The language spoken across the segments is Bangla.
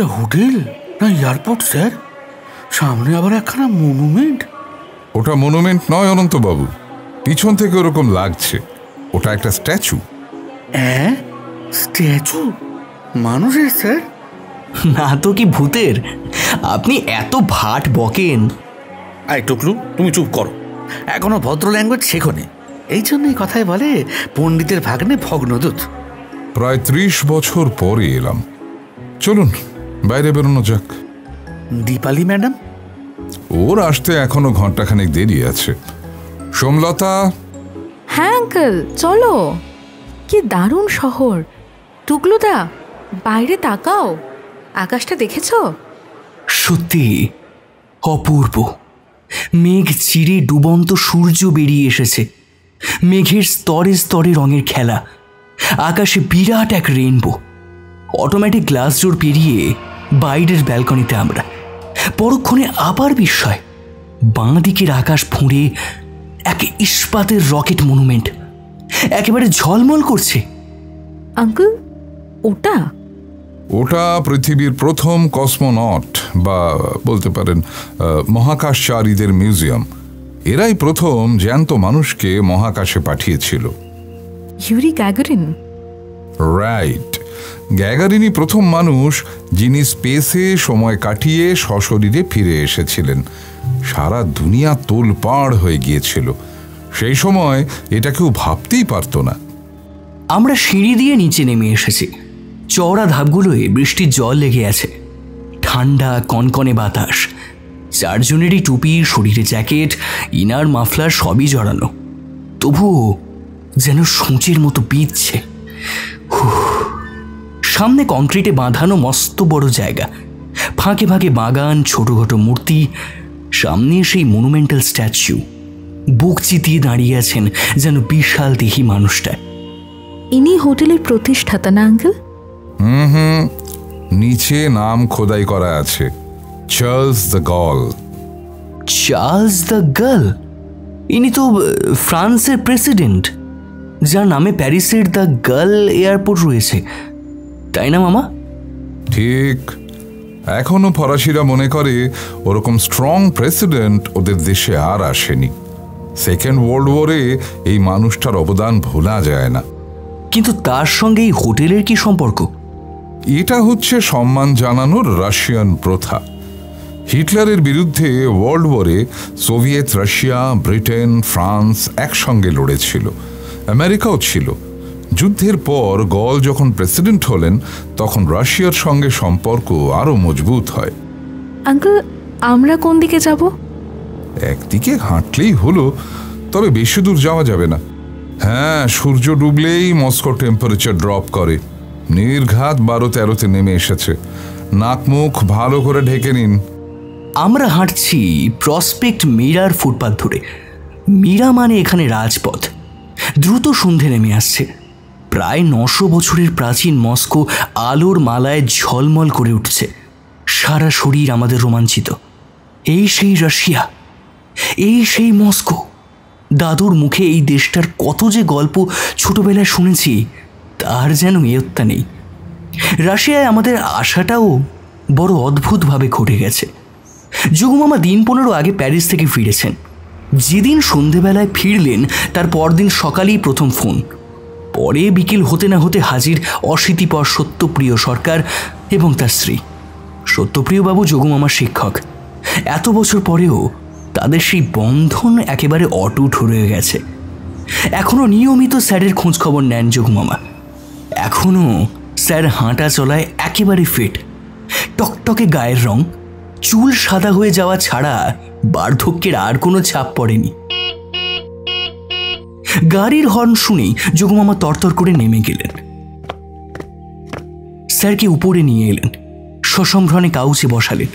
এটা হোটেল না এয়ারপোর্ট স্যার? সামনে আবার একখানা মনুমেন্ট। ওটা মনুমেন্ট নয় অনন্তবাবু, পিছন থেকে ওরকম লাগছে। ওটা একটা স্ট্যাচু। হ্যাঁ, স্ট্যাচু মানুষের স্যার? না তো কি ভূতের? আপনি এত ভাট বকেন। আই টুকলু, তুমি চুপ করো, এখনো ভদ্র ল্যাঙ্গুয়েজ শেখোনি। এই জন্যই কথায় বলে পণ্ডিতের ভাগ্নে ভগ্নদূত। প্রায় 30 বছর পরে এলাম। চলুন বাইরে বেরোনো যাক। দীপালি ম্যাডাম? ওর আসতে এখনো ঘন্টাখানেক দেরি আছে। সোমলতা? হ্যাঁ আঙ্কেল, চলো। কি দারুণ শহর। টুকলুদা, বাইরে তাকাও, আকাশটা দেখেছো? সত্যি অপূর্ব। মেঘ চিরে ডুবন্ত সূর্য বেরিয়ে এসেছে। মেঘের স্তরে স্তরে রঙের খেলা। আকাশে বিরাট এক রেইনবো। অটোমেটিক গ্লাস ডোর পেরিয়ে বাইরের ব্যালকনিতে আমরা। পরক্ষণে আবার বিস্ময়, বাঁ দিকের আকাশ ফুঁড়ে এক ইস্পাতের রকেট মনুমেন্ট একেবারে ঝলমল করছে। আঙ্কেল, ওটা? ওটা পৃথিবীর প্রথম কসমোনট, বা বলতে পারেন মহাকাশচারীদের মিউজিয়াম। এরাই প্রথম জ্যান্ত মানুষকে মহাকাশে পাঠিয়েছিল। Yuri Gagarin? রাইট, গ্যাগারিনই প্রথম মানুষ যিনি স্পেসে সময় কাটিয়ে সশরীরে ফিরে এসেছিলেন। সারা দুনিয়া তোলপাড় হয়ে গিয়েছিল। সেই সময় এটা কেউ ভাবতেই পারত না। আমরা সিঁড়ি দিয়ে নিচে নেমে এসেছি। চওড়া ধাপগুলোয় বৃষ্টির জল লেগে আছে। ঠান্ডা কনকনে বাতাস। চারজনেরই টুপি, শরীরে জ্যাকেট, ইনার, মাফলার সবই জড়ানো। তবুও যেন সূঁচের মতো বিঁধছে। সামনে কংক্রিটে বাঁধানো মস্ত বড় জায়গা, ফাঁকে ফাঁকে বাগান, ছোটখাটো মূর্তি। সামনে সেই মনুমেন্টাল স্ট্যাচু। বুক চিতিয়ে দাঁড়িয়ে আছেন যেন বিশাল দেহী মানুষটা। ইনি হোটেলের প্রতিষ্ঠাতা না আঙ্কেল? নিচে নাম খোদাই করা আছে, Charles de Gaulle. Charles de Gaulle? ইনি তো ফ্রান্সের প্রেসিডেন্ট, যার নামে প্যারিসের দ্য গল এয়ারপোর্ট রয়েছে, তাই না মামা? ঠিক। এখনো ফরাসিরা মনে করে ওরকম স্ট্রং প্রেসিডেন্ট ওদের দেশে আর আসেনি। সেকেন্ড ওয়ার্ল্ড ওয়ারে এই মানুষটার অবদান ভোলা যায় না। কিন্তু তার সঙ্গে এই হোটেলের কি সম্পর্ক? এটা হচ্ছে সম্মান জানানোর রাশিয়ান প্রথা। হিটলারের বিরুদ্ধে ওয়ার্ল্ড ওয়ারে সোভিয়েত রাশিয়া, ব্রিটেন, ফ্রান্স একসঙ্গে লড়েছিল। আমেরিকাও ছিল। যুদ্ধের পর গল যখন প্রেসিডেন্ট হলেন, তখন রাশিয়ার সঙ্গে সম্পর্ক আরো মজবুত হয়। আঙ্কেল, আমরা কোন দিকে যাব? একদিকে হাঁটলেই হলো, তবে বেশি দূর যাওয়া যাবে না। হ্যাঁ, সূর্য ডুবলেই মস্কো টেম্পারেচার ড্রপ করে। নির্ঘাত 12-13-তে নেমে এসেছে। নাক মুখ ভালো করে ঢেকে নিন। আমরা হাঁটছি প্রসপেক্ট মিরার ফুটপাথ ধরে। মিরা মানে এখানে রাজপথ। দ্রুত সন্ধে নেমে আসছে। প্রায় 900 বছরের প্রাচীন মস্কো আলোর মালায় ঝলমল করে উঠছে। সারা শরীর আমাদের রোমাঞ্চিত। এই সেই রাশিয়া, এই সেই মস্কো। দাদুর মুখে এই দেশটার কত যে গল্প ছোটবেলায় শুনেছি, তার যেন ইয়ত্তা নেই। রাশিয়ায় আমাদের আশাটাও বড় অদ্ভুতভাবে ঘটে গেছে। যোগুমামা দিন 15 আগে প্যারিস থেকে ফিরেছেন। যেদিন সন্ধেবেলায় ফিরলেন, তার পরদিন সকালেই প্রথম ফোন। পরে বিকেল হতে না হতে হাজির অশীতিপর সত্যপ্রিয় সরকার এবং তার স্ত্রী। সত্যপ্রিয়বাবু যোগুমামার শিক্ষক। এত বছর পরেও তাদের সেই বন্ধন একেবারে অটুট হয়ে গেছে। এখনো নিয়মিত স্যারের খোঁজ খবর নেন যোগুমামা। এখনো স্যার হাঁটা চলায় একেবারে ফিট। টকটকে গায়ের রং, চুল সাদা হয়ে যাওয়া ছাড়া বার্ধক্যের আর কোনো ছাপ পড়েনি। গাড়ির হর্ন শুনেই যোগুমামা তরতর করে নেমে গেলেন। স্যারকে উপরে নিয়ে এলেন, সসম্ভ্রণে কাউচে বসালেন।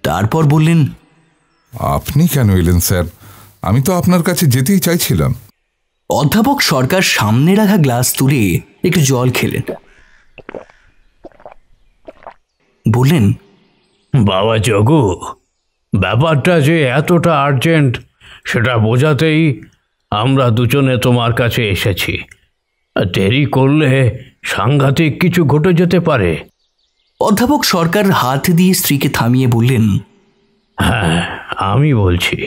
তারপর বললেন, আপনি কেন এলেন স্যার? আমি তো আপনার কাছে যেতেই চাইছিলাম। অধ্যাপক সরকার সামনে রাখা গ্লাস তুলে একটু জল খেলেন। বললেন, বাবা যোগু, ব্যাপারটা যে এতটা আর্জেন্ট সেটা বোঝাতেই আমরা দুজনে তোমার কাছে এসেছি। দেরি করলে সাংঘাতিক কিছু ঘটে যেতে পারে। অধ্যাপক সরকার হাত দিয়ে স্ত্রীকে থামিয়ে বললেন, হ্যাঁ, আমি বলছি।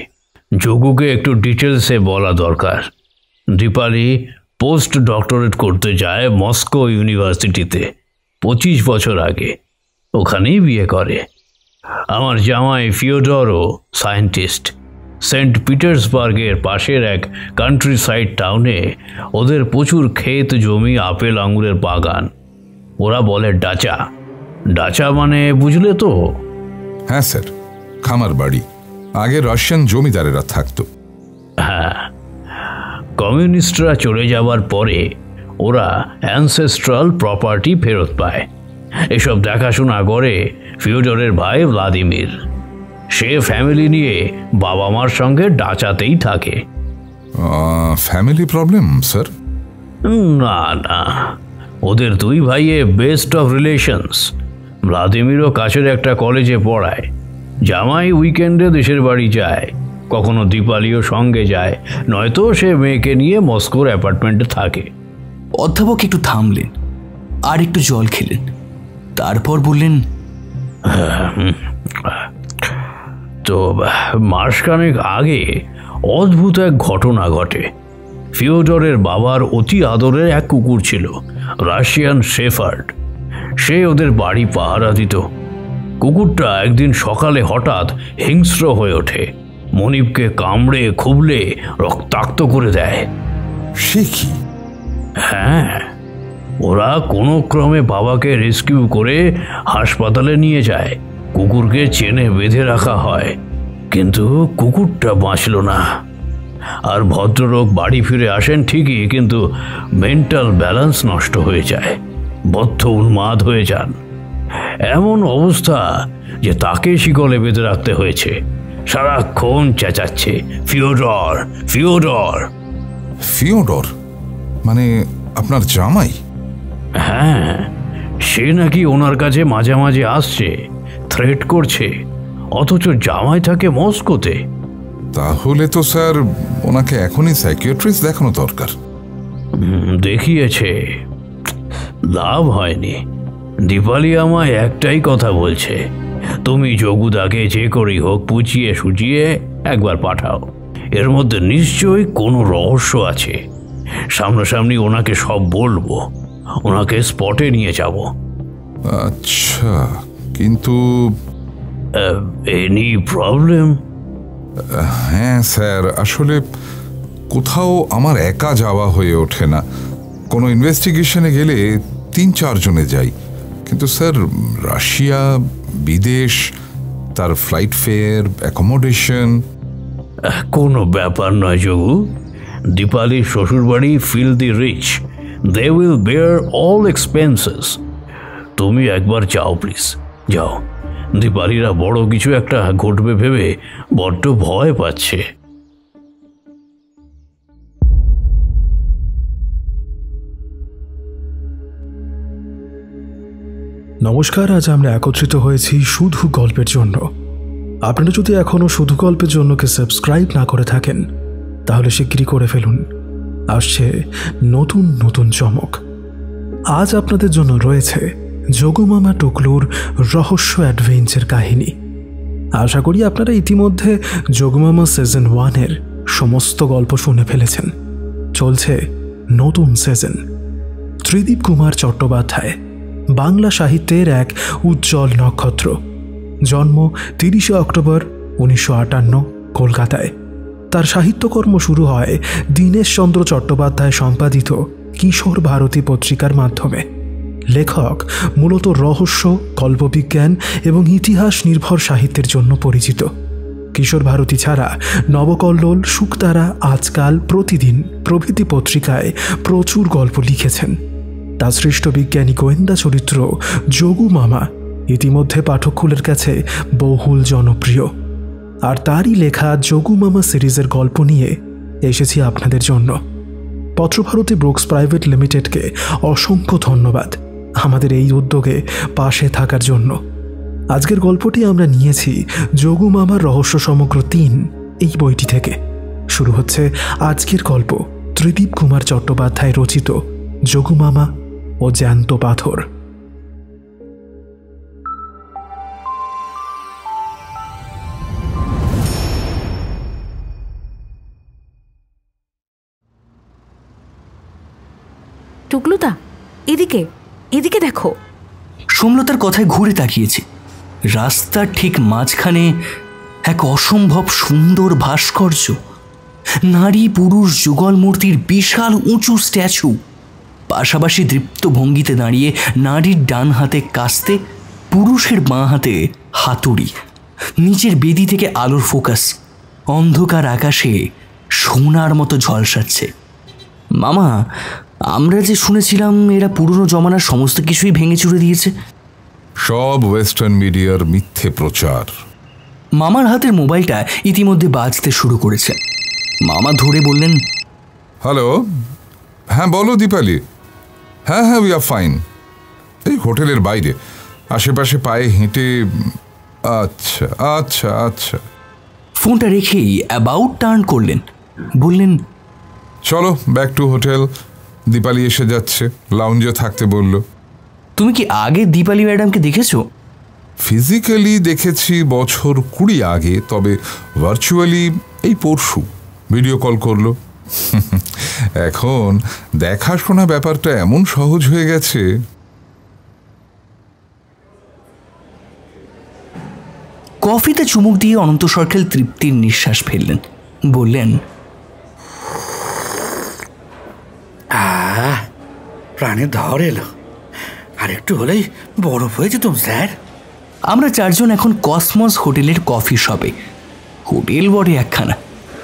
যোগুকে একটু ডিটেলসে বলা দরকার। দীপালি পোস্ট ডক্টরেট করতে যায় মস্কো ইউনিভার্সিটিতে 25 বছর আগে। ওখানেই বিয়ে করে। আমার জামাই ফিওডরও সায়েন্টিস্ট। সেন্ট পিটার্সবার্গের পাশের এক কান্ট্রি সাইড টাউনে ওদের প্রচুর ক্ষেত জমি, আপেল আঙুরের বাগান। ওরা বলে ডাচা। ডাচা মানে বুঝলে তো? হ্যাঁ স্যার, খামার বাড়ি। আগে রাশিয়ান জমিদারেরা থাকতো। হ্যাঁ, কমিউনিস্টরা চলে যাওয়ার পরে ওরা অ্যানসেস্ট্রাল প্রপার্টি ফেরত পায়। এসব দেখাশোনা করে ফিওডরের ভাই ভ্লাদিমির। সে ফ্যামিলি নিয়ে বাবা মার সঙ্গে ডাচাতেই থাকে। Family problem sir? না না, ওদের দুই ভাইয়ে বেস্ট অফ রিলেশনস। ভ্লাদিমিরও কাছের একটা কলেজে পড়ায়। জামাই উইকেন্ডে দেশের বাড়ি যায়, কখনো দীপালিও সঙ্গে যায়, নয়তো সে মেয়েকে নিয়ে মস্কোর অ্যাপার্টমেন্টে থাকে। অধ্যাপক একটু থামলেন, আর একটু জল খেলেন, তারপর বললেন, তো মাসখানেক আগে অদ্ভুত এক ঘটনা ঘটে। ফিওডরের বাবার অতি আদরের এক কুকুর ছিল, রাশিয়ান শেফার্ড। সে ওদের বাড়ি পাহারা দিত। কুকুরটা একদিন সকালে হঠাৎ হিংস্র হয়ে ওঠে, মনিবকে কামড়ে খুবলে রক্তাক্ত করে দেয়। সে কি? হ্যাঁ, ওরা কোনো ক্রমে বাবাকে রেস্কিউ করে হাসপাতালে নিয়ে যায়। কুকুরকে চেনে বেঁধে রাখা হয়, কিন্তু কুকুরটা বাঁচল না। আর ভদ্রলোক বাড়ি ফিরে আসেন ঠিকই, কিন্তু মেন্টাল ব্যালেন্স নষ্ট হয়ে যায়, বদ্ধ উন্মাদ হয়ে যান। এমন অবস্থা যে তাকে শিকলে বেঁধে রাখতে হয়েছে। সারাক্ষণ চেঁচাচ্ছে, ফিওডর ফিওডর। ফিওডর মানে আপনার জামাই? হ্যাঁ, সে নাকি ওনার কাছে মাঝে মাঝে আসছে, থ্রেট করছে, অথচ জামাই থাকে মস্কোতে। তাহলে তো স্যার ওনাকে এখনই সাইকিয়াট্রিস্ট দেখানো দরকার। দেখিয়েছে, লাভ হয়নি। দীপালি আমায় একটাই কথা বলছে, তুমি যোগুদাকে যে করেই হোক পুচিয়ে সুচিয়ে একবার পাঠাও। এর মধ্যে নিশ্চয়ই কোনো রহস্য আছে। সামনাসামনি ওনাকে সব বলবো, ওনাকে স্পটে নিয়ে যাব। আচ্ছা, কিন্তু এনি প্রবলেম? হ্যাঁ স্যার, আসলে কোথাও আমার একা যাওয়া হয়ে ওঠে না। কোনো ইনভেস্টিগেশনে গেলে 3-4 জনে যাই, কিন্তু স্যার রাশিয়া, বিদেশ, তার ফ্লাইট ফেয়ার, অ্যাকোমোডেশন। কোনো ব্যাপার নয় যোগু। দীপালির শ্বশুরবাড়ি filthy rich, they will bear all expenses. তুমি একবার যাও প্লিজ, যাও। দীপালিরা বড় কিছু একটা ঘটবে ভেবে বড্ড ভয় পাচ্ছে। নমস্কার, আজ আমরা একত্রিত হয়েছি শুধু গল্পের জন্য। আপনারা যদি এখনও শুধু গল্পের জন্যকে সাবস্ক্রাইব না করে থাকেন, তাহলে শিগগিরই করে ফেলুন। আসছে নতুন নতুন চমক। আজ আপনাদের জন্য রয়েছে যোগুমামা টুকলুর রহস্য অ্যাডভেঞ্চার কাহিনী। আশা করি আপনারা ইতিমধ্যে যোগুমামা সিজন 1-এর সমস্ত গল্প শুনে ফেলেছেন। চলছে নতুন সিজন। ত্রিদীপ কুমার চট্টোপাধ্যায় বাংলা সাহিত্যের এক উজ্জ্বল নক্ষত্র। জন্ম 30 অক্টোবর 1958 কলকাতায়। তার সাহিত্যকর্ম শুরু হয় দীনেশচন্দ্র চট্টোপাধ্যায় সম্পাদিত কিশোর ভারতী পত্রিকার মাধ্যমে। লেখক মূলত রহস্য, কল্পবিজ্ঞান এবং ইতিহাস নির্ভর সাহিত্যের জন্য পরিচিত। কিশোর ভারতী ছাড়া নবকল্লোল, শুকতারা, আজকাল, প্রতিদিন প্রভৃতি পত্রিকায় প্রচুর গল্প লিখেছেন। তার সৃষ্ট বিজ্ঞানী গোয়েন্দা চরিত্র যোগুমামা ইতিমধ্যে পাঠককুলের কাছে বহুল জনপ্রিয়। আর তারই লেখা যোগুমামা সিরিজের গল্প নিয়ে এসেছি আপনাদের জন্য। পত্রভারতী ব্রুকস প্রাইভেট লিমিটেডকে অসংখ্য ধন্যবাদ আমাদের এই উদ্যোগে পাশে থাকার জন্য। আজকের গল্পটি আমরা নিয়েছি যোগুমামার রহস্য সমগ্র 3 এই বইটি থেকে। শুরু হচ্ছে আজকের গল্প, ত্রিদীপ কুমার চট্টোপাধ্যায় রচিত যোগুমামা ও জ্যান্ত পাথর। টুকলুদা, এদিকে এদিকে দেখো। সোমলতার কথায় ঘুরে তাকিয়েছে। রাস্তার ঠিক মাঝখানে এক অসম্ভব সুন্দর ভাস্কর্য, নারী পুরুষ যুগল মূর্তির বিশাল উঁচু স্ট্যাচু, পাশাপাশি দৃপ্ত ভঙ্গিতে দাঁড়িয়ে নারীর ডান হাতে কাস্তে, পুরুষের বাঁ হাতে হাতুড়ি, নিচের বেদি থেকে আলোর ফোকাস, অন্ধকার আকাশে সোনার মতো ঝলসাচ্ছে। মামা, আমরা যে শুনেছিলাম এরা পুরনো জমানার সমস্ত কিছুই ভেঙে চুরে দিয়েছে, সব ওয়েস্টার্ন মিডিয়ার মিথ্যে প্রচার। মামার হাতের মোবাইলটা ইতিমধ্যে বাজতে শুরু করেছে। মামা ধরে বললেন, হ্যালো, হ্যাঁ বলো দীপালি। হ্যাঁ হ্যাঁ, উই আর ফাইন। এই হোটেলের বাইরে, আশেপাশে পায়ে হেঁটে। আচ্ছা আচ্ছা আচ্ছা। ফোনটা রেখেই অ্যাবাউট টার্ন করলেন, বললেন, চলো ব্যাক টু হোটেল। দীপালি এসে যাচ্ছে, লাউঞ্জে থাকতে বলল। তুমি কি আগে দীপালি ম্যাডামকে দেখেছো? ফিজিক্যালি দেখেছি বছর 20 আগে, তবে ভার্চুয়ালি এই পরশু ভিডিও কল করলো। এখন দেখাশোনা ব্যাপারটা এমন সহজ হয়ে গেছে। কফিতে চুমুক দিয়ে অনন্ত সরকার তৃপ্তির নিঃশ্বাস ফেললেন, বললেন, প্রাণে ধর এলো। আর একটু হলেই বরফ হয়ে যেতাম স্যার। আমরা চারজন এখন কসমস হোটেলের কফি শপে। হোটেল বটে একখানা,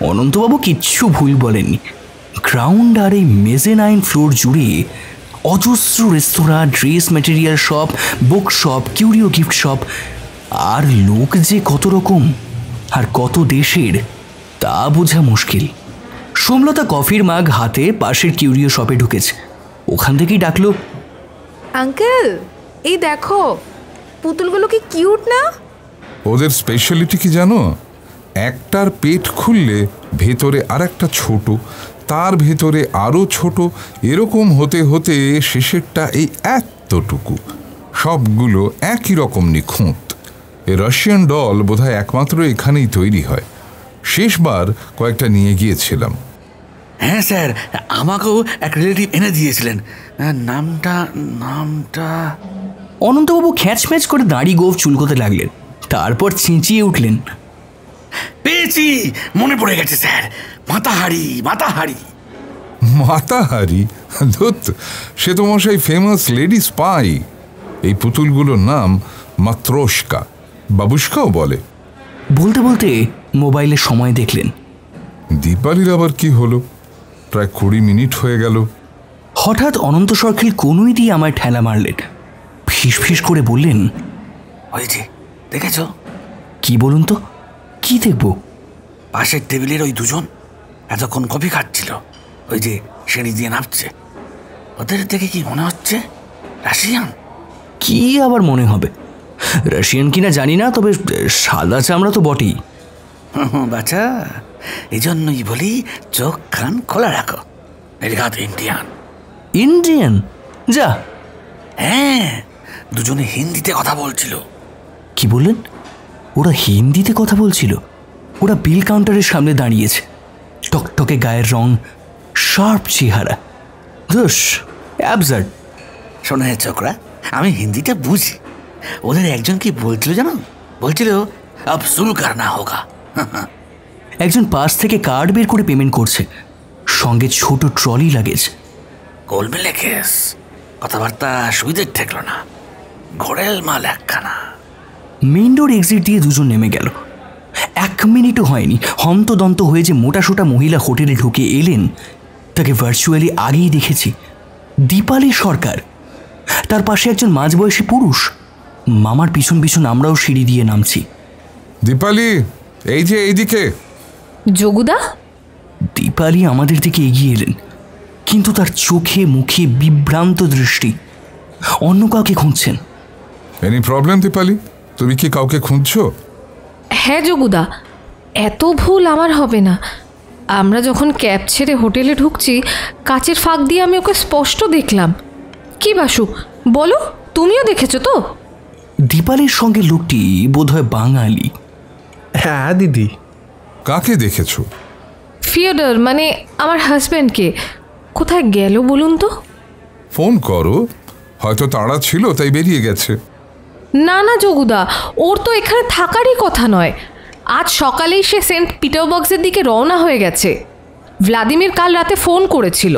অনন্তবাবু কিচ্ছু ভুল বলেননি। গ্রাউন্ড আর এই মেজেনাইন ফ্লোর জুড়ে অজস্র রেস্তোরাঁ, dress material shop, book shop, curio gift shop. আর লোক যে কত রকম আর কত দেশের তা বোঝা মুশকিল। সোমলতা কফির মাগ হাতে পাশের কিউরিও শপে ঢুকেছে। ওখান থেকেই ডাকলো, আঙ্কেল, এই দেখো পুতুলগুলো কি কিউট না? ওদের স্পেশালিটি কি জানো? একটার পেট খুললে ভেতরে আর একটা ছোট, তার ভেতরে আরও ছোট, এরকম হতে হতে শেষেরটা এই এতটুকু। সবগুলো একই রকম নিখুঁত। এ রাশিয়ান ডল বোধহয় একমাত্র এখানেই তৈরি হয়। শেষবার কয়েকটা নিয়ে গিয়েছিলাম। হ্যাঁ স্যার, আমাকেও এক রিলেটিভ এনে দিয়েছিলেন। নামটা নামটা অনন্তবাবু খ্যাঁচম্যাচ করে দাড়ি গোঁফ চুলকোতে লাগলেন, তারপর চেঁচিয়ে উঠলেন, পেয়েছি, মনে পড়ে গেছে স্যার। মাতাহারি মাতাহারি। মাতাহারি? ধুত, সে তো মশাই ফেমাস লেডি স্পাই। এই পুতুলগুলোর নাম মাত্রোস্কা, বাবুস্কাও বলে। বলতে বলতে মোবাইলে সময় দেখলেন। দীপালির আবার কি হলো? প্রায় 20 মিনিট হয়ে গেল। হঠাৎ অনন্ত সরখিল কোনোই দিয়ে আমায় ঠেলা মারলেন। ফিস ফিস করে বললেন, ওই যে দেখেছো? কি বলুন তো, কি দেখব? পাশের টেবিলের ওই দুজন এতক্ষণ কফি খাচ্ছিল, ওই যে সিঁড়ি দিয়ে নামছে। ওদের দেখে কি মনে হচ্ছে রাশিয়ান? কি আবার মনে হবে? রাশিয়ান কিনা জানি না, তবে সাদা চামড়া তো বটেই। বাচ্চা, এই জন্যই বলি চোখ কান খোলা রাখো। নির্ঘাত ইন্ডিয়ান। ইন্ডিয়ান? যা। হ্যাঁ, দুজনে হিন্দিতে কথা বলছিল। কি বললেন? ওরা হিন্দিতে কথা বলছিল? ওরা বিল কাউন্টারের সামনে দাঁড়িয়েছে, টকটকে গায়ের রং, শার্প চেহারা। ধুস, অ্যাবসার্ড। শোনো হে ছোকরা, আমি হিন্দিটা বুঝি। ওদের একজন কি বলছিল জানো? বলছিল আব শুল করনা হোগা। একজন পাশ থেকে কার্ড বের করে পেমেন্ট করছে, সঙ্গে ছোট ট্রলি লাগেজ। গোলমেলে কেস, কথাবার্তা সুবিধে ঠেকলো না। ঘোড়েল মাল একখানা। মেইন ডোর এক্সিট দিয়ে দুজন নেমে গেল। 1 মিনিটও হয়নি, হন্তদন্ত হয়ে যে মোটাসোটা মহিলা হোটেলে ঢুকে এলেন, তাকে ভার্চুয়ালি আগেই দেখেছি। দীপালি সরকার, তার পাশে একজন মাঝবয়সী পুরুষ। মামার পিছন পিছন আমরাও সিঁড়ি দিয়ে নামছি। দীপালি, এই যে এইদিকে। যোগুদা? দীপালি আমাদের দিকে এগিয়ে এলেন, কিন্তু তার চোখে মুখে বিভ্রান্ত দৃষ্টি। অন্য কাউকে খুঁজছেন। Any problem Dipali? তুমি কি কাউকে খুঁজছো? হ্যাঁ যোগুদা, এত ভুল আমার হবে না। আমরা যখন ক্যাব ছেড়ে হোটেলে ঢুকছি, কাচের ফাঁক দিয়ে আমি ওকে স্পষ্ট দেখলাম। কি বাসু, বলো, তুমিও দেখেছো তো? দীপালির সঙ্গে লোকটি বোধহয় বাঙালি। হ্যাঁ দিদি। কাকে দেখেছো? ফিওডর, মানে আমার হাজব্যান্ডকে। কোথায় গেল বলুন তো? ফোন করো, হয়তো তাড়া ছিল তাই বেরিয়ে গেছে। না না যোগুদা, ওর তো এখানে থাকারই কথা নয়। আজ সকালেই সে সেন্ট পিটারবার্গসের দিকে রওনা হয়ে গেছে। ভ্লাদিমির কাল রাতে ফোন করেছিল।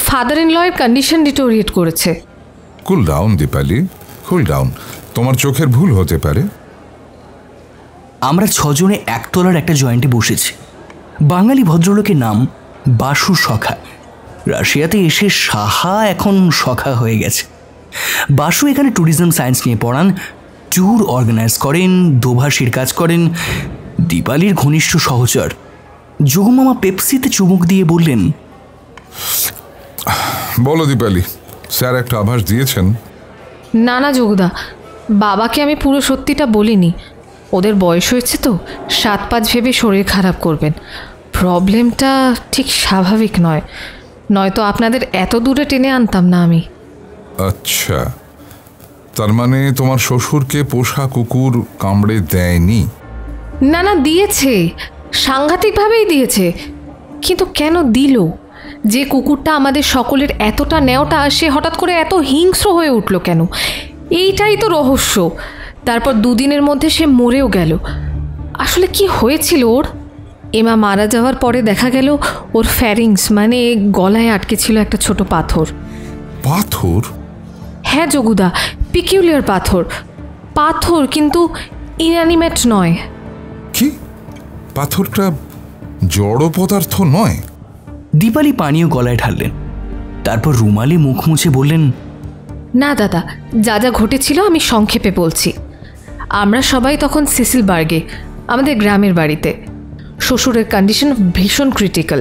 ফাদার ইন লয়ের কন্ডিশন ডিটোরিয়েট করেছে। Cool down Dipali, cool down. তোমার চোখের ভুল হতে পারে। আমরা ছজনে একতলার একটা জয়েন্টে বসেছি। বাঙালি ভদ্রলোকের নাম বাসু সখা। রাশিয়াতে এসে সাহা এখন সখা হয়ে গেছে। বাসু এখানে ট্যুরিজম সায়েন্স নিয়ে পড়ান, ট্যুর অর্গানাইজ করেন, দোভাষীর কাজ করেন। দীপালির ঘনিষ্ঠ সহচর। যোগুমামা পেপসিতে চুমুক দিয়ে বললেন, বলো দীপালি, স্যার একটা আভাস দিয়েছেন? না না যোগুদা, বাবাকে আমি পুরো সত্যিটা বলিনি। ওদের বয়স হয়েছে তো, 7-5 ভেবে শরীর খারাপ করবেন। প্রবলেমটা ঠিক স্বাভাবিক নয়, নয়তো আপনাদের এত দূরে টেনে আনতাম না আমি। আচ্ছা, তার মানে তোমার শ্বশুরকে পোষা কুকুর কামড়ে দেয়নি? না না, দিয়েছে, সাংঘাতিকভাবেই দিয়েছে। কিন্তু কেন দিল? যে কুকুরটা আমাদের সকলের এতটা নেওটা, সে হঠাৎ করে এত হিংস্র হয়ে উঠল কেন? এইটাই তো রহস্য। তারপর 2 দিনের মধ্যে সে মরেও গেল। আসলে কি হয়েছিল ওর? এমা মারা যাওয়ার পরে দেখা গেল ওর ফ্যারিংস মানে গলায় আটকে ছিল একটা ছোট পাথর। পাথর? হ্যাঁ যোগুদা, পিকিউলিয়ার পাথর। পাথর কিন্তু ইনঅ্যানিমেট নয়। কি? পাথরটা জড় পদার্থ নয়? দীপালি পানীয় গলায় ঢাললেন, তারপর রুমালে মুখ মুছে বললেন, না দাদা, যা যা ঘটেছিল আমি সংক্ষেপে বলছি। আমরা সবাই তখন সিসিলবার্গে, আমাদের গ্রামের বাড়িতে। শ্বশুরের কন্ডিশন ভীষণ ক্রিটিক্যাল।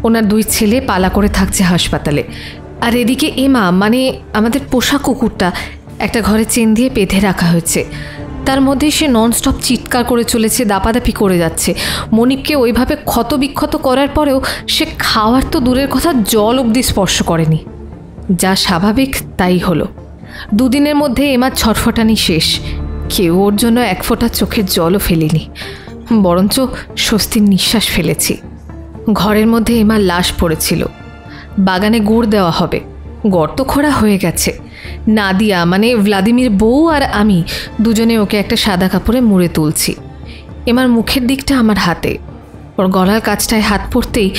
ওনার 2 ছেলে পালা করে থাকছে হাসপাতালে। আর এদিকে এমা মানে আমাদের পোষা কুকুরটা একটা ঘরে চেন দিয়ে বেঁধে রাখা হয়েছে। তার মধ্যে সে ননস্টপ চিৎকার করে চলেছে, দাপাদাপি করে যাচ্ছে। মনিপকে ওইভাবে ক্ষতবিক্ষত করার পরেও সে খাওয়ার তো দূরের কথা, জল অবধি স্পর্শ করেনি। যা স্বাভাবিক তাই হলো। 2 দিনের মধ্যে এমার ছটফটানি শেষ। কেউ ওর জন্য 1 ফোঁটা চোখের জলও ফেলিনি, বরঞ্চ স্বস্তির নিঃশ্বাস ফেলেছি। ঘরের মধ্যে এমার লাশ পড়েছিল। বাগানে গুড় দেওয়া হবে, গর্ত খোঁড়া হয়ে গেছে। নাদিয়া মানে ভ্লাদিমির বউ আর আমি দুজনে ওকে একটা সাদা কাপড়ে মুড়ে তুলছি। এমার মুখের দিকটা আমার হাতে, ওর গলার কাছটায় হাত পড়তেই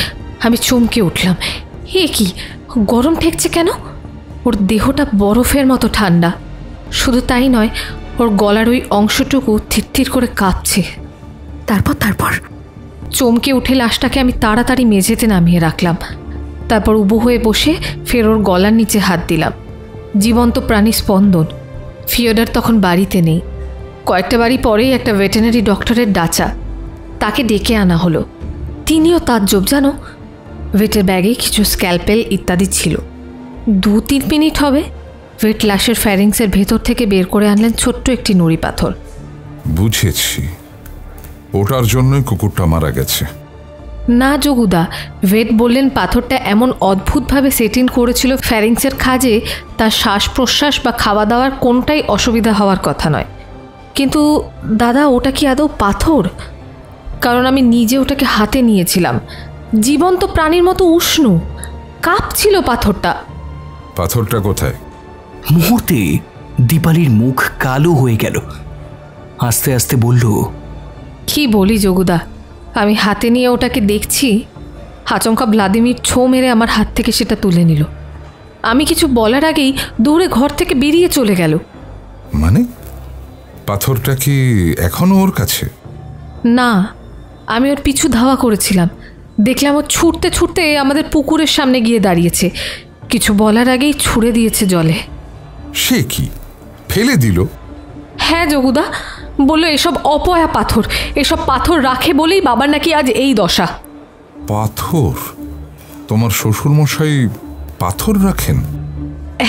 আমি চমকে উঠলাম। হে কি, গরম ঠেকছে কেন? ওর দেহটা বরফের মতো ঠান্ডা। শুধু তাই নয়, ওর গলার ওই অংশটুকু থিরথির করে কাঁপছে। তারপর চমকে উঠে লাশটাকে আমি তাড়াতাড়ি মেঝেতে নামিয়ে রাখলাম। তারপর উবু হয়ে বসে ফের ওর গলার নিচে হাত দিলাম। জীবন্ত প্রাণী স্পন্দন। ফিওডর তখন বাড়িতে নেই। কয়েকটা বাড়ি পরেই একটা ভেটেরিনারি ডক্টরের ডাচা, তাকে ডেকে আনা হলো। তিনিও তাজ্জব জানো। ভেটের ব্যাগে কিছু স্ক্যালপেল ইত্যাদি ছিল। 2-3 মিনিট হবে ভেট লাশের ফ্যারিংসের ভেতর থেকে বের করে আনলেন ছোট্ট একটি নুড়ি পাথর। বুঝেছি, ওটার জন্যই কুকুরটা মারা গেছে। না যোগুদা, ভেট বললেন পাথরটা এমন অদ্ভুতভাবে সেট ইন করেছিল ফ্যারিংসের খাজে, তার শ্বাস প্রশ্বাস বা খাওয়া দাওয়ার কোনটাই অসুবিধা হওয়ার কথা নয়। কিন্তু দাদা, ওটা কি আদৌ পাথর? কারণ আমি নিজে ওটাকে হাতে নিয়েছিলাম। জীবন্ত প্রাণীর মতো উষ্ণ, কাঁপছিল পাথরটা। পাথরটা কোথায়? মুহূর্তে দীপালির মুখ কালো হয়ে গেল। আস্তে আস্তে বলল, কি বলি যোগুদা, আমি হাতে নিয়ে ওটাকে দেখছি, আচমকা ভ্লাদিমির ছো মেরে আমার হাত থেকে সেটা তুলে নিল। আমি কিছু বলার আগেই দৌড়ে ঘর থেকে বেরিয়ে চলে গেল। মানে পাথরটা কি এখনো ওর কাছে? না, আমি ওর পিছু ধাওয়া করেছিলাম। দেখলাম ও ছুটতে ছুটতে আমাদের পুকুরের সামনে গিয়ে দাঁড়িয়েছে। কিছু বলার আগেই ছুঁড়ে দিয়েছে জলে। সে কি, ফেলে দিল? হ্যাঁ যোগুদা, বললো এসব অপয়া পাথর, এসব পাথর রাখে বলেই বাবার নাকি আজ এই দশা। পাথর? তোমার শ্বশুরমশাই পাথর রাখেন?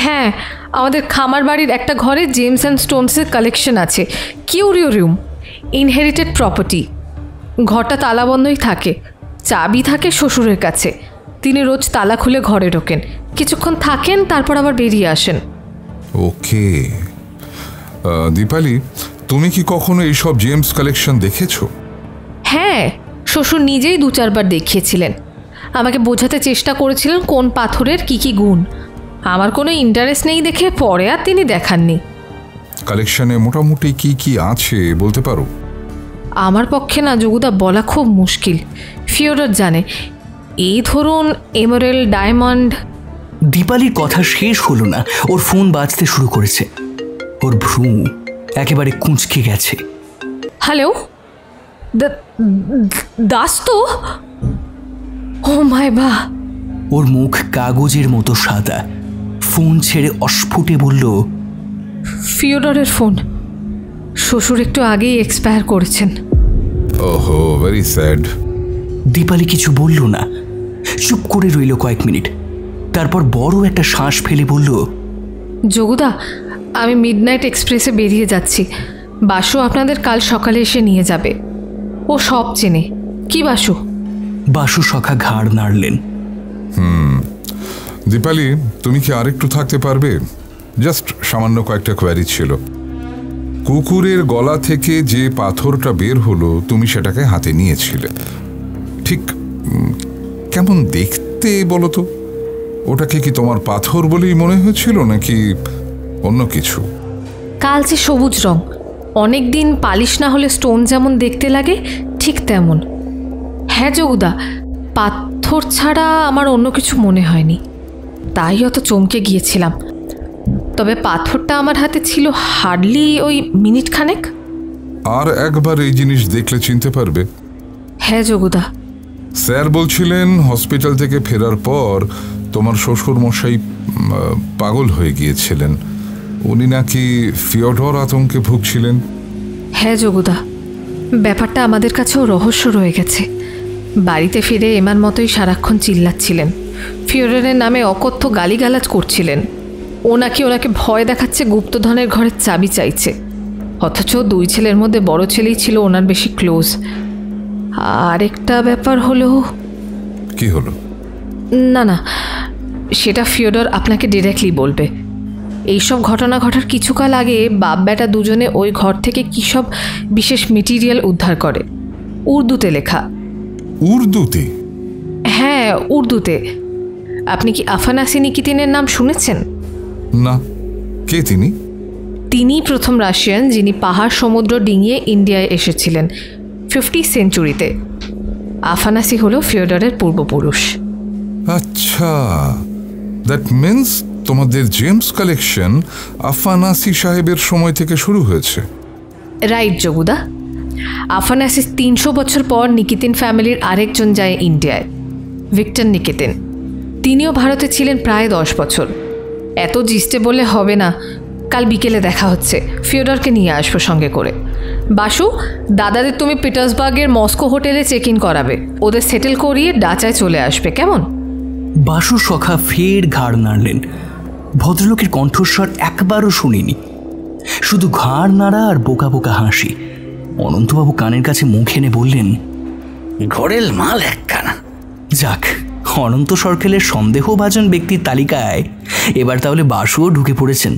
হ্যাঁ, আমাদের খামার বাড়ির একটা ঘরে জেমস অ্যান্ড স্টোনসের কালেকশন আছে। কিউরিওরিয়াম, ইনহেরিটেড প্রপার্টি। ঘরটা তালাবন্ধই থাকে, চাবি থাকে শ্বশুরের কাছে। তিনি রোজ তালা খুলে ঘরে ঢোকেন, কিছুক্ষণ থাকেন, তারপর আবার বেরিয়ে আসেন। ওকে। দীপালি, তুমি কি কখনো এইসব জেমস কালেকশন দেখেছো? হ্যাঁ, শ্বশুর নিজেই 2-4 বার দেখিয়েছিলেন। আমাকে বোঝাতে চেষ্টা করেছিলেন কোন পাথরের কি কি গুণ। আমার কোনো ইন্টারেস্ট নেই দেখে পরে আর তিনি দেখাননি। কালেকশনে মোটামুটি কি কি আছে বলতে পারো? আমার পক্ষে না যোগুদা বলা খুব মুশকিল, ফিওডর জানে। এই ধরুন এমারেল, ডায়মন্ড। দীপালির কথা শেষ হলো না, ওর ফোন বাজতে শুরু করেছে। ওর ভ্রু একেবারে কুঁচকে গেছে। হ্যালো, দাস তো? ও মাই বা! ওর মুখ কাগজের মতো সাদা। ফোন ছেড়ে অস্ফুটে বলল, ফিওডরের ফোন। শ্বশুর একটু আগেই এক্সপায়ার করেছেন। ওহো, ভেরি স্যাড। দীপালি কিছু বলল না, চুপ করে রইল কয়েক মিনিট। তারপর বড় একটা শ্বাস ফেলে বলল, যোগুদা, আমি মিডনাইট এক্সপ্রেসে বেরিয়ে যাচ্ছি। বাসু আপনাদের কাল সকালে এসে নিয়ে যাবে। ও সব চেনে। কি বাসু? বাসু সখা ঘাড় নাড়লেন। দীপালি, তুমি কি আরেকটু থাকতে পারবে? জাস্ট সামান্য কয়েকটা কোয়ারি ছিল। কুকুরের গলা থেকে যে পাথরটা বের হলো, তুমি সেটাকে হাতে নিয়েছিলে। ঠিক কেমন দেখতে বলো তো? ওটাকে কি তোমার পাথর বলেই মনে হয়েছিল নাকি অন্য কিছু? কালচে সবুজ রং, অনেক দিন পালিশ না হলে স্টোন যেমন দেখতে লাগে ঠিক তেমন। হ্যাঁ যোগুদা, পাথর ছাড়া আমার অন্য কিছু মনে হয়নি, তাই অত চমকে গিয়েছিলাম। তবে পাথরটা আমার হাতে ছিল হার্ডলি ওই মিনিট খানেক। আর একবার এই জিনিস দেখলে চিনতে পারবে? হ্যাঁ যোগুদা। স্যার বলছিলেন হসপিটাল থেকে ফেরার পর তোমার শ্বশুর মশাই পাগল হয়ে গিয়েছিলেন। উনি নাকি ফিওডর আতঙ্কে ভুগছিলেন। হ্যাঁ যোগুদা, ব্যাপারটা আমাদের কাছেও রহস্য রয়ে গেছে। বাড়িতে ফিরে এমার মতোই সারাক্ষণ চিল্লাচ্ছিলেন, ফিওডরের নামে অকথ্য গালিগালাজ করছিলেন। ও নাকি ওনাকে ভয় দেখাচ্ছে, গুপ্তধনের ঘরের চাবি চাইছে। অথচ দুই ছেলের মধ্যে বড় ছেলেই ছিল ওনার বেশি ক্লোজ। আরেকটা ব্যাপার হলো। কি হলো? না না, সেটা ফিওডর আপনাকে ডিরেক্টলি বলবে। এইসব ঘটনা ঘটার কিছুকাল আগে বাপ বেটা দুজনে ওই ঘর থেকে কী সব বিশেষ মেটেরিয়াল উদ্ধার করে, উর্দুতে লেখা। উর্দুতে? হ্যাঁ, উর্দুতে। আপনি কি আফানাসি নিকিতিনের নাম শুনেছেন? না। কে তিনি? তিনিই প্রথম রাশিয়ান যিনি পাহাড় সমুদ্র ডিঙিয়ে ইন্ডিয়ায় এসেছিলেন 50th সেঞ্চুরিতে। আফানাসি হলো ফিওডরের পূর্বপুরুষ। আচ্ছা, দ্যাট মিন্স তোমাদের জেমস কালেকশন আফানাসি সাহেবের সময় থেকে শুরু হয়েছে। রাইট যোগুদা। আফানাসিস 300 বছর পর নিকিতিন ফ্যামিলির আরেকজন যায় ইন্ডিয়ায়, ভিক্টর নিকিতিন। তিনিও ভারতে ছিলেন প্রায় 10 বছর। এত জিস্টে বলে হবে না, কাল বিকেলে দেখা হচ্ছে। ফিওডরকে নিয়ে আসবো সঙ্গে করে। বাসু, দাদাদের তুমি পিটার্সবার্গের মস্কো হোটেলে চেক ইন করাবে, ওদের সেটেল করিয়ে ডাচায় চলে আসবে, কেমন? বাসু সখা ফের ঘাড় নাড়লেন। ভদ্রলোকের কণ্ঠস্বর একবারও শুনিনি, শুধু ঘাড় নাড়া আর বোকা বোকা হাসি। অনন্তবাবু কানের কাছে মুখ এনে বললেন, ঘরের মাল একখানা। যাক, অনন্ত সরকেলের সন্দেহভাজন ব্যক্তির তালিকায় এবার তাহলে বাসুও ঢুকে পড়েছেন।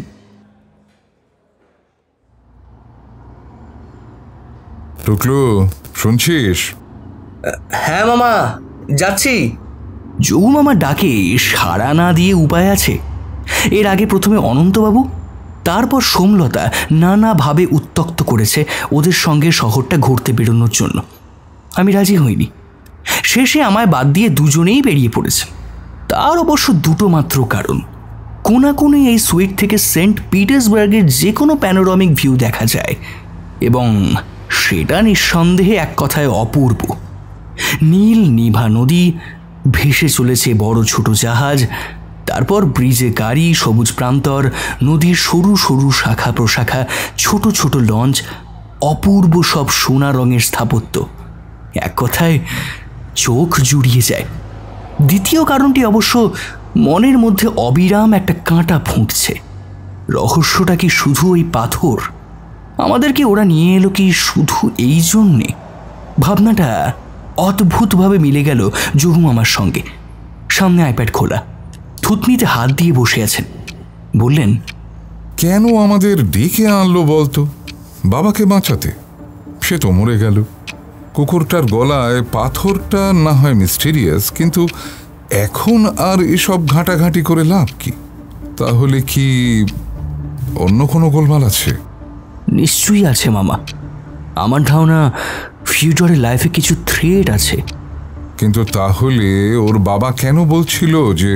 টুকলু, শুনছিস? হ্যাঁ মামা, যাচ্ছি। যোগু মামার ডাকে সাড়া না দিয়ে উপায় আছে? এর আগে প্রথমে অনন্তবাবু, তারপর সোমলতা নানাভাবে উত্ত্যক্ত করেছে ওদের সঙ্গে শহরটা ঘুরতে বেরোনোর জন্য। আমি রাজি হইনি। শেষে আমায় বাদ দিয়ে দুজনেই বেরিয়ে পড়েছে। তার অবশ্য দুটো মাত্র কারণ। কোনাকুনি এই সুইট থেকে সেন্ট পিটার্সবার্গের যে কোনো প্যানোরামিক ভিউ দেখা যায়, এবং সেটা নিঃসন্দেহে এক কথায় অপূর্ব। নীল নিভা নদী, ভেসে চলেছে বড় ছোট জাহাজ, তারপর ব্রিজে গাড়ি, সবুজ প্রান্তর, নদীর সরু সরু শাখা প্রশাখা, ছোট ছোট লঞ্চ, অপূর্ব সব সোনা রঙের স্থাপত্য। এক কথায় চোখ জুড়িয়ে যায়। দ্বিতীয় কারণটি অবশ্য মনের মধ্যে অবিরাম একটা কাঁটা ফুঁকছে। রহস্যটা কি শুধু ওই পাথর? আমাদেরকে ওরা নিয়ে এলো কি শুধু এই জন্যে? ভাবনাটা অদ্ভুতভাবে মিলে গেল যোগু মামার সঙ্গে। সামনে আইপ্যাড খোলা, থুতনিতে হাত দিয়ে বসে আছেন। বললেন, কেন আমাদের ডেকে আনলো বলতো? বাবাকে বাঁচাতে? সে তো মরে গেল। কুকুরটার গলায় পাথরটা না হয় মিস্টেরিয়াস, কিন্তু এখন আর এসব ঘাঁটাঘাঁটি করে লাভ কি? তাহলে কি অন্য কোনো গোলমাল আছে? নিশ্চয়ই আছে মামা। আমার ধারণা ফিউচারের লাইফে কিছু থ্রেট আছে। কিন্তু তাহলে ওর বাবা কেন বলছিল যে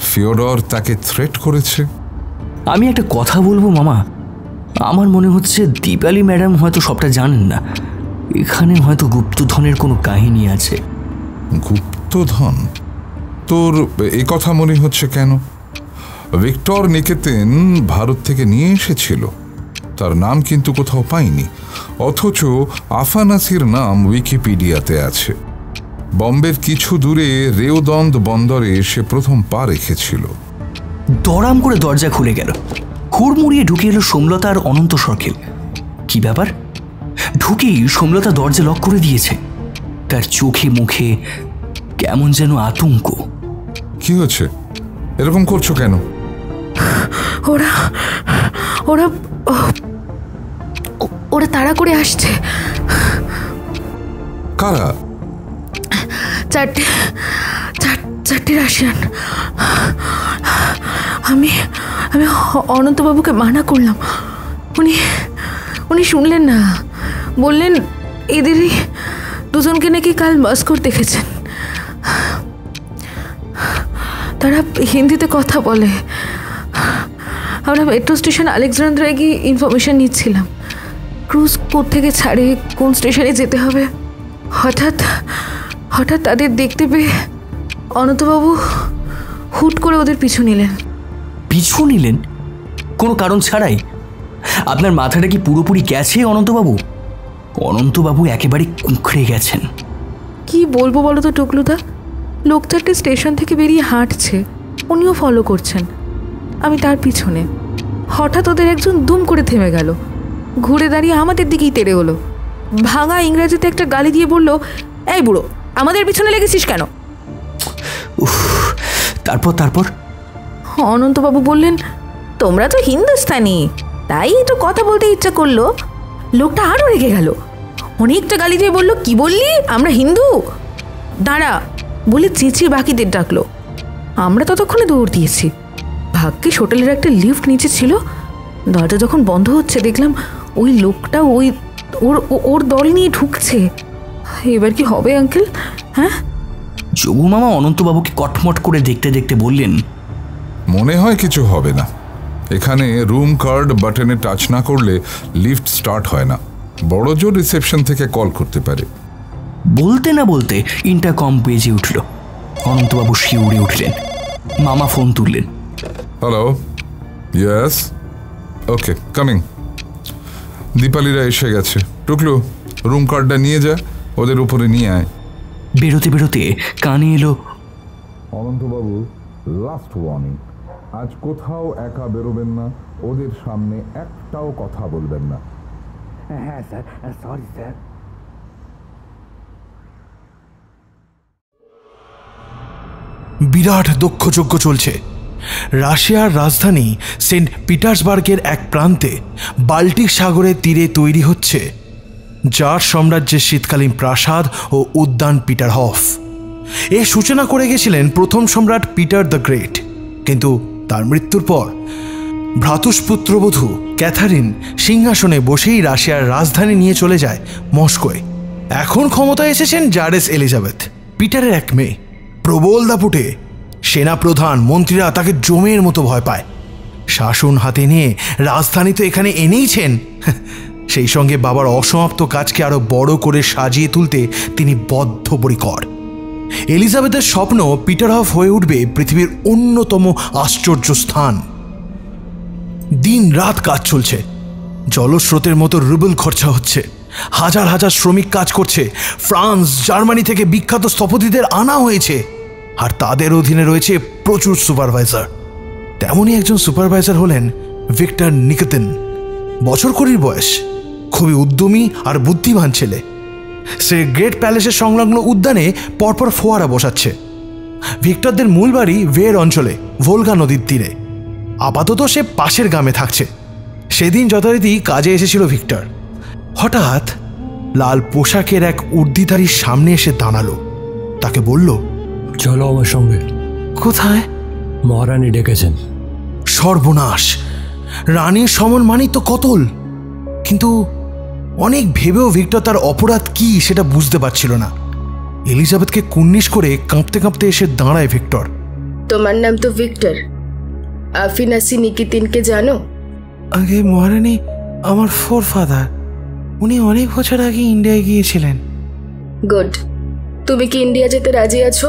ফিওডর তাকে থ্রেট করেছে? আমি একটা কথা বলবো মামা, আমার মনে হচ্ছে দীপালি ম্যাডাম হয়তো সবটা জানেন না। এখানে হয়তো গুপ্তধনের কোনো কাহিনী আছে। গুপ্তধন? তোর এ কথা মনে হচ্ছে কেন? ভিক্টর নিকেতেন ভারত থেকে নিয়ে এসেছিল, তার নাম কিন্তু কোথাও পাইনি, অথচ আফানাসির নাম উইকিপিডিয়াতে আছে। বম্বের কিছু দূরে রেওদন্দ বন্দরে সে প্রথম পা রেখেছিল। দরাম করে দরজা খুলে গেল, হুড়মুড়িয়ে ঢুকে এলো সোমলতা আর অনন্ত সরকেল। কি ব্যাপার? ঢুকেই সোমলতা দরজা লক করে দিয়েছে। তার চোখে মুখে কেমন যেন আতঙ্ক। কি হচ্ছে? এরকম করছো কেন? ওরা ওরা ওরা তাড়া করে আসছে। কারা? চারটে রাশিয়ান। আমি আমি অনন্তবাবুকে মানা করলাম, উনি শুনলেন না। বললেন এদেরই দুজনকে নাকি কাল মস্কোর দেখেছেন। তারা হিন্দিতে কথা বলে। আমরা মেট্রো স্টেশন আলেকজান্দ্রায় গিয়ে ইনফরমেশন নিচ্ছিলাম, ক্রুজ কোত্থেকে ছাড়ে, কোন স্টেশনে যেতে হবে। হঠাৎ তাদের দেখতে পেয়ে অনন্তবাবু হুট করে ওদের পিছু নিলেন। পিছু নিলেন কোনো কারণ ছাড়াই? আপনার মাথাটা কি পুরোপুরি গেছে অনন্তবাবু? অনন্তবাবু একেবারে কুঁকড়ে গেছেন। কি বলবো বলো তো টুকলুদা, লোক চারটে স্টেশন থেকে বেরিয়ে হাঁটছে, উনিও ফলো করছেন, আমি তার পিছনে। হঠাৎ ওদের একজন দুম করে থেমে গেল, ঘুরে দাঁড়িয়ে আমাদের দিকেই তেড়ে হলো। ভাঙা ইংরেজিতে একটা গালি দিয়ে বলল, এই বুড়ো, আমাদের পিছনে লেগেছিস কেন? তারপর অনন্তবাবু বললেন, তোমরা তো হিন্দুস্তানি, তাই একটু কথা বলতে ইচ্ছা করলো। লোকটা আরও রেগে গেল, অনেকটা গালি দিয়ে বলল, কি বললি, আমরা হিন্দু? দাঁড়া বলে চেঁচিয়ে বাকিদের ডাকলো। আমরা ততক্ষণে দৌড় দিয়েছি। ভাগ্যিস হোটেলের একটা লিফট নিচে ছিল। দরজা যখন বন্ধ হচ্ছে দেখলাম ওই লোকটা ওর দল নিয়ে ঢুকছে। এবার কি হবে আঙ্কেল? হ্যাঁ? যোগু মামা অনন্তবাবুকে কটমট করে দেখতে দেখতে বললেন, মনে হয় কিছু হবে না। এখানে রুম কার্ড বাটনে টাচ না করলে লিফট স্টার্ট হয় না। বড় জোর রিসেপশন থেকে কল করতে পারে। বলতে না বলতে ইন্টারকম বেজে উঠল। অনন্তবাবু শিউরে উঠলেন। মামা ফোন তুললেন। হ্যালো, ইয়েস, ওকে, কামিং। দীপালিরা এসে গেছে। টুকলু, রুম কার্ডটা নিয়ে যা, ওদের উপরে নিয়ে আয়। বেরোতে বেরোতে কানে এলো, অনন্তবাবু, লাস্ট ওয়ার্নিং, আজ কোথাও একা বেরোবেন না, ওদের সামনে একটাও কথা বলবেন না। হ্যাঁ স্যার, সরি স্যার। বিরাট দক্ষযজ্ঞ চলছে। রাশিয়ার রাজধানী সেন্ট পিটার্সবার্গের এক প্রান্তে বাল্টিক সাগরের তীরে তৈরি হচ্ছে জার সাম্রাজ্যের শীতকালীন প্রাসাদ ও উদ্যান পিটারহফ। এর সূচনা করে গেছিলেন প্রথম সম্রাট পিটার দ্য গ্রেট, কিন্তু তার মৃত্যুর পর ভ্রাতুষ্পুত্রবধূ ক্যাথারিন সিংহাসনে বসেই রাশিয়ার রাজধানী নিয়ে চলে যায় মস্কোয়। এখন ক্ষমতায় এসেছেন জারেস এলিজাবেথ, পিটারের এক মেয়ে। প্রবল দাপুটে সেনাপ্রধান, মন্ত্রীরা তাকে জমের মতো ভয় পায়। শাসন হাতে নিয়ে রাজধানী তো এখানে এনেইছেন, সেই সঙ্গে বাবার অসমাপ্ত কাজকে আরো বড় করে সাজিয়ে তুলতে তিনি বদ্ধপরিকর। এলিজাবেথের স্বপ্ন পিটারহফ হয়ে উঠবে পৃথিবীর অন্যতম আশ্চর্য স্থান। দিন রাত কাজ চলছে, জলস্রোতের মতো রুবেল খরচা হচ্ছে, হাজার হাজার শ্রমিক কাজ করছে। ফ্রান্স, জার্মানি থেকে বিখ্যাত স্থপতিদের আনা হয়েছে, আর তাদের অধীনে রয়েছে প্রচুর সুপারভাইজার। তেমনই একজন সুপারভাইজার হলেন ভিক্টর নিকেতেন। বছর কুড়ির বয়স, খুবই উদ্যমী আর বুদ্ধিমান ছেলে। সে গ্রেট প্যালেসের সংলগ্ন উদ্যানে পরপর ফোয়ারা বসাচ্ছে। ভিক্টরদের মূল বাড়ি ভের অঞ্চলে, ভোলগা নদীর তীরে। আপাতত সে পাশের গ্রামে থাকছে। সেদিন যথারীতি কাজে এসেছিল ভিক্টর। হঠাৎ লাল পোশাকের এক উর্দিধারীর সামনে এসে দাঁড়ালো। তাকে বলল, চলো আমার সঙ্গে। কোথায়? মহারানী ডেকেছেন। সর্বনাশ! রানীর সমন মানেই তো কতল। কিন্তু অনেক ভেবেও ভিক্টর তার অপরাধ কি সেটা বুঝতে পারছিল না। এলিজাবেথকে কুন্নিশ করে কাঁপতে কাঁপতে এসে দাঁড়ায় ভিক্টর। তোমার নাম তো ভিক্টর। আফিনাসি নিকিতিনকে জানো? আগে মহারানী, আমার ফোরফাদার, উনি অনেক বছর আগে ইন্ডিয়ায় গিয়েছিলেন। গুড। তুমি কি ইন্ডিয়া যেতে রাজি আছো?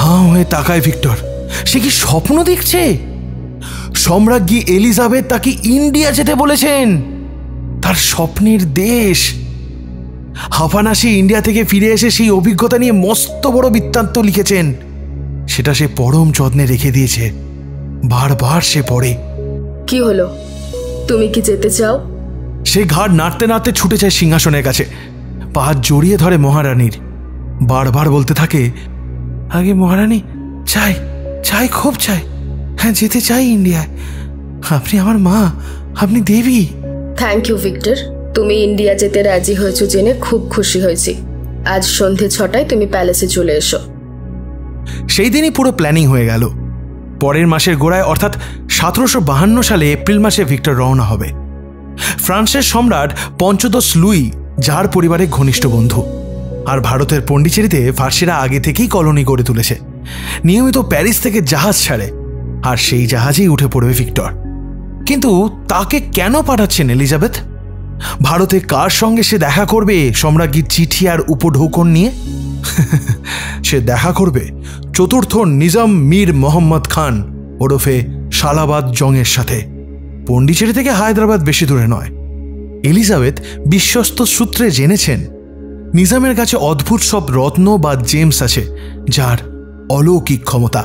হাঁ হয়ে তাকায় ভিক্টর। সে কি স্বপ্ন দেখছে? সম্রাজ্ঞী এলিজাবেথ তাকে ইন্ডিয়া যেতে বলেছেন, তার স্বপ্নের দেশ। আফানাসি ইন্ডিয়া থেকে ফিরে এসে সেই অভিজ্ঞতা নিয়ে মস্ত বড় বৃত্তান্ত লিখেছেন। সেটা সে পরম যত্নে রেখে দিয়েছে। বারবার সে পড়ে। কি হলো, তুমি কি যেতে চাও? সে ঘাড় নাড়তে নাড়তে ছুটে যায় সিংহাসনের কাছে, পা জড়িয়ে ধরে মহারানীর। বারবার বলতে থাকে, আগে মহারানী, চাই চাই, খুব চাই, হ্যাঁ যেতে চাই ইন্ডিয়ায়। আপনি আমার মা, আপনি দেবী। থ্যাংক ইউ ভিক্টর, তুমি ইন্ডিয়া যেতে রাজি হয়েছো জেনে খুব খুশি হয়েছি। আজ সন্ধে 6টায় তুমি প্যালেসে চলে এসো। সেই দিনই পুরো প্ল্যানিং হয়ে গেল। পরের মাসের গোড়ায় অর্থাৎ 1752 সালে এপ্রিল মাসে ভিক্টর রওনা হবে। ফ্রান্সের সম্রাট পঞ্চদশ লুই, যার পরিবারের ঘনিষ্ঠ বন্ধু। আর ভারতের পন্ডিচেরিতে ফার্সিরা আগে থেকেই কলোনি গড়ে তুলেছে। নিয়মিত প্যারিস থেকে জাহাজ ছাড়ে, আর সেই জাহাজেই উঠে পড়বে ভিক্টর। কিন্তু তাকে কেন পাঠাচ্ছেন এলিজাবেথ? ভারতে কার সঙ্গে সে দেখা করবে সম্রাজ্ঞীর চিঠি আর উপঢৌকন নিয়ে? সে দেখা করবে চতুর্থ নিজাম মীর মোহাম্মদ খান ওরফে সালাবাদ জংয়ের সাথে। পন্ডিচেরি থেকে হায়দ্রাবাদ বেশি দূরে নয়। এলিজাবেথ বিশ্বস্ত সূত্রে জেনেছেন নিজামের কাছে অদ্ভুত সব রত্ন বা জেমস আছে, যার অলৌকিক ক্ষমতা।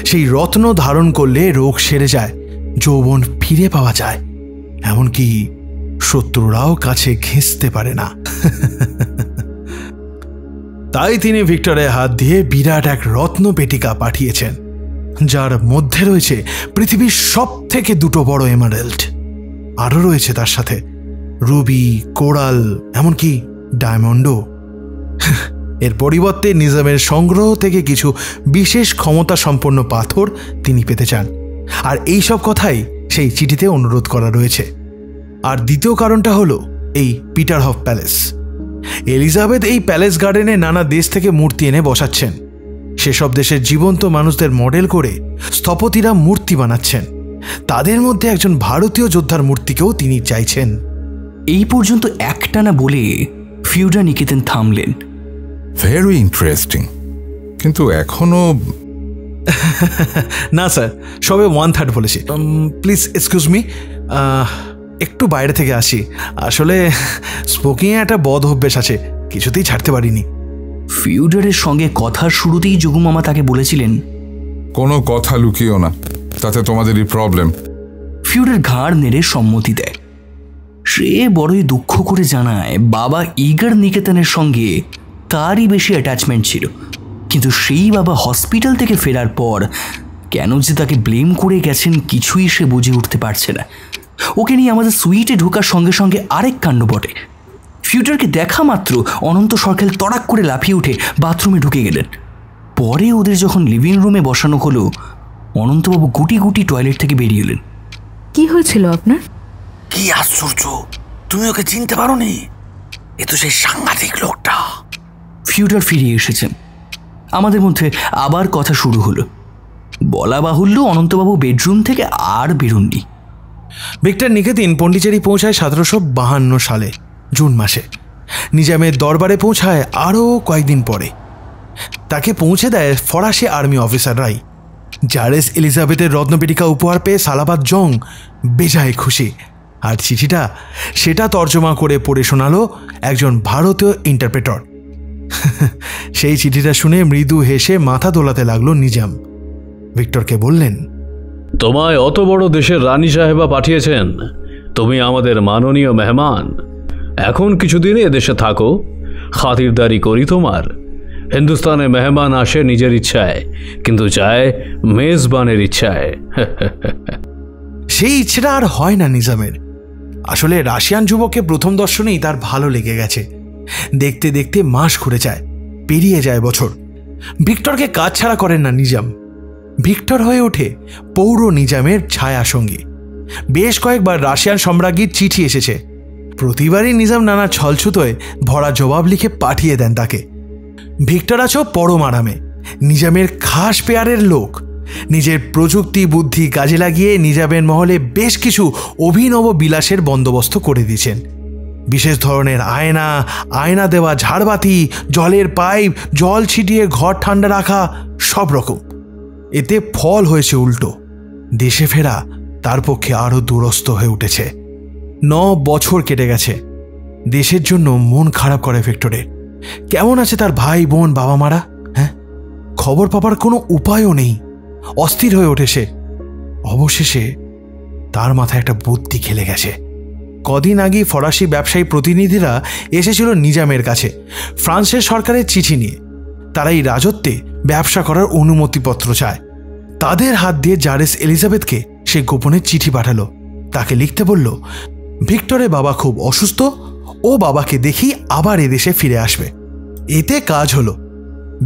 সেই রত্ন ধারণ করলে রোগ সেরে যায়, যৌবন ফিরে পাওয়া যায়, এমনকি শত্রুরাও কাছে ঘেঁষতে পারে না। তাই তিনি ভিক্টরের হাত দিয়ে বিরাট এক রত্ন পেটিকা পাঠিয়েছেন, যার মধ্যে রয়েছে পৃথিবীর সব থেকে 2টো বড় এমারেল্ড। আরও রয়েছে তার সাথে রুবি, কোরাল, এমনকি ডায়মন্ডও। এর পরিবর্তে নিজামের সংগ্রহ থেকে কিছু বিশেষ ক্ষমতা সম্পন্ন পাথর তিনি পেতে চান। আর এই সব কথাই সেই চিঠিতে অনুরোধ করা রয়েছে। আর দ্বিতীয় কারণটা হলো এই পিটারহফ প্যালেস। এলিজাবেথ এই প্যালেস গার্ডেনে নানা দেশ থেকে মূর্তি এনে বসাচ্ছেন। সেসব দেশের জীবন্ত মানুষদের মডেল করে স্থপতিরা মূর্তি বানাচ্ছেন। তাদের মধ্যে একজন ভারতীয় যোদ্ধার মূর্তিকেও তিনি চাইছেন। এই পর্যন্ত একটানা বলে ফিউডার নিকেতন থামলেন। ভেরি ইন্টারেস্টিং, কিন্তু এখনো না স্যার, সবে 1/3 বলেছি। প্লিজ এক্সকিউজ মি, একটু বাইরে থেকে আসি। আসলে স্পোকিংয়ে একটা বদ অভ্যেস আছে, কিছুতেই ছাড়তে পারিনি। ফিউডারের সঙ্গে কথার শুরুতেই যোগুমামা তাকে বলেছিলেন, কোনো কথা লুকিও না, তাতে তোমাদেরই প্রবলেম। ফিউডার ঘাড় নেড়ে সম্মতি দেয়। সে বড়ই দুঃখ করে জানায় বাবা ইগার নিকেতনের সঙ্গে তারই বেশি অ্যাটাচমেন্ট ছিল, কিন্তু সেই বাবা হসপিটাল থেকে ফেরার পর কেন যে তাকে ব্লেম করে গেছেন কিছুই সে বুঝে উঠতে পারছে না। ওকে নিয়ে আমাদের সুইটে ঢোকার সঙ্গে সঙ্গে আরেক কাণ্ড বটে। ফিউডারকে দেখা মাত্র অনন্ত সরকার তড়াক করে লাফিয়ে উঠে বাথরুমে ঢুকে গেলেন। পরে ওদের যখন লিভিং রুমে বসানো হলো, অনন্তবাবু গুটি গুটি টয়লেট থেকে বেরিয়ে এলেন। কি হয়েছিল আপনার? কি আশ্চর্য, তুমি ওকে চিনতে পারো নি? এ তো সেই সাংঘাতিক লোকটা। ফিউডার ফিরে এসেছেন। আমাদের মধ্যে আবার কথা শুরু হলো। বলা বাহুল্য, অনন্তবাবু বেডরুম থেকে আর বেরোননি। ভিক্টর নিকেতিন পন্ডিচেরি পৌঁছায় 1752 সালে জুন মাসে। নিজামের দরবারে পৌঁছায় আরও কয়েকদিন পরে। তাকে পৌঁছে দেয় ফরাসি আর্মি অফিসাররাই। জারেস এলিজাবেথের রত্নপেটিকা উপহার পেয়ে সালাবাদ জং বেজায় খুশি। আর চিঠিটা সেটা তর্জমা করে পড়ে শোনালো একজন ভারতীয় ইন্টারপ্রেটর। সেই চিঠিটা শুনে মৃদু হেসে মাথা দোলাতে লাগলো নিজাম। ভিক্টরকে বললেন, তোমায় অত বড় দেশের রানী সাহেবা পাঠিয়েছেন, তুমি আমাদের মাননীয় মেহমান। এখন কিছুদিন এদেশে থাকো, খাতিরদারি করি তোমার। হিন্দুস্তানে মেহমান আসে নিজের ইচ্ছায়, কিন্তু যায় মেজবানের ইচ্ছায়। সেই ইচ্ছেটা আর হয় না নিজামের। আসলে রাশিয়ান যুবককে প্রথম দর্শনেই তার ভালো লেগে গেছে। দেখতে দেখতে মাস ঘুরে যায়, পেরিয়ে যায় বছর। ভিক্টরকে কাজ ছাড়া করেন না নিজাম। ভিক্টর হয়ে ওঠে পৌর নিজামের ছায়া সঙ্গী। বেশ কয়েকবার রাশিয়ান সম্রাজ্ঞীর চিঠি এসেছে, প্রতিবারই নিজাম নানা ছলছুতোয় ভরা জবাব লিখে পাঠিয়ে দেন তাকে। ভিক্টর আছো পরম আরামে, নিজামের খাস পেয়ারের লোক। নিজের প্রযুক্তি বুদ্ধি কাজে লাগিয়ে নিজামের মহলে বেশ কিছু অভিনব বিলাসের বন্দোবস্ত করে দিয়েছেন। বিশেষ ধরনের আয়না, আয়না দেওয়া ঝাড়বাতি, জলের পাইপ, জল ছিটিয়ে ঘর ঠান্ডা রাখা, সব রকম। এতে ফল হয়েছে উল্টো, দেশে ফেরা তার পক্ষে আরও দুরস্ত হয়ে উঠেছে। 9 বছর কেটে গেছে। দেশের জন্য মন খারাপ করে ভিক্টরের। কেমন আছে তার ভাই বোন, বাবা মারা? হ্যাঁ, খবর পাবার কোনো উপায়ও নেই। অস্থির হয়ে ওঠে সে। অবশেষে তার মাথায় একটা বুদ্ধি খেলে গেছে। কদিন আগে ফরাসি ব্যবসায়ী প্রতিনিধিরা এসেছিল নিজামের কাছে ফ্রান্সের সরকারের চিঠি নিয়ে। তারা এই রাজত্বে ব্যবসা করার অনুমতিপত্র চায়। তাদের হাত দিয়ে জারেস এলিজাবেথকে সে গোপনে চিঠি পাঠালো। তাকে লিখতে বলল ভিক্টরের বাবা খুব অসুস্থ, ও বাবাকে দেখি আবার এদেশে ফিরে আসবে। এতে কাজ হলো।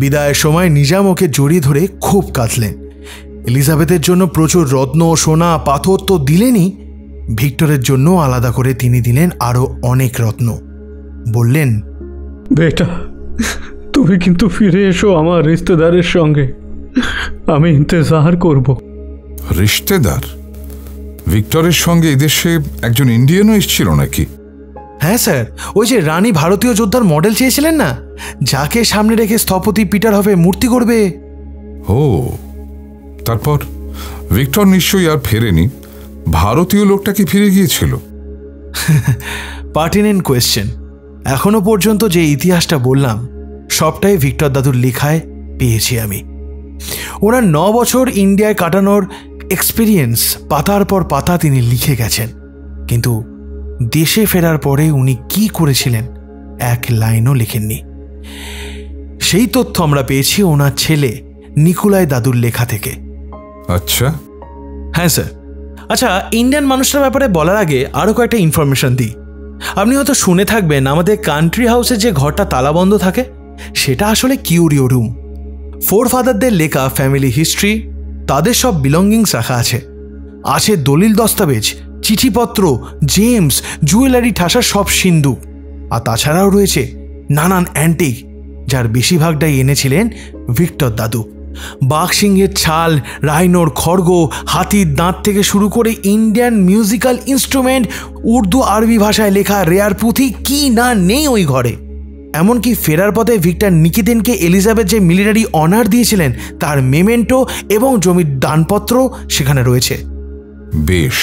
বিদায়ের সময় নিজাম ওকে জড়িয়ে ধরে খুব কাঁদলেন। এলিজাবেথের জন্য প্রচুর রত্ন, সোনা, পাথর তো দিলেনই, ভিক্টরের জন্য আলাদা করে তিনি দিলেন আরো অনেক রত্ন। বললেন, বেটা, তুমি কিন্তু ফিরে এসো আমার রিশতেদারের সঙ্গে, আমি ইন্তজার করব। রিশতেদার? ভিক্টরের সঙ্গে এদেশে একজন ইন্ডিয়ানও এসেছিল নাকি? হ্যাঁ স্যার, ওই যে রানী ভারতীয় যোদ্ধার মডেল চেয়েছিলেন না, যাকে সামনে রেখে স্থপতি পিটার হবে মূর্তি করবে। ও, তারপর ভিক্টর নিশ্চয়ই আর ফেরেনি। ভারতীয় লোকটা কি ফিরে গিয়েছিল? Pertinent question. এখনো পর্যন্ত যে ইতিহাসটা বললাম সবটাই ভিক্টর দাদুর লেখায় পেয়েছি আমি। ওনার 9 বছর ইন্ডিয়ায় কাটানোর এক্সপিরিয়েন্স পাতার পর পাতা তিনি লিখে গেছেন, কিন্তু দেশে ফেরার পরে উনি কি করেছিলেন এক লাইনও লেখেননি। সেই তথ্য আমরা পেয়েছি ওনার ছেলে নিকোলাই দাদুর লেখা থেকে। আচ্ছা। হ্যাঁ স্যার। আচ্ছা, ইন্ডিয়ান মানুষটার ব্যাপারে বলার আগে আরও কয়েকটা ইনফরমেশন দিই। আপনি হয়তো শুনে থাকবেন আমাদের কান্ট্রি হাউসে যে ঘরটা তালাবন্ধ থাকে সেটা আসলে কিউরিও রুম। ফোরফাদারদের লেখা ফ্যামিলি হিস্ট্রি, তাদের সব বিলঙ্গিংস রাখা আছে। আছে দলিল দস্তাবেজ, চিঠিপত্র, জেমস, জুয়েলারি ঠাসা সব সিন্ধু। আর তাছাড়াও রয়েছে নানান অ্যান্টিক, যার বেশিরভাগটাই এনেছিলেন ভিক্টর দাদু। বাঘসিংহের ছাল, রাইনোর খড়গ, হাতির দাঁত থেকে শুরু করে ইন্ডিয়ান মিউজিক্যাল ইনস্ট্রুমেন্ট, উর্দু আরবি ভাষায় লেখা রেয়ার পুঁথি কি না নেই ওই ঘরে। এমনকি ফেরার পথে ভিক্টর নিকিতিনকে এলিজাবেথ যে মিলিটারি অনার দিয়েছিলেন তার মেমেন্টো এবং জমির দানপত্র সেখানে রয়েছে। বেশ,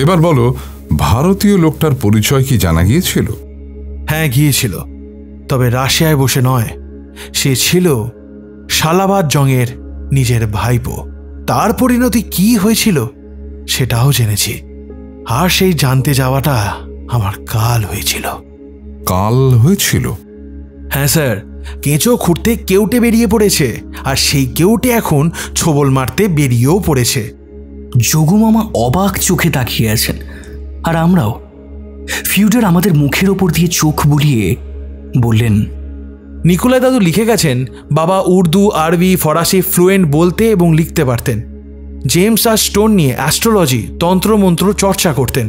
এবার বলো, ভারতীয় লোকটার পরিচয় কি জানা গিয়েছিল? হ্যাঁ, গিয়েছিল, তবে রাশিয়ায় বসে নয়। সে ছিল শালাবাদ জংয়ের নিজের ভাইপো। তার পরিণতি কি হয়েছিল সেটাও জেনেছি, আর সেই জানতে যাওয়াটা আমার কাল হয়েছিল। কাল হয়েছিল? হ্যাঁ স্যার, কেঁচো খুঁড়তে কেউটে বেরিয়ে পড়েছে, আর সেই কেউটে এখন ছোবল মারতে বেরিয়েও পড়েছে। যোগুমামা অবাক চোখে তাকিয়ে আছেন, আর আমরাও। ফিউডার আমাদের মুখের ওপর দিয়ে চোখ বুলিয়ে বললেন, নিকোলাই দাদু লিখে গেছেন বাবা উর্দু, আরবি, ফরাসি ফ্লুয়েন্ট বলতে এবং লিখতে পারতেন। জেমস আর স্টোন নিয়ে অ্যাস্ট্রোলজি, তন্ত্রমন্ত্র চর্চা করতেন,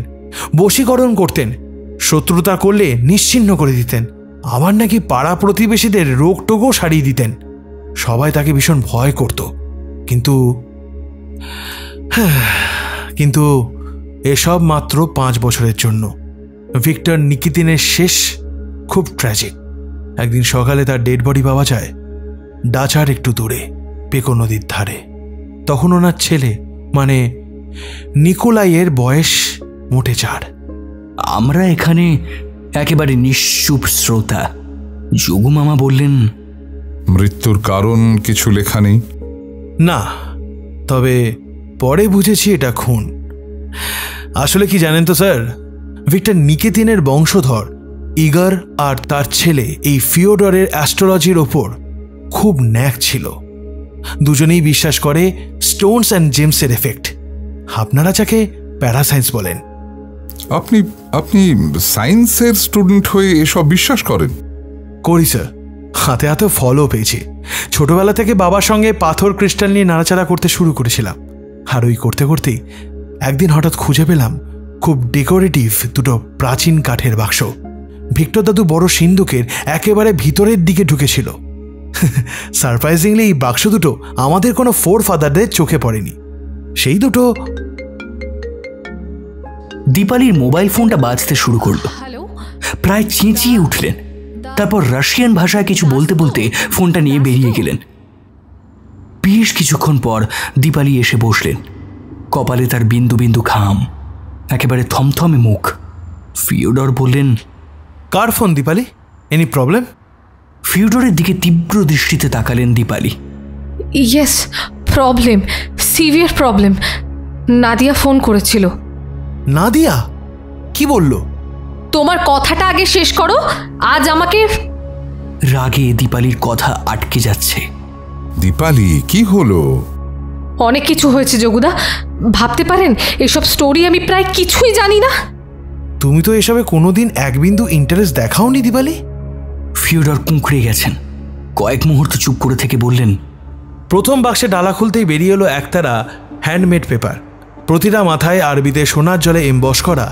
বশীকরণ করতেন, শত্রুতা করলে নিশ্চিহ্ন করে দিতেন। আবার নাকি পাড়া প্রতিবেশীদের রোগ টোগও সারিয়ে দিতেন। সবাই তাকে ভীষণ ভয় করত। কিন্তু এসব মাত্র 5 বছরের জন্য। ভিক্টর নিকিতিনের শেষ খুব ট্র্যাজিক। একদিন সকালে তার ডেড বডি পাওয়া যায় ডাচার একটু দূরে, পেকো নদীর ধারে। তখন ওনার ছেলে মানে নিকোলাইয়ের বয়স মোটে 4। আমরা এখানে একেবারে নিশ্চুপ শ্রোতা। যোগুমামা বললেন, মৃত্যুর কারণ কিছু লেখা নেই? না, তবে পরে বুঝেছি এটা খুন। আসলে কি জানেন তো স্যার, ভিক্টর নিকেতিনের বংশধর ইগর আর তার ছেলে এই ফিওডরের অ্যাস্ট্রোলজির ওপর খুব ন্যাক ছিল। দুজনেই বিশ্বাস করে স্টোনস অ্যান্ড জেমসের এফেক্ট। আপনারা যাকে প্যারাসায়েন্স বলেন। আপনি সায়েন্সের স্টুডেন্ট হয়ে এসব বিশ্বাস করেন? করি স্যার, হাতে হাতে ফলও পেয়েছি। ছোটবেলা থেকে বাবার সঙ্গে পাথর ক্রিস্টাল নিয়ে নাড়াচাড়া করতে শুরু করেছিলাম, আর ওই করতে করতেই একদিন হঠাৎ খুঁজে পেলাম খুব ডেকোরেটিভ দুটো প্রাচীন কাঠের বাক্স। ভিক্টর দাদু বড় সিন্ধুকের একেবারে ভিতরের দিকে ঢুকেছিল। সারপ্রাইজিংলি এই বাক্স দুটো আমাদের কোনো ফোর ফাদারদের চোখে পড়েনি। সেই দুটো। দীপালির মোবাইল ফোনটা বাজতে শুরু করলো। প্রায় চেঁচিয়ে উঠলেন, তারপর রাশিয়ান ভাষায় কিছু বলতে বলতে ফোনটা নিয়ে বেরিয়ে গেলেন। বেশ কিছুক্ষণ পর দীপালি এসে বসলেন। কপালে তার বিন্দু বিন্দু ঘাম, একেবারে থমথমে মুখ। ফিওডর বললেন, কার ফোন দীপালি? Any problem? ফিওডরের দিকে তীব্র দৃষ্টিতে তাকালেন Dipali. Yes, problem, severe problem. Nadia phone করেছিল। নাদিয়া? কি বলল? তোমার কথাটা আগে শেষ করো। আজ আমাকে। রাগে দীপালির কথা আটকে যাচ্ছে। দীপালি, কি হলো? অনেক কিছু হয়েছে যোগুদা, ভাবতে পারেন এসব স্টোরি আমি প্রায় কিছুই জানি না। তুমি তো এসবে কোনোদিন এক বিন্দু ইন্টারেস্ট দেখাওনি দীপালি। ফিওডর কুঁকড়ে গেছেন। কয়েক মুহূর্ত চুপ করে থেকে বললেন, প্রথম বাক্সে ডালা খুলতেই বেরিয়ে এলো একতারা হ্যান্ডমেড পেপার, প্রতিটা মাথায় আরবিতে সোনার জলে এমবস করা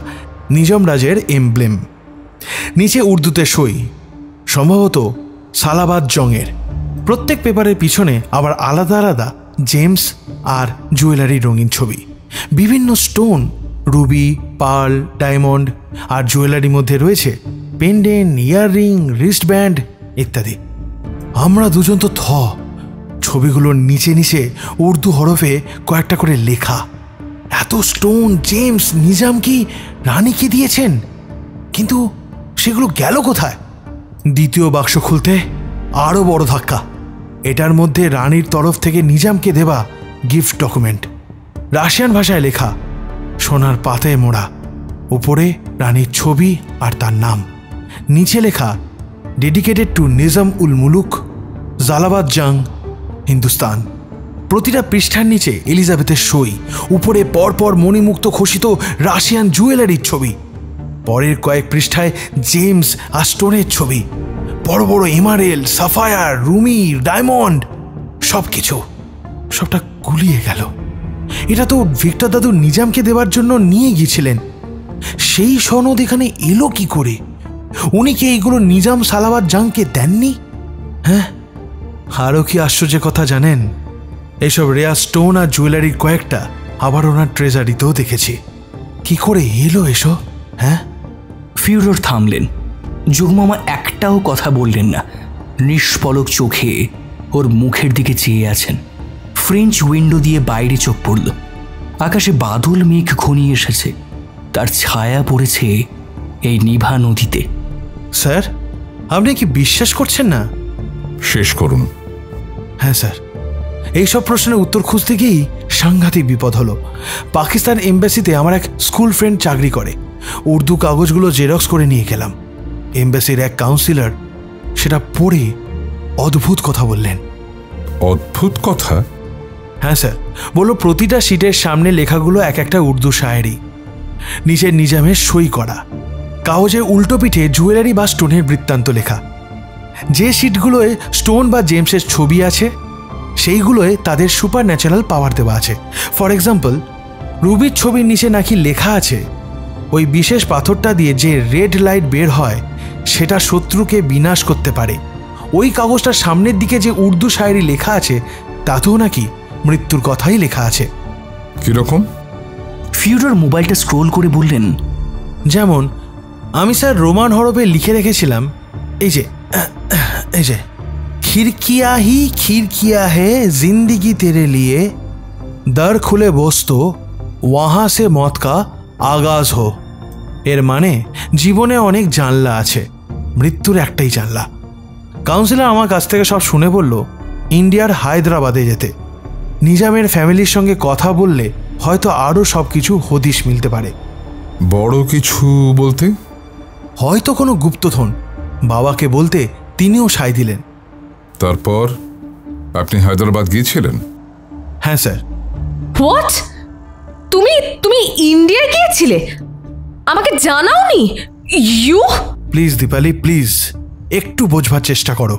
নিজাম রাজের এমব্লেম, নিচে উর্দুতে সই, সম্ভবত সালাবাদ জংয়ের। প্রত্যেক পেপারের পিছনে আবার আলাদা আলাদা জেমস আর জুয়েলারি রঙিন ছবি। বিভিন্ন স্টোন, রুবি, পার্ল, ডায়মন্ড আর জুয়েলারির মধ্যে রয়েছে পেন্ডেন্ট, ইয়াররিং, রিস্টব্যান্ড ইত্যাদি। আমরা দুজন তো ছবিগুলোর নিচে নিচে উর্দু হরফে কয়েকটা করে লেখা। এত স্টোন, জেমস নিজাম কি রানীকে দিয়েছেন? কিন্তু সেগুলো গেল কোথায়? দ্বিতীয় বাক্স খুলতে আরও বড় ধাক্কা। এটার মধ্যে রানীর তরফ থেকে নিজামকে দেওয়া গিফট ডকুমেন্ট, রাশিয়ান ভাষায় লেখা, সোনার পাতায় মোড়া, উপরে রানীর ছবি আর তার নাম, নিচে লেখা ডেডিকেটেড টু নিজাম উল মুলুক, জালাবাদ জং, হিন্দুস্তান। প্রতিটা পৃষ্ঠার নিচে এলিজাবেথের সই, উপরে পরপর মণিমুক্ত খোসিত রাশিয়ান জুয়েলারির ছবি। পরের কয়েক পৃষ্ঠায় জেমস আর স্টোনের ছবি, বড় বড় এমারেল, সাফায়ার, রুমি, ডায়মন্ড, সবটা গুলিয়ে গেল। এটা তো ভিক্টর দাদু নিজামকে দেওয়ার জন্য নিয়ে গিয়েছিলেন। সেই সনদ এখানে এলো কি করে? উনি কি এইগুলো নিজাম সালাবাদ জাংকে দেননি? হ্যাঁ, আরও কি আশ্চর্যের কথা জানেন, এইসব রেয়ার স্টোন আর জুয়েলারির কয়েকটা আবার ওনার ট্রেজারিতেও দেখেছি। কি করে এলো এসব? হ্যাঁ। ফিওডর থামলেন। যোগমামা একটাও কথা বললেন না, নিষ্পলক চোখে ওর মুখের দিকে চেয়ে আছেন। ফ্রেঞ্চ উইন্ডো দিয়ে বাইরে চোখ পড়ল। আকাশে বাদল মেঘ ঘনিয়ে এসেছে, তার ছায়া পড়েছে এই নিভা নদীতে। স্যার, আপনি কি বিশ্বাস করছেন না? শেষ করুন। হ্যাঁ স্যার, এইসব প্রশ্নের উত্তর খুঁজতে গিয়েই সাংঘাতিক বিপদ হলো। পাকিস্তান এমবাসিতে আমার এক স্কুল ফ্রেন্ড চাকরি করে। উর্দু কাগজগুলো জেরক্স করে নিয়ে গেলাম। এমবাসির এক কাউন্সিলর সেটা পড়ে অদ্ভুত কথা বললেন। অদ্ভুত কথা? হ্যাঁ স্যার, বলল প্রতিটা শিটের সামনে লেখাগুলো এক একটা উর্দু শায়েরি, নিচের নিজামের সই করা, কাগজের উল্টো পিঠে জুয়েলারি বা স্টোনের বৃত্তান্ত লেখা। যে শিটগুলোয় স্টোন বা জেমসের ছবি আছে সেইগুলোয় তাদের সুপার ন্যাচারাল পাওয়ার দেওয়া আছে। ফর এক্সাম্পল, রুবির ছবির নিচে নাকি লেখা আছে ওই বিশেষ পাথরটা দিয়ে যে রেড লাইট বের হয় সেটা শত্রুকে বিনাশ করতে পারে। ওই কাগজটার সামনের দিকে যে উর্দু শায়েরি লেখা আছে তাতেও নাকি মৃত্যুর কথাই লেখা আছে। কিরকম? ফিওডর মোবাইলটা স্ক্রোল করে বললেন, যেমন আমি স্যার রোমান হরফে লিখে রেখেছিলাম, এই যে खिड़किया है जिंदगी तेरे लिए, दर खुले बस्तो वहां से मौत का आगाज हो। এর মানে জীবনে অনেক জানলা আছে, মৃত্যুর একটাই জানলা। কাউন্সিলর আমার কাছ থেকে সব শুনে বলল ইন্ডিয়ার হায়দ্রাবাদে যেতে। নিজামের ফ্যামিলির সঙ্গে কথা বললে হয়তো আরও সব কিছু হদিশ মিলতে পারে। বড় কিছু বলতে? হয়তো কোনো গুপ্তধন। বাবাকে বলতে তিনিও সায় দিলেন। তারপর আপনি হায়দ্রাবাদ গিয়েছিলেন? হ্যাঁ স্যার। হোয়াট? তুমি ইন্ডিয়া গিয়েছিলে? আমাকে জানাওনি? ইউ? প্লিজ দীপালি, প্লিজ একটু বোঝবার চেষ্টা করো।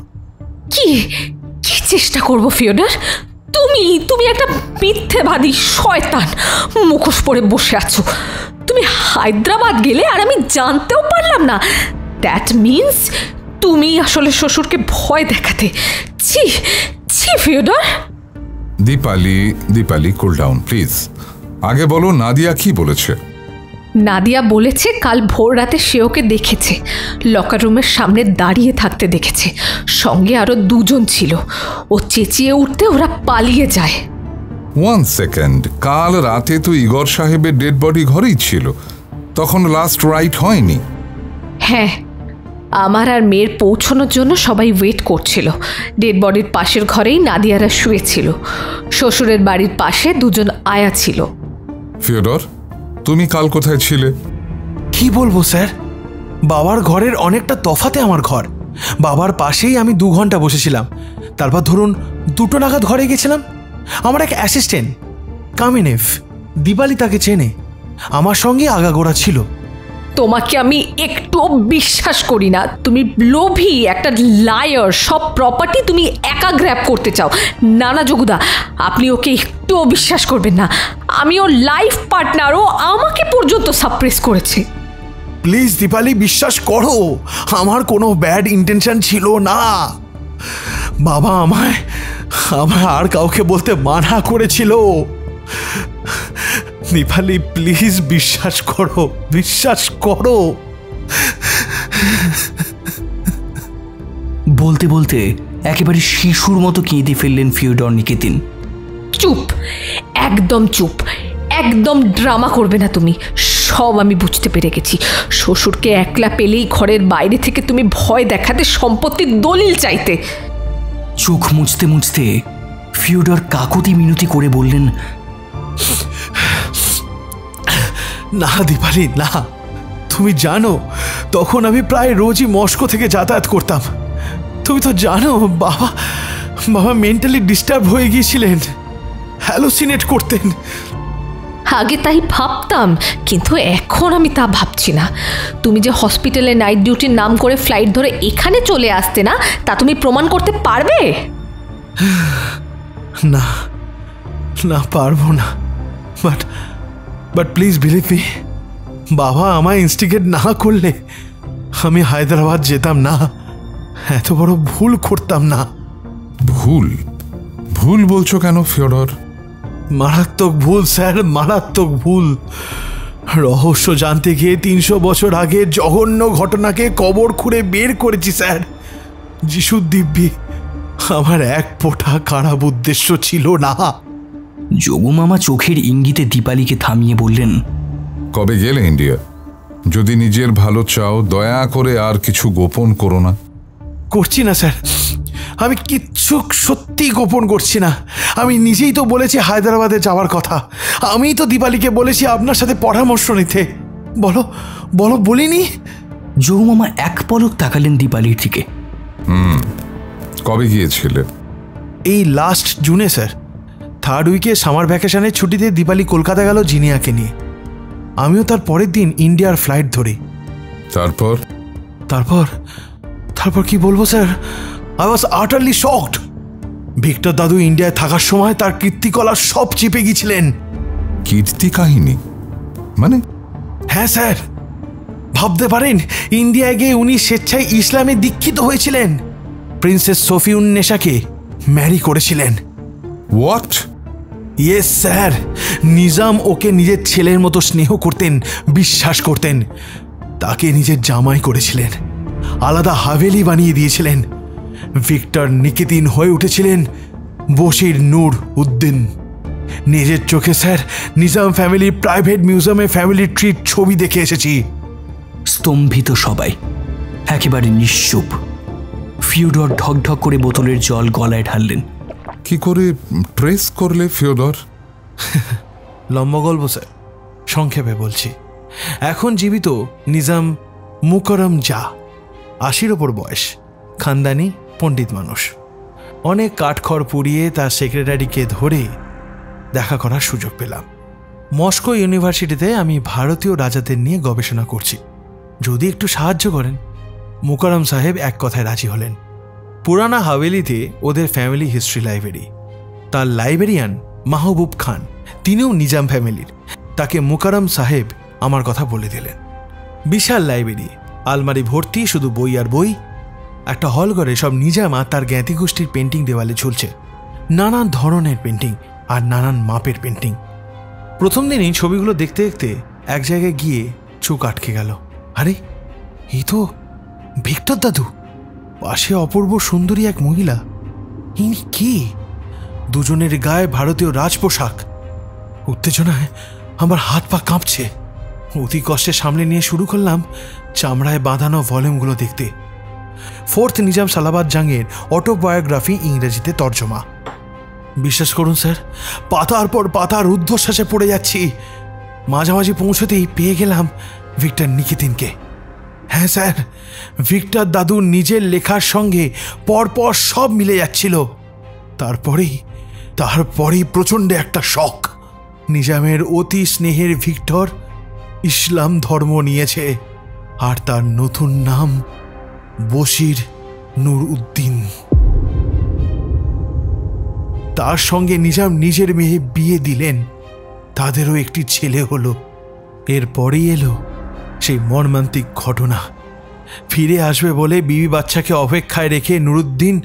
কি চেষ্টা করব ফিওডর? তুমি একটা মিথ্যেবাদী শয়তান, মুখোশ পরে বসে আছো। তুমি হায়দ্রাবাদ গেলে আর আমি জানতেও পারলাম না। দ্যাট মিনস তুমি আসলে শ্বশুরকে ভয় দেখাতে। ছি ছি Fyodor. Dipali cool down please. আগে বলো নাদিয়া কি বলেছে? নাদিয়া বলেছে কাল ভোর রাতে সে ওকে দেখেছে, লকার রুমের সামনে দাঁড়িয়ে থাকতে দেখেছে, সঙ্গে আরো 2 জন ছিল। ও চেঁচিয়ে উঠতে ওরা পালিয়ে যায়। 1 সেকেন্ড, কাল রাতে তো ইগর সাহেবের ডেড বডি ঘরেই ছিল, তখন লাস্ট রাইট হয়নি? হ্যাঁ, আমার আর মেয়ের পৌঁছানোর জন্য সবাই ওয়েট করছিল। ডেড বডির পাশের ঘরেই নাদিয়ারা শুয়েছিল। শ্বশুরের বাড়ির পাশে 2 জন আয়া ছিল। ফিওডর, তুমি কাল কোথায় ছিলে? কি বলবো স্যার, বাবার ঘরের অনেকটা তফাতে আমার ঘর। বাবার পাশেই আমি 2 ঘন্টা বসেছিলাম। তারপর ধরুন 2টো নাগাদ ঘরে গেছিলাম। আমার এক অ্যাসিস্ট্যান্ট কামিনেভ, দীপালি তাকে চেনে, আমার সঙ্গে আগাগোড়া ছিল। তোমাকে আমি একটু বিশ্বাস করি না। তুমি লোভী একটা লায়ার। সব প্রপার্টি তুমি একা গ্র্যাব করতে চাও। না না যোগুদা, আপনি ওকে একটুও বিশ্বাস করবেন না। আমি ওর লাইফ পার্টনার, ও আমাকে পর্যন্ত সাপ্রেস করেছে। প্লিজ দীপালি, বিশ্বাস করো, আমার কোনো ব্যাড ইন্টেনশন ছিল না। বাবা আমায় আর কাউকে বলতে মানা করেছিল। দীপালি প্লিজ বিশ্বাস করো, বিশ্বাস করো। বলতে বলতে একেবারে শিশুর মতো কেঁদে ফেললেন ফিওডর নিকেতিন। চুপ, একদম চুপ, একদম ড্রামা করবে না তুমি। সব আমি বুঝতে পেরে গেছি। শ্বশুরকে একলা পেলেই ঘরের বাইরে থেকে তুমি ভয় দেখাতে, সম্পত্তির দলিল চাইতে। চোখ মুছতে মুছতে ফিওডর কাকুতি মিনতি করে বললেন, না দীপালি না, তুমি জানো তখন আমি প্রায় রোজই মস্কো থেকে যাতায়াত করতাম। তুমি তো জানো বাবা মেন্টালি ডিস্টার্ব হয়ে গিয়েছিলেন, হ্যালোসিনেট করতেন। আগে তাই ভাবতাম, কিন্তু এখন আমি তা ভাবছি না। তুমি যে হসপিটালে নাইট ডিউটির নাম করে ফ্লাইট ধরে এখানে চলে আসতে না, তা তুমি প্রমাণ করতে পারবে? না না, পারবো না। বাট প্লিজ বিলিভ মি, বাবা আমায় ইনস্টিগেট না করলে আমি হায়দ্রাবাদ যেতাম না, এত বড় ভুল করতাম না। ভুল বলছো কেন ফিওডর? মারাত্মক ভুল স্যার, মারাত্মক ভুল। রহস্য জানতে গিয়ে 300 বছর আগে জঘন্য ঘটনাকে কবর খুঁড়ে বের করেছি স্যার। যিশুর দিব্যি, আমার এক ফোঁটা খারাপ উদ্দেশ্য ছিল না। যোগু মামা চোখের ইঙ্গিতে দীপালিকে থামিয়ে বললেন, কবে গেলে ইন্ডিয়া? যদি নিজের ভালো চাও দয়া করে আর কিছু গোপন করো না। করছি না স্যার, আমি কিচ্ছু সত্যি গোপন করছি না। আমি নিজেই তো বলেছি হায়দ্রাবাদে যাওয়ার কথা। আমিই তো দীপালিকে বলেছি আপনার সাথে পরামর্শ নিতে। বলো বলো, বলিনি? যোগু মামা এক পলক তাকালেন দীপালির দিকে। কবে গিয়েছিলে? এই লাস্ট জুনে স্যার। 3rd উইকে সামার ভ্যাকেশনের ছুটিতে দীপালি কলকাতা গেল জিনিয়াকে নিয়ে। আমিও তার পরের দিন ইন্ডিয়ার ফ্লাইট ধরি। তারপর তারপর কি বলবো sir, I was আটারলি shocked. Victor দাদু ইন্ডিয়ায় থাকার সময় তার কীর্তিকলা সব চিপে গিয়েছিলেন। কীর্তি কাহিনী মানে? হ্যাঁ স্যার, ভাবতে পারেন ইন্ডিয়ায় গিয়ে উনি স্বেচ্ছায় ইসলামে দীক্ষিত হয়েছিলেন। প্রিন্সেস সোফিউন নেশাকে ম্যারি করেছিলেন। হোয়াট? ইয়েস স্যার, নিজাম ওকে নিজের ছেলের মতো স্নেহ করতেন, বিশ্বাস করতেন। তাকে নিজের জামাই করেছিলেন, আলাদা হাভেলি বানিয়ে দিয়েছিলেন। ভিক্টর নিকেতিন হয়ে উঠেছিলেন বশির নূর উদ্দিন। নিজের চোখে স্যার নিজাম ফ্যামিলির প্রাইভেট মিউজিয়ামে ফ্যামিলি ট্রিট ছবি দেখে এসেছি। স্তম্ভিত সবাই, একেবারে নিশ্চুপ। ফিওডর ঢকঢক করে বোতলের জল গলায় ঢাললেন। কি করে ট্রেস করলে ফিওডর? লম্বা গল্প স্যার, সংক্ষেপে বলছি। এখন জীবিত নিজাম মুকরম জা, 80-র ওপর বয়স, খানদানি পণ্ডিত মানুষ। অনেক কাঠখড় পুড়িয়ে তার সেক্রেটারিকে ধরে দেখা করার সুযোগ পেলাম। মস্কো ইউনিভার্সিটিতে আমি ভারতীয় রাজাদের নিয়ে গবেষণা করছি, যদি একটু সাহায্য করেন। মুকরম সাহেব এক কথায় রাজি হলেন। পুরানা হাভেলিতে ওদের ফ্যামিলি হিস্ট্রি লাইব্রেরি। তার লাইব্রেরিয়ান মাহবুব খান, তিনিও নিজাম ফ্যামিলির। তাকে মুকারম সাহেব আমার কথা বলে দিলেন। বিশাল লাইব্রেরি, আলমারি ভর্তি শুধু বই আর বই। একটা হল ঘরে সব নিজাম আর তার জ্ঞাতি গোষ্ঠীর পেন্টিং দেওয়ালে ঝুলছে, নানান ধরনের পেন্টিং আর নানান মাপের পেন্টিং। প্রথম দিনই ছবিগুলো দেখতে দেখতে এক জায়গায় গিয়ে চোখ আটকে গেল। আরে এই তো ভিক্টর দাদু, পাশে অপূর্ব সুন্দরী এক মহিলা। ইনি কে? দুজনের গায়ে ভারতীয় রাজপোশাক। উত্তেজনায় আমার হাত পা কাঁপছে। অতি কষ্টে সামনে নিয়ে শুরু করলাম চামড়ায় বাঁধানো ভলিউমগুলো দেখতে। ফোর্থ নিজাম সালাবাদ জাংয়ের অটোবায়োগ্রাফি, ইংরেজিতে তর্জমা। বিশ্বাস করুন স্যার, পাতার পর পাতা রুদ্ধশ্বাসে পড়ে যাচ্ছি। মাঝামাঝি পৌঁছতেই পেয়ে গেলাম ভিক্টর নিকেতিনকে। হ্যাঁ স্যার, ভিক্টর দাদুর নিজের লেখার সঙ্গে পরপর সব মিলে যাচ্ছিল। তারপরেই প্রচণ্ড একটা শক। নিজামের অতি স্নেহের ভিক্টর ইসলাম ধর্ম নিয়েছে, আর তার নতুন নাম বশির নূর উদ্দিন। তার সঙ্গে নিজাম নিজের মেয়ে বিয়ে দিলেন, তাদেরও একটি ছেলে হলো। এরপরেই এলো সেই মর্মান্তিক ঘটনা। ফিরে আসবে বলে বিবি বাচ্চাকে অপেক্ষায় রেখে নুরুদ্দিন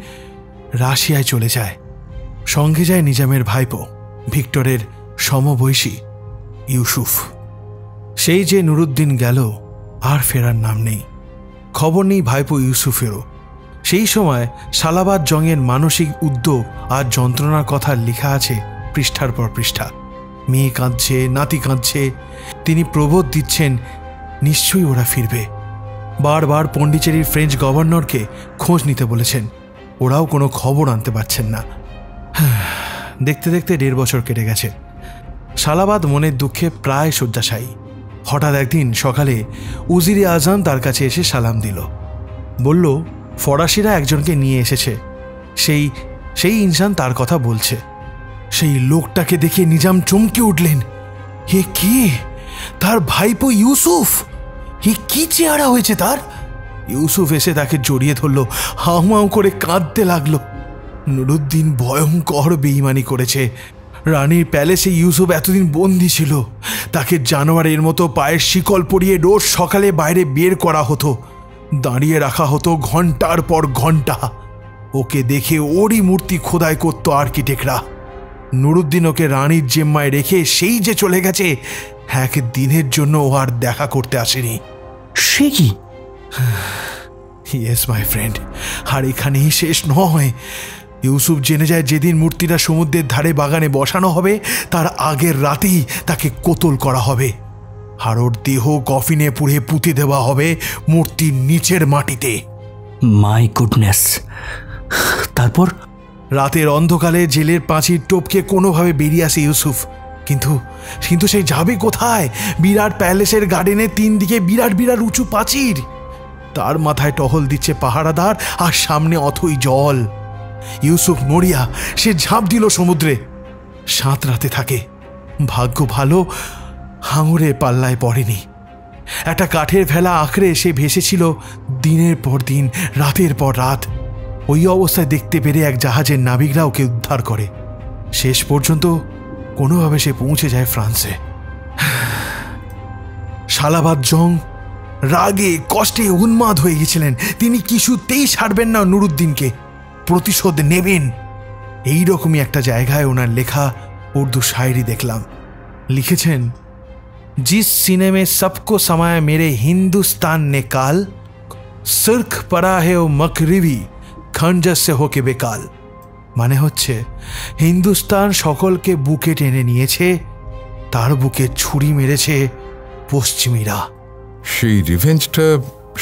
রাশিয়ায় চলে যায়। সঙ্গে যায় নিজামের ভাইপো, ভিক্টরের সমবয়সী ইউসুফ। সেই যে নুরুদ্দিন গেল, আর ফেরার নাম নেই। খবর নেই ভাইপো ইউসুফেরও। সেই সময় সালাবাদ জংয়ের মানসিক উদ্যোগ আর যন্ত্রণার কথা লেখা আছে পৃষ্ঠার পর পৃষ্ঠা। মেয়ে কাঁদছে, নাতি কাঁদছে, তিনি প্রবোধ দিচ্ছেন নিশ্চয়ই ওরা ফিরবে। বারবার পন্ডিচেরির ফ্রেঞ্চ গভর্নরকে খোঁজ নিতে বলেছেন, ওরাও কোনো খবর আনতে পারছেন না। দেখতে দেখতে 1.5 বছর কেটে গেছে। সালাবাদ মনের দুঃখে প্রায় শয্যাশায়ী। হঠাৎ একদিন সকালে উজিরে আজম তার কাছে এসে সালাম দিল। বলল ফরাসিরা একজনকে নিয়ে এসেছে, সেই ইনসান তার কথা বলছে। সেই লোকটাকে দেখে নিজাম চমকে উঠলেন। হে কে? তার ভাইপো ইউসুফ। হে কি চেহারা হয়েছে তার! ইউসুফ এসে তাকে জড়িয়ে ধরল, হাউ করে কাঁদতে লাগলো। নুরুদ্দিন ভয়ঙ্কর বেঈমানি করেছে। রানীর প্যালেসে ইউসুফ এতদিন বন্দী ছিল। তাকে জানোয়ারের মতো পায়ের শিকল পরিয়ে রোজ সকালে বাইরে বের করা হতো, দাঁড়িয়ে রাখা হতো ঘন্টার পর ঘন্টা। ওকে দেখে ওরই মূর্তি খোদাই করতো আর্কিটেক্টরা। নুরুদ্দিন ওকে রানীর জিম্মায় রেখে সেই যে চলে গেছে, একদিনের জন্য ও আর দেখা করতে আসেনি। সে কি? ইয়েস মাই ফ্রেন্ড, আর এখানেই শেষ নয়। ইউসুফ জেনে যায় যেদিন মূর্তিটা সমুদ্রের ধারে বাগানে বসানো হবে, তার আগের রাতেই তাকে কোতল করা হবে, আর ওর দেহ কফিনে পুড়ে পুঁতে দেওয়া হবে মূর্তির নিচের মাটিতে। My goodness! তারপর? রাতের অন্ধকারে জেলের পাঁচির টপকে কোনোভাবে বেরিয়ে আসে ইউসুফ। কিন্তু সে যাবে কোথায়? বিরাট প্যালেসের গার্ডেনে 3 দিকে বিরাট বিরাট উঁচু প্রাচীর, তার মাথায় টহল দিচ্ছে পাহারাদার, আর সামনে অথই জল। ইউসুফ মরিয়া, সে ঝাঁপ দিল সমুদ্রে। সাঁতরাতে থাকে। ভাগ্য ভালো, হাঙরে পাল্লায় পড়েনি। একটা কাঠের ভেলা আঁকড়ে সে ভেসেছিল দিনের পর দিন, রাতের পর রাত। ওই অবস্থায় দেখতে পেরে এক জাহাজের নাবিকরা ওকে উদ্ধার করে। শেষ পর্যন্ত কোনোভাবে সে পৌঁছে যায় ফ্রান্সে। সালাবাদ জং রাগে কষ্টে উন্মাদ হয়ে গেছিলেন। তিনি কিছুতেই ছাড়বেন না নুরুদ্দিনকে, প্রতিশোধ নেবেন। এইরকমই একটা জায়গায় ওনার লেখা উর্দু শায়রি দেখলাম। লিখেছেন, जिस सीने में सबको समाया मेरे हिंदुस्तान ने काल, सुर्ख पड़ा है ओ मकरिबी खंजर से होके बेकाल। মানে হচ্ছে হিন্দুস্তান সকলকে বুকে টেনে নিয়েছে, তার বুকে ছুরি মেরেছে পশ্চিমীরা। সেই রিভেঞ্জটা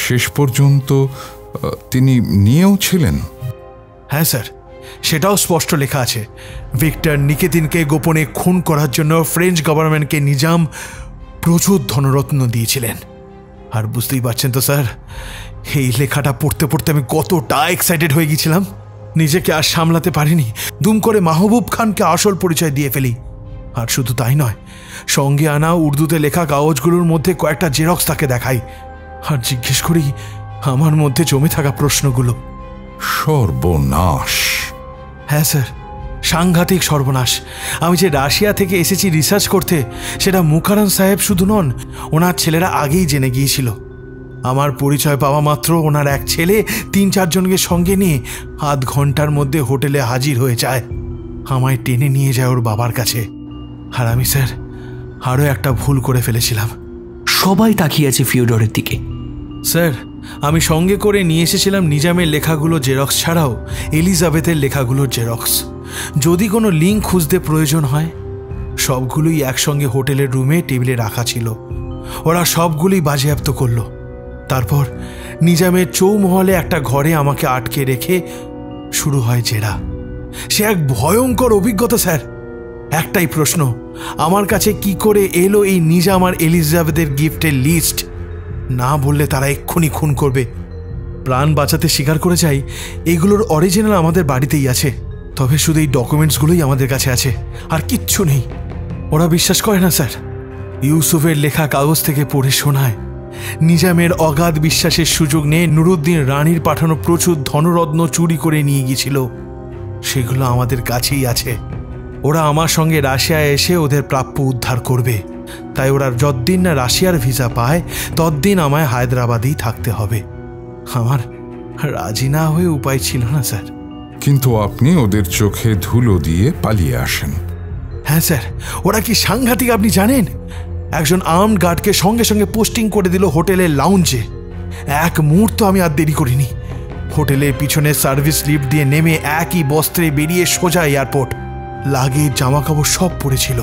শেষ পর্যন্ত তিনি নিয়েও ছিলেন। হ্যাঁ স্যার, সেটাও স্পষ্ট লেখা আছে। ভিক্টর নিকেতিনকে গোপনে খুন করার জন্য ফ্রেঞ্চ গভর্নমেন্টকে নিজাম প্রচুর ধনরত্ন দিয়েছিলেন। আর বুঝতেই পারছেন তো স্যার, এই লেখাটা পড়তে পড়তে আমি কতটা এক্সাইটেড হয়ে গেছিলাম, নিজেকে আর সামলাতে পারিনি। দুম করে মাহবুব খানকে আসল পরিচয় দিয়ে ফেলি। আর শুধু তাই নয়, সঙ্গে আনা উর্দুতে লেখা কাগজগুলোর মধ্যে কয়েকটা জেরক্স তাকে দেখাই, আর জিজ্ঞেস করি আমার মধ্যে জমে থাকা প্রশ্নগুলো। সর্বনাশ। হ্যাঁ স্যার, সাংঘাতিক সর্বনাশ। আমি যে রাশিয়া থেকে এসেছি রিসার্চ করতে, সেটা মুখারাম সাহেব শুধু নন, ওনার ছেলেরা আগেই জেনে গিয়েছিল। আমার পরিচয় পাওয়া মাত্র ওনার এক ছেলে ৩-৪ জনকে সঙ্গে নিয়ে আধ ঘন্টার মধ্যে হোটেলে হাজির হয়ে যায়। আমায় টেনে নিয়ে যায় ওর বাবার কাছে। আর আমি স্যার আরও একটা ভুল করে ফেলেছিলাম। সবাই তাকিয়ে আছে ফিওডরের দিকে। স্যার, আমি সঙ্গে করে নিয়ে এসেছিলাম নিজামের লেখাগুলো জেরক্স ছাড়াও এলিজাবেথের লেখাগুলোর জেরক্স। যদি কোনো লিঙ্ক খুঁজতে প্রয়োজন হয়, সবগুলোই একসঙ্গে হোটেলের রুমে টেবিলে রাখা ছিল। ওরা সবগুলোই বাজেয়াপ্ত করলো। তারপর নিজামের চৌমহলে একটা ঘরে আমাকে আটকে রেখে শুরু হয় জেরা। সে এক ভয়ঙ্কর অভিজ্ঞতা স্যার। একটাই প্রশ্ন, আমার কাছে কি করে এলো এই নিজাম আর এলিজাবেথের গিফটের লিস্ট? না বললে তারা এক্ষুনি খুন করবে। প্রাণ বাঁচাতে স্বীকার করে যাই, এগুলোর অরিজিনাল আমাদের বাড়িতেই আছে, তবে শুধু এই ডকুমেন্টসগুলোই আমাদের কাছে আছে, আর কিচ্ছু নেই। ওরা বিশ্বাস করে না স্যার। ইউসুফের লেখা কাগজ থেকে পড়ে শোনায় নিজামের অগাধ বিশ্বাসের সুযোগ নিয়ে নুরুদ্দিন রানীর পাঠানো প্রচুর ধনরত্ন চুরি করে নিয়ে গিয়েছিল। সেগুলো আমাদের কাছেই আছে। ওরা আমার সঙ্গে রাশিয়ায় এসে ওদের প্রাপ্য উদ্ধার করবে। তাই ওরা যতদিন না রাশিয়ার ভিসা পায়, ততদিন আমায় হায়দ্রাবাদেই থাকতে হবে। আমার রাজি না হয়ে উপায় ছিল না স্যার। কিন্তু আপনি ওদের চোখে ধুলো দিয়ে পালিয়ে আসেন। হ্যাঁ স্যার, ওরা কি সাংঘাতিক আপনি জানেন? একজন আর্মড গার্ডকে সঙ্গে সঙ্গে পোস্টিং করে দিল হোটেলের লাউঞ্জে। এক মুহূর্ত আমি আর দেরি করিনি। হোটেলের পিছনে সার্ভিস লিফট দিয়ে নেমে একই বস্ত্রে বেরিয়ে সোজা এয়ারপোর্ট। লাগেজ, জামাকাপড় সব পড়েছিল।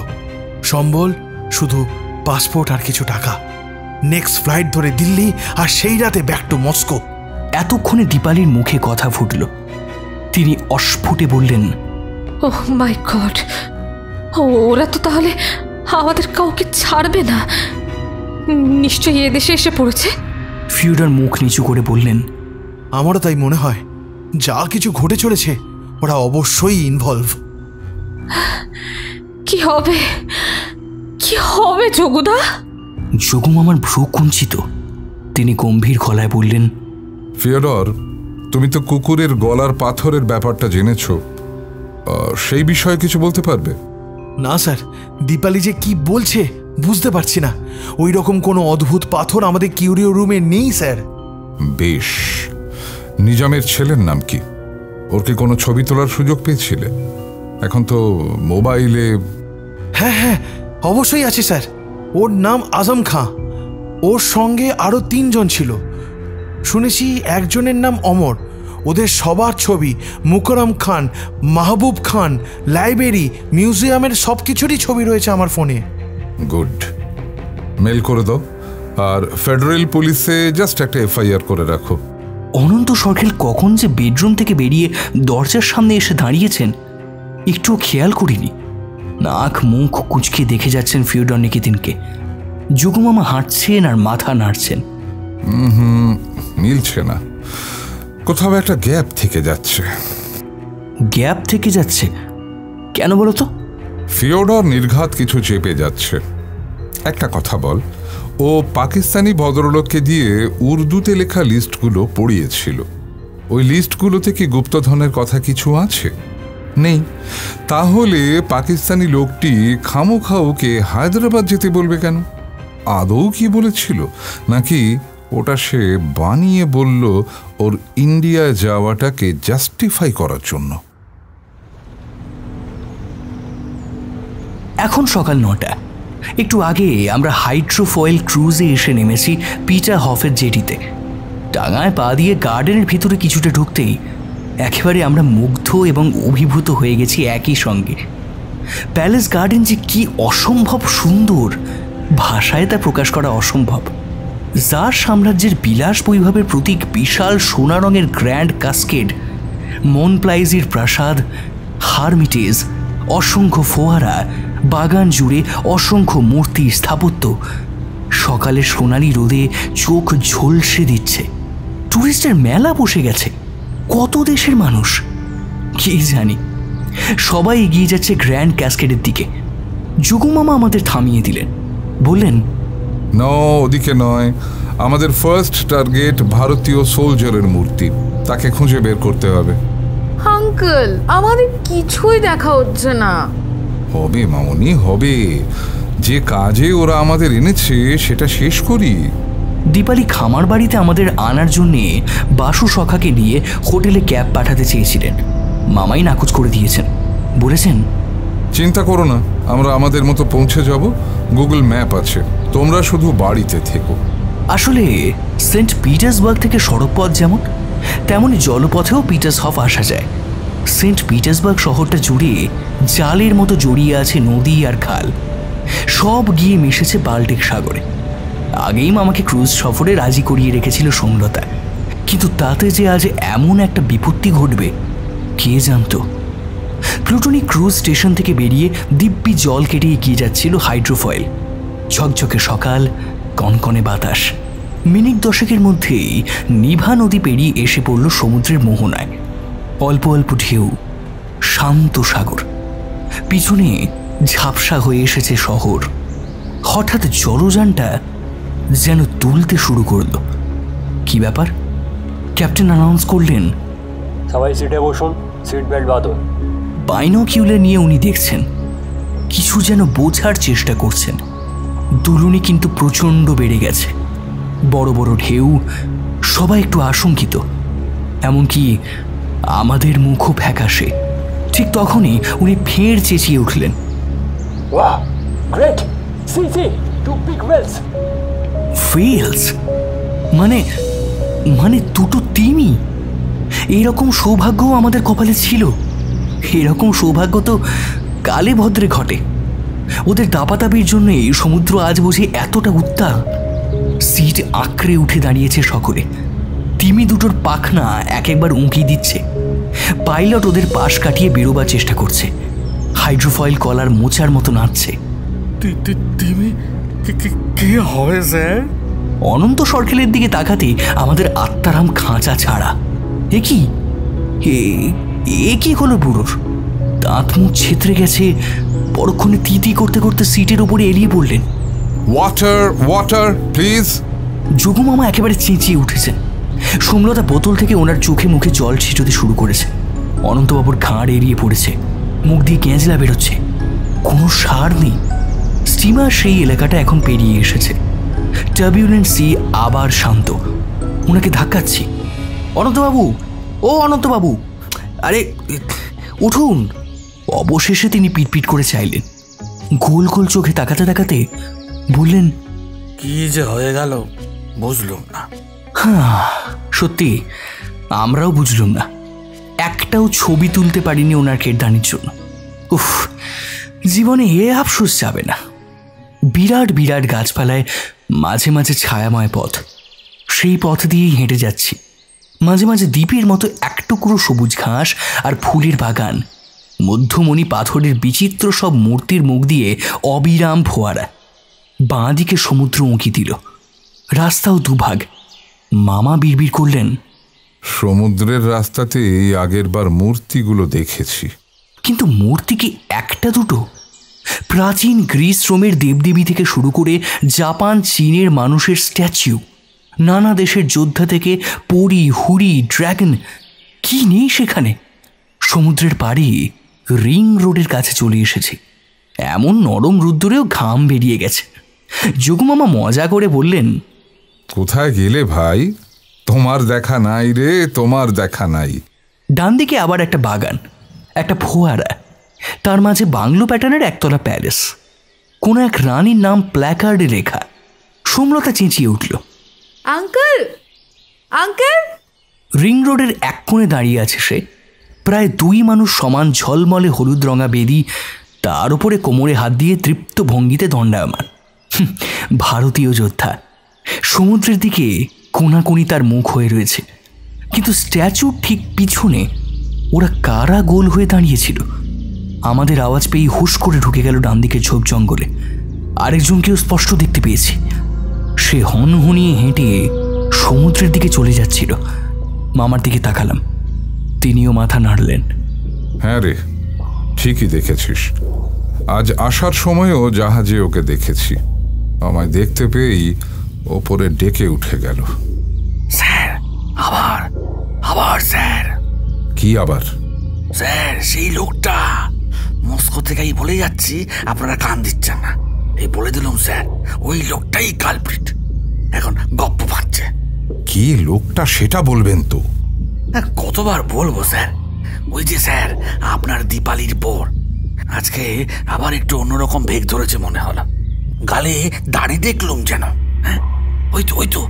সম্বল শুধু পাসপোর্ট আর কিছু টাকা। নেক্সট ফ্লাইট ধরে দিল্লি, আর সেই রাতে ব্যাক টু মস্কো। এতক্ষণে দীপালির মুখে কথা ফুটল। তিনি অস্ফুটে বললেন, ওহ মাই গড, ওরা তো তাহলে আমাদের কাউকে ছাড়বে না। নিশ্চয়ই এদেশে এসে পড়েছে। ফিওডর মুখ নিচু করে বললেন, আমারও তাই মনে হয়। যা কিছু ঘটে চলেছে, ওরা অবশ্যই ইনভলভ। কি হবে, কি হবে যোগুদা? যোগু মামার ভ্রু কুঞ্চিত। তিনি গম্ভীর গলায় বললেন, ফিওডর, তুমি তো কুকুরের গলার পাথরের ব্যাপারটা জেনেছ, সেই বিষয়ে কিছু বলতে পারবে? না স্যার, দীপালি যে কি বলছে বুঝতে পারছি না। ওই রকম কোনো অদ্ভুত পাথর আমাদের কিউরিও রুমে নেই স্যার। বেশ, নিজামের ছেলের নাম কি? ওর কি কোনো ছবি তোলার সুযোগ পেয়েছিলে? এখন তো মোবাইলে। হ্যাঁ হ্যাঁ, অবশ্যই আছে স্যার। ওর নাম আজম খাঁ। ওর সঙ্গে আরও 3 জন ছিল। শুনেছি একজনের নাম অমর। ওদের সবার ছবি, মুকরম খান, মাহবুব খান, লাইব্রেরি, মিউজিয়ামের সব কিছুরই ছবি রয়েছে আমার ফোনে। গুড, মেল করে দাও। আর ফেডারেল পুলিশে জাস্ট একটা এফআইআর করে রাখো। অনন্ত সরকার কখন যে বেডরুম থেকে বেরিয়ে দরজার সামনে এসে দাঁড়িয়েছেন একটু খেয়াল করিনি। নাক মুখ কুঁচকে দেখে যাচ্ছেন ফিওডর নিকিতিনকে। যোগুমামা হাঁটছেন আর মাথা নাড়ছেন। মিলছে না, কোথাও একটা গ্যাপ থেকে যাচ্ছে। গ্যাপ থেকে যাচ্ছে কেন বলো তো? ফিওডর নির্ঘাত কিছু চেপে যাচ্ছে। একটা কথা বল, ও পাকিস্তানি ভদ্রলোককে দিয়ে উর্দুতে লেখা লিস্টগুলো পড়িয়েছিল। ওই লিস্টগুলোতে কি গুপ্তধনের কথা কিছু আছে? নেই। তাহলে পাকিস্তানি লোকটি খামোখা ওকে হায়দ্রাবাদ যেতে বলবে কেন? আদৌ কি বলেছিল, নাকি ওটা সে বানিয়ে বলল ওর ইন্ডিয়া যাওয়াটাকে জাস্টিফাই করার জন্য? এখন সকাল 9টা। একটু আগে আমরা হাইড্রোফয়েল ক্রুজে এসে নেমেছি পিটার হফের জেটিতে। ডাঙায় পা দিয়ে গার্ডেনের ভিতরে কিছুটা ঢুকতেই একেবারে আমরা মুগ্ধ এবং অভিভূত হয়ে গেছি একই সঙ্গে। প্যালেস গার্ডেন যে কি অসম্ভব সুন্দর, ভাষায় তা প্রকাশ করা অসম্ভব। জার সাম্রাজ্যের বিলাস বৈভবের প্রতীক বিশাল সোনা রঙের গ্র্যান্ড কাস্কেড, মনপ্লাইজির প্রাসাদ, হারমিটেজ, অসংখ্য ফোয়ারা, বাগান জুড়ে অসংখ্য মূর্তির স্থাপত্য সকালের সোনালি রোদে চোখ ঝলসে দিচ্ছে। টুরিস্টের মেলা বসে গেছে। কত দেশের মানুষ কি জানি। সবাই এগিয়ে যাচ্ছে গ্র্যান্ড ক্যাসকেডের দিকে। যোগুমামা আমাদের থামিয়ে দিলেন, বললেন, ওদিকে নয়, আমাদের ফার্স্ট টার্গেট ভারতীয় সোলজারের মূর্তি, তাকে খুঁজে বের করতে হবে। আঙ্কেল, আমাদের কিছুই দেখা হচ্ছে না। হবে মামনি, হবে। যে কাজে ওরা আমাদের এনেছে সেটা শেষ করি। দীপালি খামার বাড়িতে আমাদের আনার জন্যে বাসু সখাকে নিয়ে হোটেলে ক্যাব পাঠাতে চেয়েছিলেন। মামাই নাকচ করে দিয়েছেন, বলেছেন চিন্তা করো না, আমরা আমাদের মতো পৌঁছে যাব। গুগল ম্যাপ আছে, তোমরা শুধু বাড়িতে থেকো। আসলে সেন্ট পিটার্সবার্গ থেকে সড়কপথ যেমন, তেমনি জলপথেও পিটার্সহফ আসা যায়। সেন্ট পিটার্সবার্গ শহরটা জুড়ে জালের মতো জড়িয়ে আছে নদী আর খাল, সব গিয়ে মিশেছে বাল্টিক সাগরে। আগেই মামাকে ক্রুজ সফরে রাজি করিয়ে রেখেছিল সোমলতা, কিন্তু তাতে যে আজ এমন একটা বিপত্তি ঘটবে কে জানত। প্লুটনিক ক্রুজ স্টেশন থেকে বেরিয়ে দিব্যি জল কেটে এগিয়ে যাচ্ছিল হাইড্রোফয়েল। ঝকঝকে সকাল, কনকনে বাতাস। মিনিট দশেকের মধ্যেই নিভা নদী পেরিয়ে এসে পড়ল সমুদ্রের মোহনায়। অল্প অল্প ঢেউ, শান্ত সাগর, পিছনে ঝাপসা হয়ে এসেছে শহর। হঠাৎ জলযানটা যেন তুলতে শুরু করল। কি ব্যাপার? ক্যাপ্টেন অ্যানাউন্স করলেন, সবাই সিটে বসুন, সিট বেল্ট বাঁধুন। বাইনোকিউলার নিয়ে উনি দেখছেন, কিছু যেন বোঝার চেষ্টা করছেন। দুলুনি কিন্তু প্রচণ্ড বেড়ে গেছে, বড় বড় ঢেউ, সবাই একটু আশঙ্কিত, এমনকি আমাদের মুখও ফ্যাকাশে। ঠিক তখনই উনি ফের চেঁচিয়ে উঠলেন, wow, great, see see, two big whales. Whales? মানে দুটো তিমি? এরকম সৌভাগ্যও আমাদের কপালে ছিল? এরকম সৌভাগ্য তো কালে ভদ্রে ঘটে। ওদের দাপাদাপির জন্যে সমুদ্র আজ বুঝি এতটা উত্তাল। সিট আঁকড়ে উঠে দাঁড়িয়েছে সকলে। তিমি দুটোর পাখনা এক একবার উঁকি দিচ্ছে। পাইলট ওদের পাশ কাটিয়ে বেরোবার চেষ্টা করছে। হাইড্রোফয়েল কলার মোচার মতো নাচছে। তিমি কে হবে স্যার? অনন্ত সরকেলের দিকে তাকাতে আমাদের আত্মারাম খাঁচা ছাড়া। এ কি হলো বুড়োর? দাঁত মুখ ছেত্রে গেছে। পরক্ষণে তিতি করতে করতে সিটের উপরে এলিয়ে পড়লেন। Water, water please. যোগু মামা একেবারে চেঁচিয়ে উঠেছেন। সোমলতা বোতল থেকে ওনার চোখে মুখে জল ছিটাতে শুরু করেছে। অনন্তবাবুর ঘাড় এড়িয়ে পড়েছে, মুখ দিয়ে ক্যাঁজলা বেরোচ্ছে। কোনো সার নেই। স্টিমার সেই এলাকাটা এখন পেরিয়ে এসেছে। টার্বিউলেন্ট সি আবার শান্ত। ওনাকে ধাক্কাচ্ছি, অনন্তবাবু, ও অনন্তবাবু, আরে উঠুন। অবশেষে তিনি পিটপিট করে চাইলেন। গোল গোল চোখে তাকাতে তাকাতে বললেন, কি যে হয়ে গেল বুঝলুম না। হ্যাঁ, সত্যি আমরাও বুঝলুম না। একটাও ছবি তুলতে পারিনি ওনার কেটদানির জন্য। উফ, জীবনে এ আফসোস যাবে না। বিরাট বিরাট গাছপালায় মাঝে মাঝে ছায়াময় পথ, সেই পথ দিয়েই হেঁটে যাচ্ছি। মাঝে মাঝে দ্বীপের মতো এক টুকরো সবুজ ঘাস আর ফুলের বাগান, মধ্যমণি পাথরের বিচিত্র সব মূর্তির মুখ দিয়ে অবিরাম ফোয়ারা। বাঁ দিকে সমুদ্র উঁকি দিল, রাস্তাও দুভাগ। মামা বিড়বিড় করলেন, সমুদ্রের রাস্তাতে আগের বার মূর্তিগুলো দেখেছি, কিন্তু মূর্তি কি একটা দুটো? প্রাচীন গ্রিস রোমের দেবদেবী থেকে শুরু করে জাপান চীনের মানুষের স্ট্যাচু, নানা দেশের যোদ্ধা থেকে পরী, হুড়ি, ড্র্যাগন, কি নেই সেখানে। সমুদ্রের পাড়ে রিং রোডের কাছে চলে এসেছে। এমন নরম রুদ্দুরেও ঘাম বেরিয়ে গেছে। যোগুমামা মজা করে বললেন, কোথায় গেলে ভাই? তোমার দেখা নাই রে, তোমার দেখা নাই। ডান দিকে আবার একটা বাগান, একটা ফোয়ারা, তার মাঝে বাংলো প্যাটার্নের একতলা প্যালেস। কোনো এক রানীর নাম প্ল্যাকার্ডে লেখা। সোমলতা চেঁচিয়ে উঠল, আঙ্কেল, আঙ্কেল! রিং রোডের এক কোণে দাঁড়িয়ে আছে সে। প্রায় দুই মানুষ সমান ঝলমলে হলুদ রঙা বেদি, তার উপরে কোমরে হাত দিয়ে তৃপ্ত ভঙ্গিতে দণ্ডায়মান। ভারতীয় যোদ্ধা। সমুদ্রের দিকে কোনাকুনি তার মুখ হয়ে রয়েছে, কিন্তু স্ট্যাচুর ঠিক পিছনে ওরা কারা গোল হয়ে দাঁড়িয়েছিল। আমাদের আওয়াজ পেয়ে হুশ করে ঢুকে গেল ডান দিকের ঝোপ জঙ্গলে। আরেকজনকেও স্পষ্ট দেখতে পেয়েছি। সে হনহনিয়ে হেঁটে সমুদ্রের দিকে চলে যাচ্ছিল। মামার দিকে তাকালাম, তিনিও মাথা নাড়লেন। হ্যাঁ রে, ঠিকই দেখেছিস। আজ আসার সময়ও জাহাজে ওকে দেখেছি। আমায় দেখতে পেয়েই ওপরে ডেকে উঠে গেল। স্যার, আবার আবার স্যার। কি আবার? স্যার, সেই লোকটা মস্কো থেকেই বলে যাচ্ছি, আপনারা কান দিচ্ছেন না। এই বলে দিলাম স্যার, ওই লোকটাই কালপ্রিট। এখন গপ্প পাচ্ছে। কি লোকটা সেটা বলবেন তো? কতবার বলবো স্যার? ওই যে স্যার, আপনার দীপালির পর আজকে আবার একটু অন্যরকম ভেগ ধরেছে মনে হলো। গালে দাড়ি দেখলুম যেন। ওই তো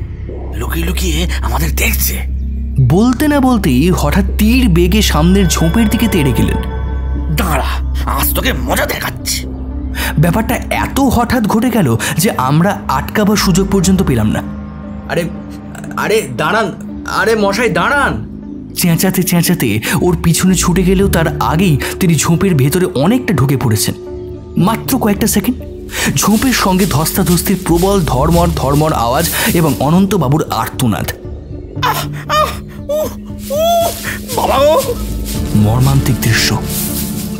লুকিয়ে লুকিয়ে আমাদের দেখছে। বলতে না বলতেই হঠাৎ তীর বেগে সামনের ঝোপের দিকে তেড়ে গেলেন। দাঁড়া, আজ তোকে মজা দেখাচ্ছি। ব্যাপারটা এত হঠাৎ ঘটে গেল যে আমরা আটকাবার সুযোগ পর্যন্ত পেলাম না। আরে আরে দাঁড়ান, আরে মশাই দাঁড়ান। চেঁচাতে চেঁচাতে ওর পিছনে ছুটে গেলেও তার আগেই তিনি ঝোপের ভেতরে অনেকটা ঢুকে পড়েছেন। মাত্র কয়েকটা সেকেন্ড। ঝোপের সঙ্গে ধস্তাধস্তির প্রবল ধর্মর আওয়াজ এবং অনন্তবাবুর আর্তনাদ। মর্মান্তিক দৃশ্য।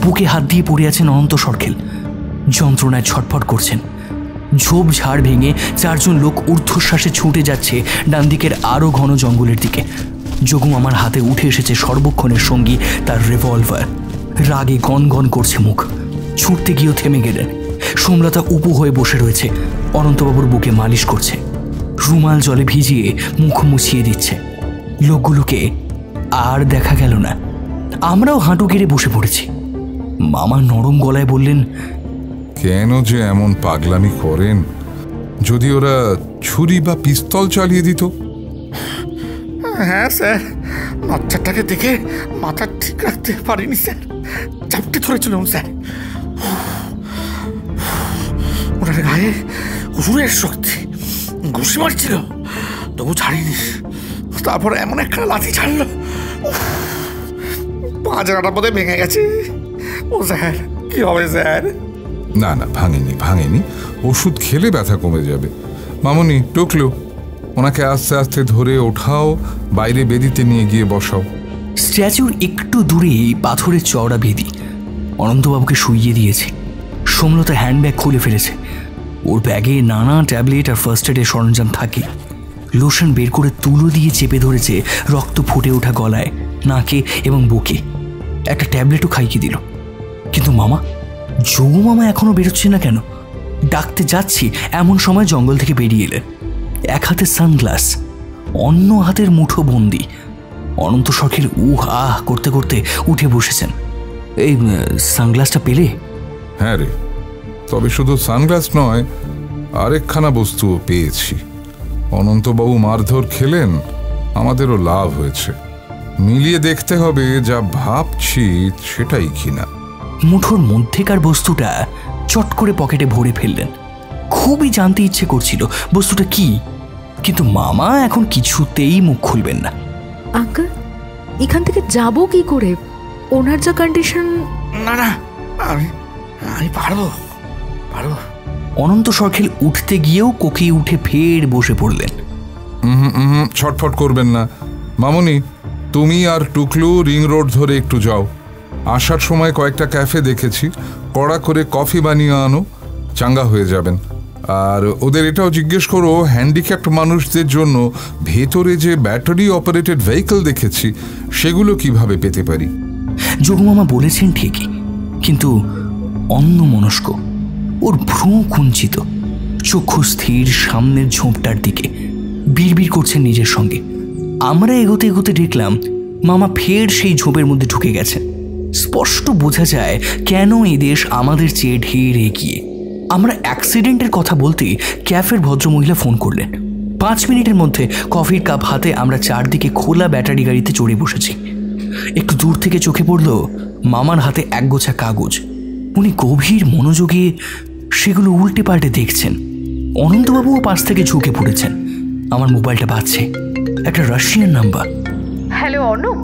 বুকে হাত দিয়ে পড়ে আছেন অনন্ত সরখেল, যন্ত্রণায় ছটফট করছেন। ঝোপ ঝাড় ভেঙে চারজন লোক ঊর্ধ্বশ্বাসে ছুটে যাচ্ছে ডান দিকের আরও ঘন জঙ্গলের দিকে। যোগু আমার হাতে উঠে এসেছে সর্বক্ষণের সঙ্গী তার রিভলভার। রাগে গনগন করছে মুখ। ছুটতে গিয়েও থেমে গেলেন। সোমলতা উপু হয়ে বসে রয়েছে, অনন্তবাবুর বুকে মালিশ করছে, রুমাল জলে ভিজিয়ে মুখ মুছিয়ে দিচ্ছে। লোকগুলোকে আর দেখা গেল না। আমরাও হাঁটু গেড়ে বসে পড়েছি। মামা নরম গলায় বললেন, কেন যে এমন পাগলামি করেন? যদি ওরা ছুরি বা পিস্তল চালিয়ে দিত? হ্যাঁ স্যার, বাচ্চাটাকে দেখে মাথা ঠিক রাখতে পারিনি স্যার, চাপটে ধরেছিলাম স্যার। ওনার গায়ে হুড়ের শক্তি, ঘুষি মারছিল, তবু ছাড়িনি। তারপর এমন একটা লাথি ছাড়লো, পা জায়গাটার মধ্যে ভেঙে গেছে। ও স্যার, কি হবে স্যার? না না, ভাঙেনি। ওষুধ খেলে ব্যথা কমে যাবে। মামুনি, টুকলো, ওনাকে আস্তে আস্তে ধরে ওঠাও, বাইরে বেদিতে নিয়ে গিয়ে বসাও। স্ট্যাচুর একটু দূরে পাথরের চওড়া বেদি। অনন্তবাবুকে শুইয়ে দিয়েছে। সোমলতা হ্যান্ডব্যাগ খুলে ফেলেছে। ওর ব্যাগে নানা ট্যাবলেট আর ফার্স্ট এডের সরঞ্জাম থাকে। লোশন বের করে তুলো দিয়ে চেপে ধরেছে রক্ত ফুটে ওঠা গলায়, নাকে এবং বুকে। একটা ট্যাবলেটও খাইয়ে দিল। কিন্তু যোগু মামা এখনো বেরোচ্ছে না কেন? ডাকতে যাচ্ছি এমন সময় জঙ্গল থেকে বেরিয়ে এলেন। এক হাতে সানগ্লাস, অন্য হাতের মুঠো বন্দি। অনন্ত সরখেল উহ আহ করতে করতে উঠে বসেছেন। এই সানগ্লাসটা পেলে? হ্যাঁ রে, তবে শুধু সানগ্লাস নয়, আরেকখানা বস্তুও পেয়েছি। অনন্তবাবু মারধর খেলেন, আমাদেরও লাভ হয়েছে। মিলিয়ে দেখতে হবে যা ভাবছি সেটাই কিনা। মুঠোর মধ্যেকার বস্তুটা চট করে পকেটে ভরে ফেললেন। খুবই জানতে ইচ্ছে করছিল বস্তুটা কি, কিন্তু মামা এখন কিছুতেই মুখ খুলবেন না। আঙ্কেল, এখান থেকে যাব কি করে? ওনার যা কন্ডিশন। না, আমি পারবো। অনন্ত সরখেল উঠতে গিয়েও কোকিয়ে উঠে ফের বসে পড়লেন। ছটফট করবেন না। মামুনি, তুমি আর টুকলু রিং রোড ধরে একটু যাও। আসার সময় কয়েকটা ক্যাফে দেখেছি, কড়া করে কফি বানিয়ে আনো, চাঙ্গা হয়ে যাবেন। আর ওদের এটাও জিজ্ঞেস করো, হ্যান্ডিক্যাপ্ট মানুষদের জন্য ভেতরে যে ব্যাটারি অপারেটেড ভেহিকল দেখেছি সেগুলো কিভাবে পেতে পারি। যোগমামা বলেছেন ঠিকই, কিন্তু অন্যমনস্ক। ওর ভ্রু কুঞ্চিত, চক্ষু স্থির সামনের ঝোপটার দিকে। বিড়বিড় করছেন নিজের সঙ্গে। আমরা এগোতে এগোতে দেখলাম মামা ফের সেই ঝোপের মধ্যে ঢুকে গেছেন। স্পষ্ট বোঝা যায় কেন এই দেশ আমাদের চেয়ে ঢের এগিয়ে। আমরা অ্যাক্সিডেন্টের কথা বলতেই ক্যাফের ভদ্রমহিলা ফোন করলেন। 5 মিনিটের মধ্যে কফির কাপ হাতে আমরা চারদিকে খোলা ব্যাটারি গাড়িতে চড়ে বসেছি। একটু দূর থেকে চোখে পড়ল মামার হাতে একগোছা কাগজ। উনি গভীর মনোযোগে সেগুলো উল্টে পাল্টে দেখছেন। অনন্তবাবুও পাশ থেকে ঝুঁকে পড়েছেন। আমার মোবাইলটা বাজছে, একটা রাশিয়ান নাম্বার। হ্যালো অনুপ,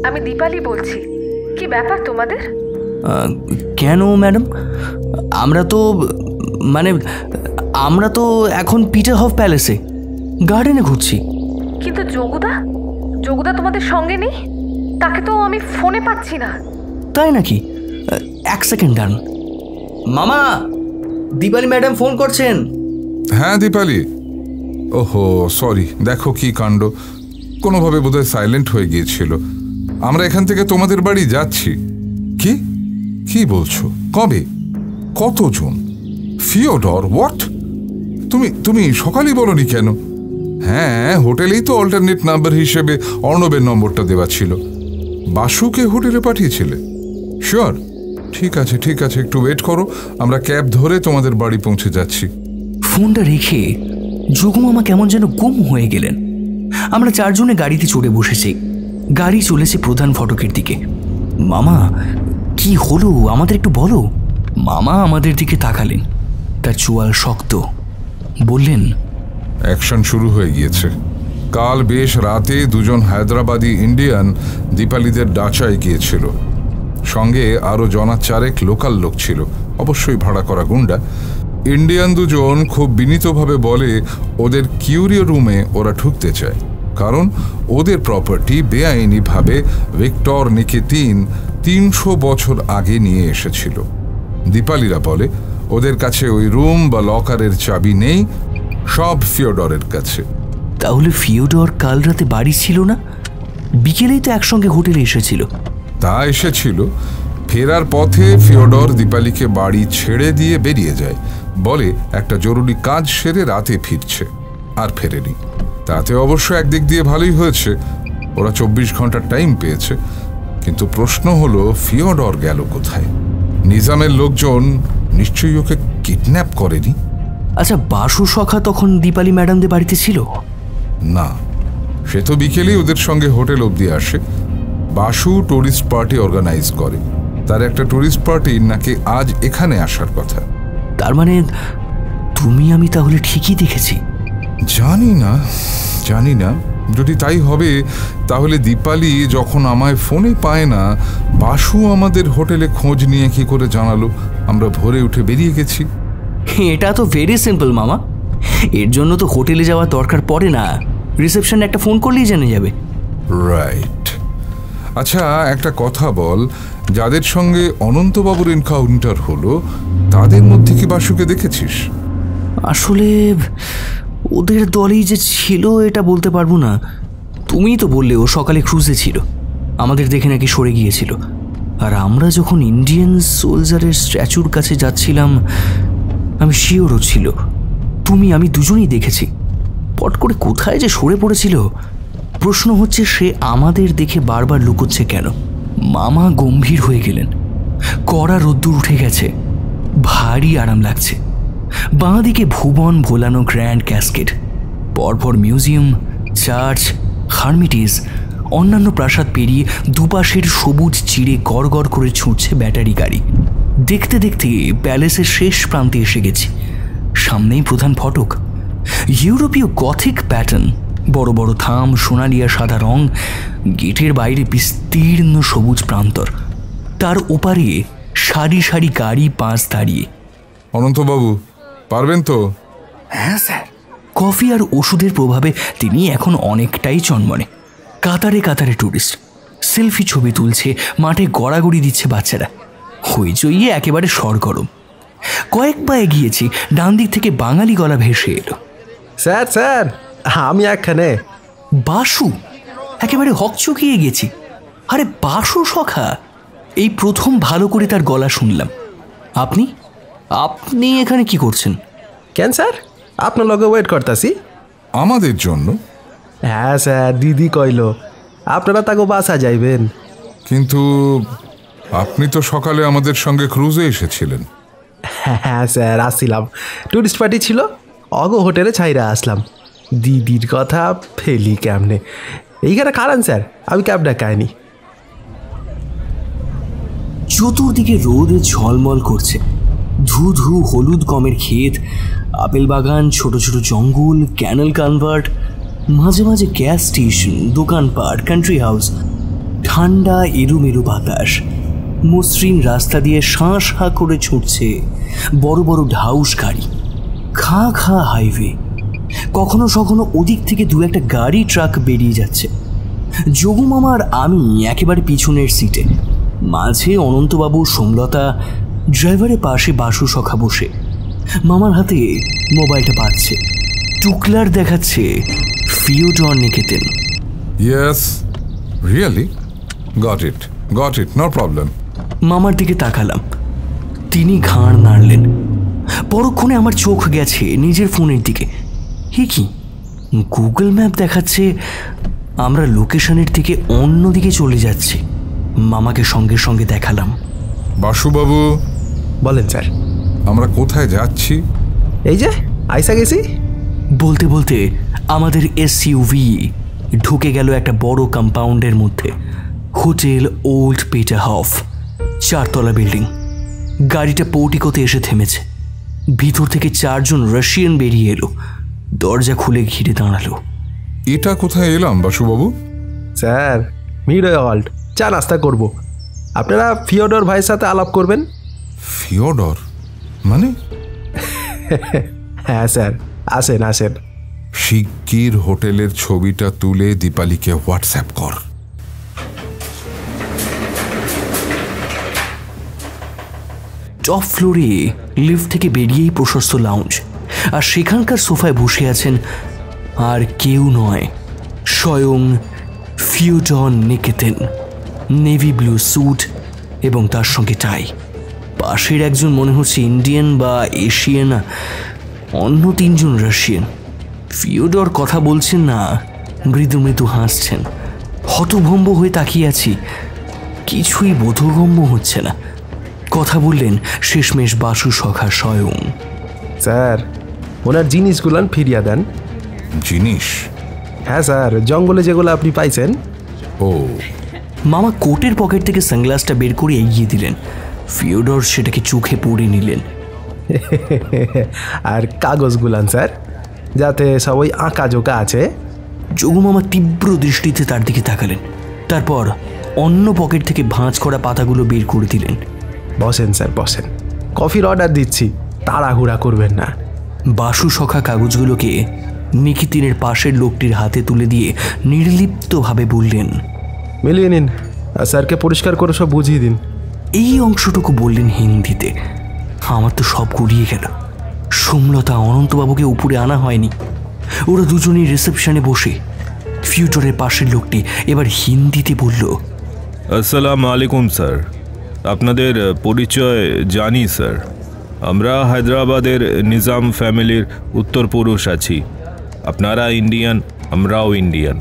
আমি দীপালি বলছি। কি ব্যাপার তোমাদের? কেন ম্যাডাম? আমরা তো এখন পিটারহফ প্যালেসে গার্ডেনে ঘুরছি। কিন্তু যোগুদা তোমাদের সঙ্গে নেই? তাকে তো আমি ফোনে পাচ্ছি না। তাই নাকি? 1 সেকেন্ড দাঁড়ান। মামা, দীপালি ম্যাডাম ফোন করছেন। হ্যাঁ দীপালি, ওহো সরি, দেখো কি কাণ্ড, কোনোভাবে বোধহয় সাইলেন্ট হয়ে গিয়েছিল। আমরা এখান থেকে তোমাদের বাড়ি যাচ্ছি। কি কি বলছো? কবে? কতজন? ফিওডর? হোয়াট? তুমি সকালেই বলনি কেন? হ্যাঁ, হোটেলেই তো অল্টারনেট নাম্বার হিসেবে অর্ণবের নম্বরটা দেওয়া ছিল। বাসুকে হোটেলে পাঠিয়েছিলে? শিওর? ঠিক আছে ঠিক আছে, একটু ওয়েট করো, আমরা ক্যাব ধরে তোমাদের বাড়ি পৌঁছে যাচ্ছি। ফোনটা রেখে যোগু মামা কেমন যেন গুম হয়ে গেলেন। আমরা চারজনে গাড়িতে চড়ে বসেছি। গাড়ি চলেছে প্রধান ফটকের দিকে। মামা, কি হলো আমাদের একটু বলো। মামা আমাদের দিকে তাকালেন, তার চোয়াল শক্ত। বললেন, অ্যাকশন শুরু হয়ে গিয়েছে। কাল বেশ রাতে দুজন হায়দ্রাবাদি ইন্ডিয়ান দীপালিদের ডাচায় গিয়েছিল। সঙ্গে আরও জনা চারেক লোকাল লোক ছিল, অবশ্যই ভাড়া করা গুন্ডা। ইন্ডিয়ান দুজন খুব বিনীতভাবে বলে ওদের কিউরিও রুমে ওরা ঢুকতে চায়, কারণ ওদের প্রপার্টি বেআইনিভাবে ভিক্টর নিকেতিন 300 বছর আগে নিয়ে এসেছিল। দীপালিরা বলে ওদের কাছে ওই রুম বা লকারের চাবি নেই, সব ফিওডরের কাছে। তাহলে ফিওডর কাল রাতে বাড়ি ছিল না? বিকেলেই তো একসঙ্গে হোটেলে এসেছিল। তা এসেছিল, ফেরার পথে ফিওডর দীপালিকে বাড়ি ছেড়ে দিয়ে বেরিয়ে যায়, বলে একটা জরুরি কাজ সেরে রাতে ফিরছে, আর ফেরেনি। তাতে অবশ্য একদিক দিয়ে ভালোই হয়েছে, ওরা 24 ঘন্টার টাইম পেয়েছে। কিন্তু প্রশ্ন হলো ফিওডর গেল কোথায়? নিজামের লোকজন নিশ্চয়ই ওকে কিডন্যাপ করেনি। আচ্ছা, বাসু সখা তখন দীপালি ম্যাডামদের বাড়িতে ছিল না? সে তো বিকেলেই ওদের সঙ্গে হোটেল অবধি আসে। বাসু টুরিস্ট পার্টি অর্গানাইজ করে, তার একটা টুরিস্ট পার্টি নাকি আজ এখানে আসার কথা। তার মানে আমি তাহলে ঠিকই দেখেছি? জানি না, যদি তাই হবে তাহলে দীপালি যখন আমায় ফোনে পায় না, বাসু আমাদের হোটেলে খোঁজ নিয়ে কি করে জানালো আমরা ভোরে উঠে বেরিয়ে গেছি? এটা তো ভেরি সিম্পল মামা, এর জন্য তো হোটেলে যাওয়ার দরকার পড়ে না, রিসেপশনে একটা ফোন করলেই জেনে যাবে। রাইট। আচ্ছা একটা কথা বল, যাদের সঙ্গে অনন্তবাবুর এনকাউন্টার হলো তাদের মধ্যে কি বাসুকে দেখেছিস? আসলে ওদের দলেই যে ছিল এটা বলতে পারবো না। তুমিই তো বললে ও সকালে ক্রুজে ছিল, আমাদের দেখে নাকি সরে গিয়েছিল। আর আমরা যখন ইন্ডিয়ান সোলজারের স্ট্যাচুর কাছে যাচ্ছিলাম, আমি শিওরও ছিল আমি দুজনেই দেখেছি। পট করে কোথায় যে সরে পড়েছিল। প্রশ্ন হচ্ছে সে আমাদের দেখে বারবার লুকোচ্ছে কেন? মামা গম্ভীর হয়ে গেলেন। কড়া রোদ্দুর উঠে গেছে, ভারী আরাম লাগছে। বাঁ দিকে ভুবন ভোলানো গ্র্যান্ড ক্যাসকেড, পরপর মিউজিয়াম, চার্চ, হারমিটেজ, অন্যান্য প্রাসাদ পেরিয়ে দুপাশের সবুজ চিড়ে গড় গড় করে ছুটছে ব্যাটারি গাড়ি। দেখতে দেখতে প্যালেসের শেষ প্রান্তে এসে গেছি। সামনেই প্রধান ফটক, ইউরোপীয় গথিক প্যাটার্ন, বড় বড় থাম, সোনালিয়া সাদা রং। গেটের বাইরে বিস্তীর্ণ সবুজ প্রান্তর, তার ওপারে সারি সারি গাড়ি পাঁচ দাঁড়িয়ে। অনন্তবাবু পারবেন তো? হ্যাঁ স্যার। কফি আর ওষুধের প্রভাবে তিনি এখন অনেকটাই চনমনে। কাতারে কাতারে টুরিস্ট, সেলফি ছবি তুলছে, মাঠে গড়াগড়ি দিচ্ছে বাচ্চারা, হইচইয়ে একেবারে সরগরম। কয়েক পা এগিয়েছি, ডান দিক থেকে বাঙালি গলা ভেসে এলো, স্যার আমি একখানে। বাসু! একেবারে হকচকিয়ে গেছি। আরে বাসু সখা! এই প্রথম ভালো করে তার গলা শুনলাম। আপনি আপনি এখানে কি করছেন? কেন স্যার, আপনার লগে ওয়েট করতেছি। আমাদের জন্য? হ্যাঁ স্যার, দিদি কইল আপনারা তাকে বাসা যাইবেন। কিন্তু আপনি তো সকালে আমাদের সঙ্গে ক্রুজে এসেছিলেন। হ্যাঁ স্যার, আসছিলাম, টুরিস্ট পার্টি ছিল, অগো হোটেলে ছাইরা আসলাম। দিদির কথা ফেলি কেমনে? এইখানে কারণ স্যার, আমি ক্যাব ডাকাইনি। চতুর্দিকে রোদে ঝলমল করছে, ধু ধু হলুদ গমের ক্ষেত, আপেল বাগান, ছোট ছোট জঙ্গল, ক্যানেল কানভার্ট, মাঝে মাঝে গ্যাস স্টেশন, দোকানপাট, কান্ট্রি হাউস। ঠান্ডা এরুমেরু বাতাস, মসৃণ রাস্তা দিয়ে শাঁ শাঁ করে ছুটছে বড় বড় ঢাউস গাড়ি। খা খা হাইওয়ে, কখনো কখনো ওদিক থেকে দু একটা গাড়ি ট্রাক বেরিয়ে যাচ্ছে। যোগু মামা আর আমি একেবারে পিছনের সিটে, মাঝে অনন্তবাবু, সোমলতা, ড্রাইভারের পাশে বাসু সখা বসে। মামার হাতে মোবাইলটা বাজছে, টুকলার দেখাচ্ছে Fyodor Nikitin. Yes, really? Got it, no problem. মামার দিকে তাকালাম, তিনি ঘাড় নাড়লেন। পরক্ষণে আমার চোখ গেছে নিজের ফোনের দিকে। হে কি, গুগল ম্যাপ দেখাচ্ছে আমরা লোকেশনের থেকে অন্যদিকে চলে যাচ্ছি। মামাকে সঙ্গে সঙ্গে দেখালাম। বাসুবাবু, বলেন স্যার। আমরা কোথায় যাচ্ছি? এই যে আইসা গেছি। বলতে বলতে আমাদের এসইউভি ঢুকে গেল একটা বড় কম্পাউন্ডের মধ্যে। হোটেল ওল্ড পিটারহফ, 4 তলা বিল্ডিং। গাড়িটা পোর্টিকোতে এসে থেমেছে। ভিতর থেকে 4 জন রাশিয়ান বেরিয়ে এলো, দরজা খুলে ঘিরে দাঁড়ালো। এটা কোথায় এলাম বাসুবাবু? স্যার, মিরর হল্ট, চা নাস্তা করব। আপনারা ফিওডর ভাইয়ের সাথে আলাপ করবেন। ফিওডর মানে? হ্যাঁ স্যার, আসেন আসেন। শিগগির হোটেলের ছবিটা তুলে দীপালিকে হোয়াটসঅ্যাপ কর। টপ ফ্লোরে লিফট থেকে বেরিয়েই প্রশস্ত লাউঞ্জ, আর সেখানকার সোফায় বসে আছেন আর কেউ নয়, স্বয়ং ফিওডর নিকেতিন। নেভি ব্লু স্যুট এবং তার সঙ্গে টাই। পাশের একজন মনে হচ্ছে ইন্ডিয়ান বা এশিয়ান, অন্য 3 জন রাশিয়ান। ফিওডর কথা বলছেন না, মৃদু মৃদু হাসছেন। হতভম্ব হয়ে তাকিয়ে আছি, কিছুই বোধগম্য হচ্ছে না। কথা বললেন শেষমেশ বাসু সখা স্বয়ং। স্যার, ওনার জিনিসগুলান ফিরিয়ে দেন। জিনিস? হ্যাঁ স্যার, জঙ্গলে যেগুলো আপনি পাইছেন। ও। মামা কোটের পকেট থেকে সানগ্লাসটা বের করে এগিয়ে দিলেন। ফিওডর সেটাকে চোখে পড়ে নিলেন। আর কাগজগুলান স্যার, যাতে সবাই আঁকা জোকা আছে। যোগু মামা তীব্র দৃষ্টিতে তার দিকে তাকালেন, তারপর অন্য পকেট থেকে ভাঁজ করা পাতাগুলো বের করে দিলেন। বসেন স্যার, বসেন। কফির অর্ডার দিচ্ছি, তাড়াহুড়া করবেন না। বাসু সখা কাগজগুলোকে নিকিতিনের পাশের লোকটির হাতে তুলে দিয়ে নির্লিপ্তভাবে বললেন, মিলিয়ে নিন, আর স্যারকে পরিষ্কার করে সব বুঝিয়ে দিন। এই অংশটুকু বললেন হিন্দিতে। আমার তো সব গুলিয়ে গেল। সোমলতা, অনন্তবাবুকে উপরে আনা হয়নি। ওরা দুজনেই রিসেপশনে বসে। ফিউচারের পাশের লোকটি এবার হিন্দিতে বলল, আসসালামু আলাইকুম স্যার, আপনাদের পরিচয় জানি স্যার। আমরা হায়দ্রাবাদের নিজাম ফ্যামিলির উত্তরপুরুষ আছি। আপনারা ইন্ডিয়ান, আমরাও ইন্ডিয়ান।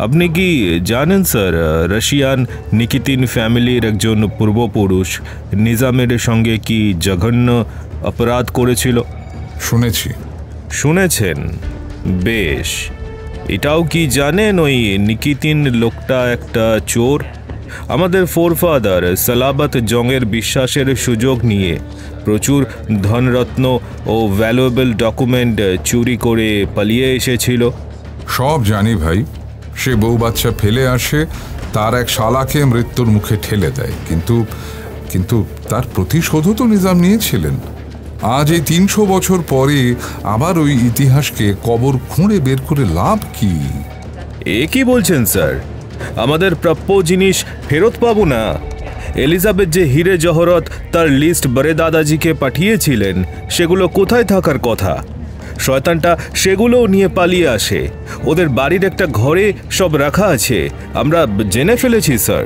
আপনি কি জানেন স্যার, রাশিয়ান নিকিতিন ফ্যামিলির একজন পূর্বপুরুষ নিজামের সঙ্গে কি জঘন্য অপরাধ করেছিল? শুনেছি। শুনেছেন? বেশ। এটাও কি জানেন ওই নিকিতিন লোকটা একটা চোর? আমাদের ফোরফাদার সালাবত জংয়ের বিশ্বাসের সুযোগ নিয়ে প্রচুর ধনরত্ন ও ভ্যালুয়েবল ডকুমেন্ট চুরি করে পালিয়ে এসেছিল। সব জানি ভাই। সে বউ বাচ্চা ফেলে আসে, তার এক শালাকে মৃত্যুর মুখে ঠেলে দেয়। কিন্তু তার প্রতিশোধও তো নিজাম নিয়েছিলেন। আজ এই 300 বছর পরে আবার ওই ইতিহাসকে কবর খুঁড়ে বের করে লাভ কি? এ কি বলছেন স্যার? আমাদের প্রাপ্য জিনিস ফেরত পাবো না? এলিজাবেথ যে হিরে জহরত তার লিস্ট বড়ে দাদাজিকে পাঠিয়েছিলেন, সেগুলো কোথায় থাকার কথা? শয়তানটা সেগুলোও নিয়ে পালিয়ে আসে। ওদের বাড়ির একটা ঘরে সব রাখা আছে, আমরা জেনে ফেলেছি স্যার।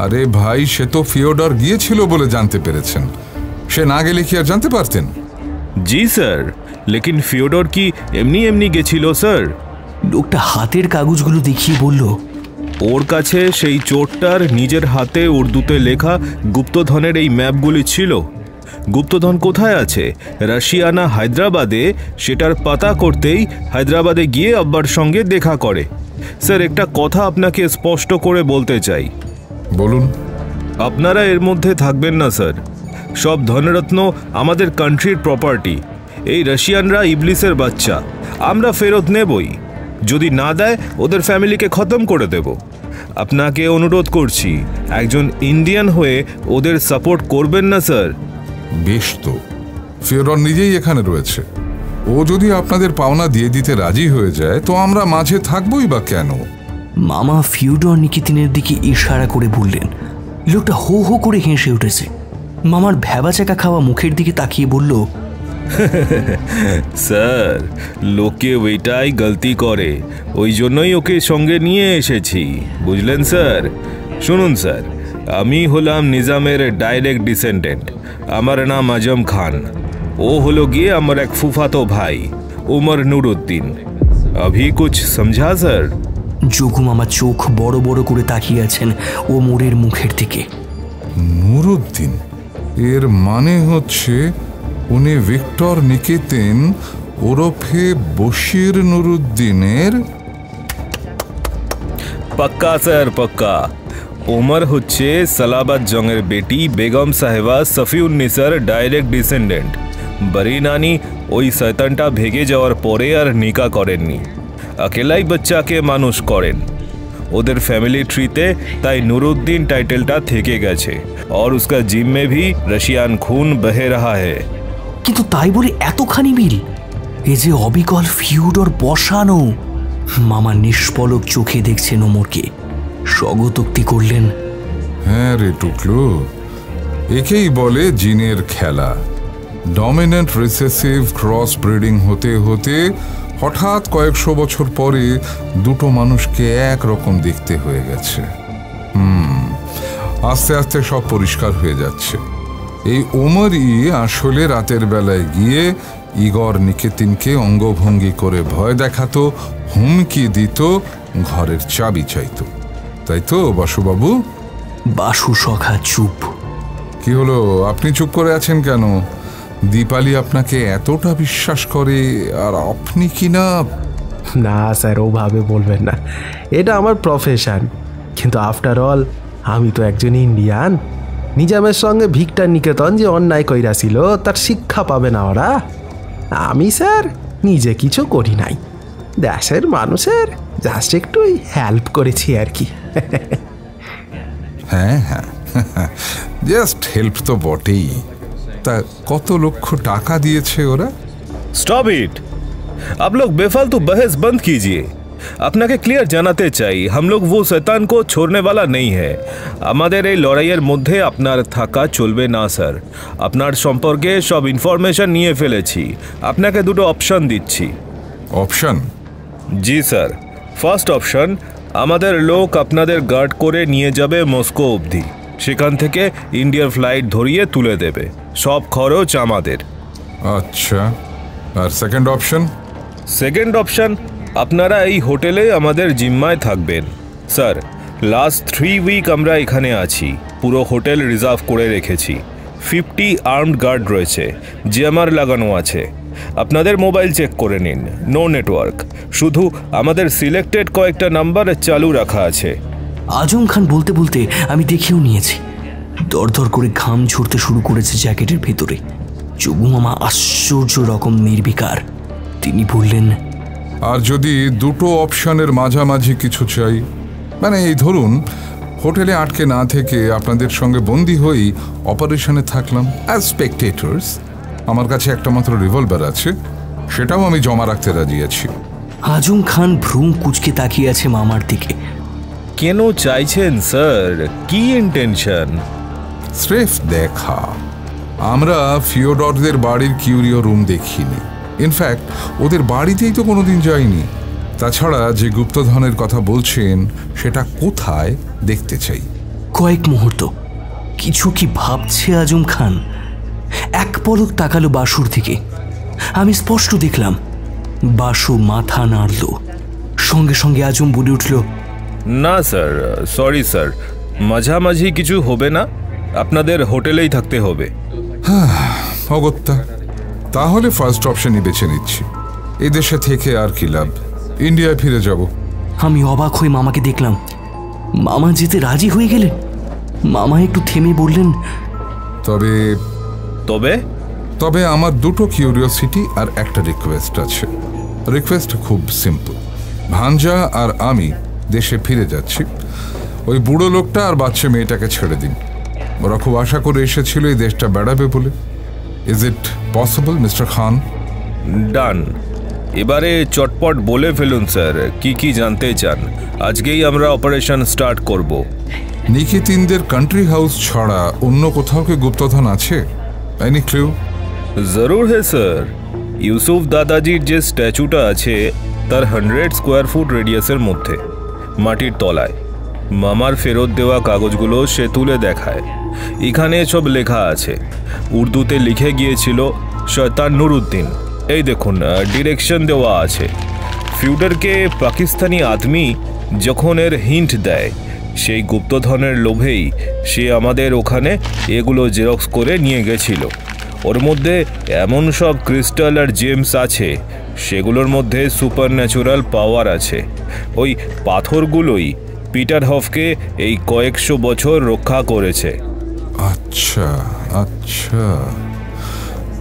আরে ভাই, সে তো ফিওডর গিয়েছিল বলে জানতে পেরেছেন। সে না গেলে কি আর জানতে পারতেন? জি স্যার, লেকিন ফিওডর কি এমনি এমনি গেছিল স্যার? লোকটা হাতের কাগজগুলো দেখিয়ে বলল, ওর কাছে সেই চোরটার নিজের হাতে উর্দুতে লেখা গুপ্তধনের এই ম্যাপগুলি ছিল। গুপ্তধন কোথায় আছে, রাশিয়া না হায়দ্রাবাদে, সেটার পাতা করতেই হায়দ্রাবাদে গিয়ে আব্বার সঙ্গে দেখা করে। স্যার, একটা কথা আপনাকে স্পষ্ট করে বলতে চাই। বলুন। আপনারা এর মধ্যে থাকবেন না স্যার। সব ধনরত্ন আমাদের কান্ট্রির প্রপার্টি। এই রাশিয়ানরা ইবলিসের বাচ্চা, আমরা ফেরত নেবই। যদি না দেয়, ওদের ফ্যামিলিকে খতম করে দেব। আপনাকে অনুরোধ করছি, একজন ইন্ডিয়ান হয়ে ওদের সাপোর্ট করবেন না স্যার। বেশ তো, ফিওডর নিজেই এখানে রয়েছে। ও যদি আপনাদের পাওনা দিয়ে দিতে রাজি হয়ে যায়, তো আমরা মাঝে থাকবই বা কেন? মামা ফিওডর নিকিতিনের দিকে ইশারা করে বললেন। লোকটা হো হো করে হেসে উঠেছে। মামার ভ্যাবাচাকা খাওয়া মুখের দিকে তাকিয়ে বলল, স্যার, লোকে ওইটাই গলতি করে, ওই জন্যই ওকে সঙ্গে নিয়ে এসেছি, বুঝলেন স্যার? শুনুন স্যার, আমি হলাম নিজামের ডাইরেক্ট ডিসেন্ডেন্ট। আমার নাম আজম খান। ও হলো গিয়ে আমার এক ফুফাতো ভাই উমর নুরুদ্দিন। अभी कुछ समझा স্যার? যোগু মামা চোখ বড় বড় করে তাকিয়ে আছেন ওমরের মুখের দিকে। নুরুদ্দিন, এর মানে হচ্ছে উনি ভিক্টর নিকেতেন ওরফে বশির নুরুদ্দিনের। পাক্কা স্যার, পাক্কা। ওমর হচ্ছে সালাবাদ জংয়ের বেটি বেগম সাহেবা সফিউন্নিসার ডাইরেক্ট ডিসেন্ডেন্ট। বড়ি নানি ওই শয়তানটা ভেগে যাওয়ার পরে আর নিকা করেননি, अकेलाई बच्चाके মানুষ করেন। ওদের ফ্যামিলি ট্রিতে তাই নুরুদ্দিন টাইটেলটা থেকে গেছে, और उसका जिम में भी रशियान खून बहे रहा है। কিন্তু তাই বলে এতখানি মিল? এ যে অবিকল ফিউড ওর বসানো। মামা নিষ্পলক চোখে দেখছেন ওমরকে, স্বগতোক্তি করলেন, হ্যাঁ রে টুকলু, একেই বলে জিনের খেলা। ডমিনেন্ট রিসেসিভ ক্রস ব্রিডিং হতে হতে হঠাৎ কয়েকশো বছর পরে দুটো মানুষকে একরকম দেখতে হয়ে গেছে। আস্তে আস্তে সব পরিষ্কার হয়ে যাচ্ছে। এই ওমরই আসলে রাতের বেলায় গিয়ে ইগর নিকেতিনকে অঙ্গভঙ্গি করে ভয় দেখাতো, হুমকি দিত, ঘরের চাবি চাইতো, তাই তো বাসুবাবু? বাসু সখা চুপ। কি হলো, আপনি চুপ করে আছেন কেন? দীপালি আপনাকে এতটা বিশ্বাস করে, আর আপনি কি না? না স্যার, ওভাবে বলবেন না, এটা আমার প্রফেশন। কিন্তু আফটার অল আমি তো একজন ইন্ডিয়ান। নিজামের সঙ্গে ভিক্টর নিকেতন যে অন্যায় কইরাছিল তার শিক্ষা পাবে না ওরা। আমি স্যার নিজে কিছু করি নাই, দেশের মানুষের জাস্ট একটু হেল্প করেছি আর কি। হ্যাঁ হ্যাঁ, জাস্ট হেল্প তো বটেই। তা কত লক্ষ টাকা দিয়েছে ওরা? স্টপ ইট, आप लोग बेफालतू बहस बंद कीजिए। আপনাকে ক্লিয়ার জানাতে চাই, हम लोग वो शैतान को छोड़ने वाला नहीं है। আমাদের এই লড়াইয়ের মধ্যে আপনার থাকা চলবে না স্যার। আপনার সম্পর্কে সব ইনফরমেশন নিয়ে ফেলেছি, আপনাকে দুটো অপশন দিচ্ছি। অপশন? জি স্যার। ফার্স্ট অপশন, আমাদের লোক আপনাদের গার্ড করে নিয়ে যাবে মস্কো অবধি, সেখান থেকে ইন্ডিয়ার ফ্লাইট ধরিয়ে তুলে দেবে, সব খরচ আমাদের। আচ্ছা, আর সেকেন্ড অপশন? সেকেন্ড অপশন, আপনারা এই হোটেলে আমাদের জিম্মায় থাকবেন। স্যার, লাস্ট 3 উইক আমরা এখানে আছি, পুরো হোটেল রিজার্ভ করে রেখেছি। 50 আর্মড গার্ড রয়েছে, জিএমআর লাগানো আছে। আপনাদের মোবাইল চেক করে নিন, নো নেটওয়ার্ক, শুধু আমাদের সিলেক্টেড কয়েকটা নাম্বার চালু রাখা আছে। আজম খান বলতে বলতে আমি দেখেও নিয়েছি, দরদর করে ঘাম ঝরতে শুরু করেছে জ্যাকেটের ভেতরে। যোগু মামা আশ্চর্য রকম নির্বিকার। তিনি বললেন, আর যদি দুটো অপশনের মাঝামাঝি কিছু চাই, মানে এই ধরুন হোটেলে আটকে না থেকে আপনাদের সঙ্গে বন্দি হয়েই অপারেশনে থাকলাম অ্যাজ স্পেকটেটর্স, আমার কাছে একটা মাত্র রিভলভার আছে, সেটাও আমি জমা রাখতে রাজি আছি। আজম খান ভ্রুম কুচকে তাকিয়ে আছে মামার দিকে। কেন চাইছেন স্যার, কি ইন্টেনশন? স্রেফ দেখা। আমরা ফিওডরদের বাড়ির কিউরিও রুম দেখিনি, ইনফ্যাক্ট ওদের বাড়িতেই তো কোনোদিন যাইনি। তাছাড়া যে গুপ্তধনের কথা বলছেন সেটা কোথায় দেখতে চাই। কয়েক মুহূর্ত কিছু কি ভাবছে আজম খান। এক পলক তাকালো বাসুর দিকে। আমি স্পষ্ট দেখলাম বাসু মাথা নাড়ল। সঙ্গে সঙ্গে আজম বলে উঠল, না স্যার, সরি স্যার, মাঝামাঝি কিছু হবে না, আপনাদের হোটেলেই থাকতে হবে। হ্যাঁ অগত্যা, তাহলে ফার্স্ট অপশনই বেছে নিচ্ছি। এই দেশে থেকে আর কি লাভ, ইন্ডিয়ায় ফিরে যাব। আমি অবাক হয়ে মামাকে দেখলাম। মামা যেতে রাজি হয়ে গেলেন। মামা একটু থেমে বললেন, তবে তবে তবে আমার দুটো কিউরিওসিটি আর একটা রিকোয়েস্ট আছে। রিকোয়েস্ট খুব সিম্পল, ভাঞ্জা আর আমি দেশে ফিরে যাচ্ছি, ওই বুড়ো লোকটা আর বাচ্চা মেয়েটাকে ছেড়ে দিন। ওরা খুব আশা করে এসেছিল এই দেশটা বেড়াবে বলে। ইজ ইট পসিবল মিস্টার খান? ডান। এবারে চটপট বলে ফেলুন স্যার, কি কি জানতে চান? আজকেই আমরা অপারেশন স্টার্ট করব। নিকেতিনদের কান্ট্রি হাউস ছাড়া অন্য কোথাও কি গুপ্তধন আছে? Any clue? জরুর হে স্যার। ইউসুফ দাদাজির যে স্ট্যাচুটা আছে তার 100 স্কোয়ার ফুট রেডিয়াসের মধ্যে মাটির তলায় মামার ফেরত দেওয়া কাগজগুলো সে তুলে দেখায়। এখানে সব লেখা আছে। উর্দুতে লিখে গিয়েছিল শয়তান নুরুদ্দিন। এই দেখুন ডিরেকশন দেওয়া আছে। ফিউডারকে পাকিস্তানি আদমি যখন এর হিন্ট দেয়, সেই গুপ্তধনের লোভেই সে আমাদের ওখানে এগুলো জেরক্স করে নিয়ে গেছিল। ওর মধ্যে এমন সব ক্রিস্টাল আর জেমস আছে, সেগুলোর মধ্যে সুপার ন্যাচুরাল পাওয়ার আছে। ওই পাথরগুলোই পিটার হফকে এই কয়েকশো বছর রক্ষা করেছে। আচ্ছা আচ্ছা,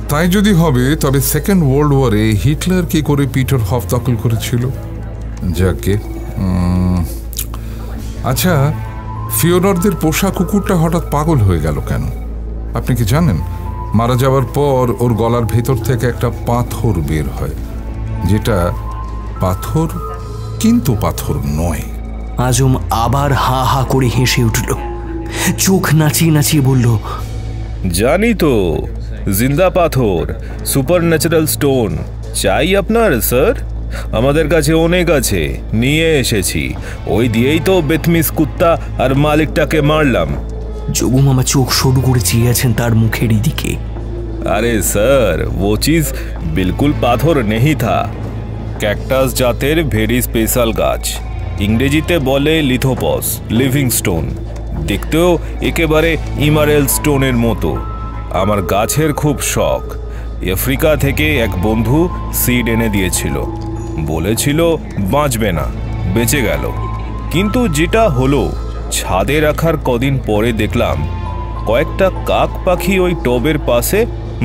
তাই যদি হবে তবে সেকেন্ড ওয়ার্ল্ড ওয়ারে হিটলার কি করে পিটার হফ দখল করেছিল? যাকে আচ্ছা, ফিওডরদের পোষা কুকুরটা হঠাৎ পাগল হয়ে গেল কেন আপনি কি জানেন? মারা যাওয়ার পর ওর গলার ভেতর থেকে একটা পাথর বের হয়, যেটা পাথর কিন্তু পাথর নয়। আজম আবার হা হা করে হেসে উঠল, চোখ নাচিয়ে নাচিয়ে বলল, জানি তো, জিন্দা পাথর, সুপার ন্যাচারাল স্টোন। চাই আপনার স্যার? আমাদের কাছে অনেক আছে, নিয়ে এসেছি। ওই দিয়েই তো বেতমিস কুত্তা আর মালিকটাকে মারলাম। যোগু মামা চোখ সরু করে চেয়ে আছেন তার মুখের দিকে। আরে স্যার, वो चीज बिल्कुल পাথর नहीं था। ক্যাকটাস জাতের ভেরি স্পেশাল গাছ, ইংরেজিতে বলে লিথোপস, লিভিং স্টোন। দেখতেও একেবারে ইমারেল স্টোনের মতো। আমার গাছের খুব শখ। আফ্রিকা থেকে এক বন্ধু সিড এনে দিয়েছিল, বলেছিল বাঁচবে না, বেঁচে গেল। কিন্তু যেটা হলো, ছাদে রাখার কদিন পরে দেখলাম কয়েকটা কাক পাখি ওই টবের পাশে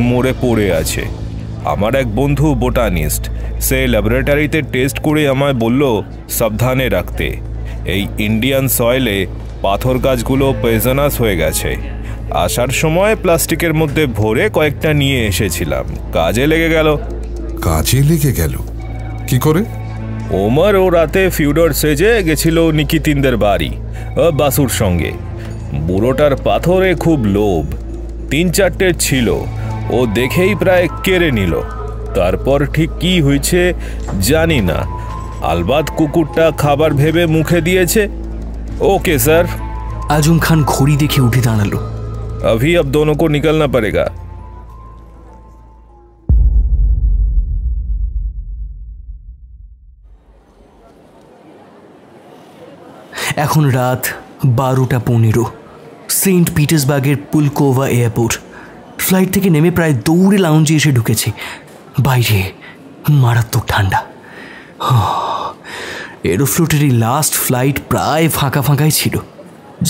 মরে পড়ে আছে। আমার এক বন্ধু বোটানিস্ট, সে ল্যাবরেটরিতে টেস্ট করে আমায় বলল সাবধানে রাখতে। এই ইন্ডিয়ান সয়েলে পাথর গাছগুলো পয়জনাস হয়ে গেছে। আসার সময় প্লাস্টিকের মধ্যে ভরে কয়েকটা নিয়ে এসেছিলাম, কাজে লেগে গেল। কাজে লেগে গেল কি করে? ওমর ও রাতে ফিউডর সেজে গেছিল নিকিতিনদের বাড়ি বাসুর সঙ্গে। বুড়োটার পাথরে খুব লোভ, 3-4টে ছিল। ও দেখেই প্রায় কেড়ে নিল। তারপর ঠিক কি হয়েছে জানি না, আলবাত কুকুরটা খাবার ভেবে মুখে দিয়েছে। Okay sir. আজম খান ঘড়ি দেখে উঠে দাঁড়ালো। अभी अब दोनों को निकलना पड़ेगा। এখন রাত 12:15। সেন্ট পিটার্সবার্গের পুলকোভা এয়ারপোর্ট। ফ্লাইট থেকে নেমে প্রায় দৌড়ে লাউঞ্জে এসে ঢুকেছি। বাইরে মারাত্মক ঠান্ডা। এরোফ্লোটের এই লাস্ট ফ্লাইট প্রায় ফাঁকা ফাঁকাই ছিল।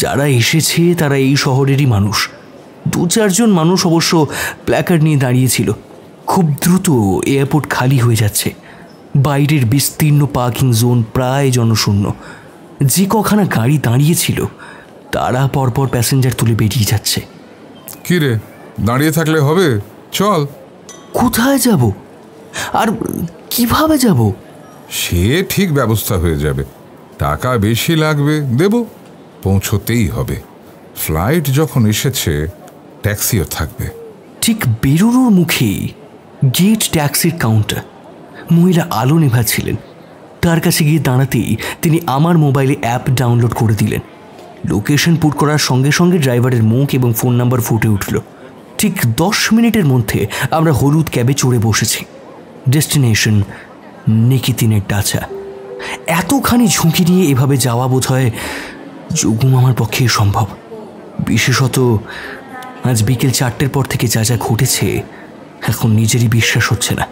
যারা এসেছে তারা এই শহরেরই মানুষ। 2-4 জন মানুষ অবশ্য প্ল্যাকার্ড নিয়ে দাঁড়িয়েছিল। খুব দ্রুত এয়ারপোর্ট খালি হয়ে যাচ্ছে। বাইরের বিস্তীর্ণ পার্কিং জোন প্রায় জনশূন্য। যে কখানা গাড়ি দাঁড়িয়েছিল তারা পরপর প্যাসেঞ্জার তুলে বেরিয়ে যাচ্ছে। কি রে, দাঁড়িয়ে থাকলে হবে? চল। কোথায় যাব আর কিভাবে যাব? সে ঠিক ব্যবস্থা হয়ে যাবে। টাকা বেশি লাগবে, দেব। পৌঁছতেই হবে। ফ্লাইট যখন এসেছে ট্যাক্সিও থাকবে। ঠিক বেরোনোর মুখেই গেট ট্যাক্সির কাউন্টার। মহিলা আলো নেভাচ্ছিলেন। তার কাছে গিয়ে দাঁড়াতেই তিনি আমার মোবাইলে অ্যাপ ডাউনলোড করে দিলেন। লোকেশন পুট করার সঙ্গে সঙ্গে ড্রাইভারের মুখ এবং ফোন নাম্বার ফুটে উঠল। ঠিক 10 মিনিটের মধ্যে আমরা হলুদ ক্যাবে চড়ে বসেছি। ডেস্টিনেশন নিকিতিনের ডাচা। এতখানি ঝুঁকি নিয়ে এভাবে যাওয়া বোধ হয় যোগু মামার পক্ষে সম্ভব। বিশেষত আজ বিকেল 4টের পর থেকে যা যা ঘটেছে এখন নিজেরই বিশ্বাস হচ্ছে না।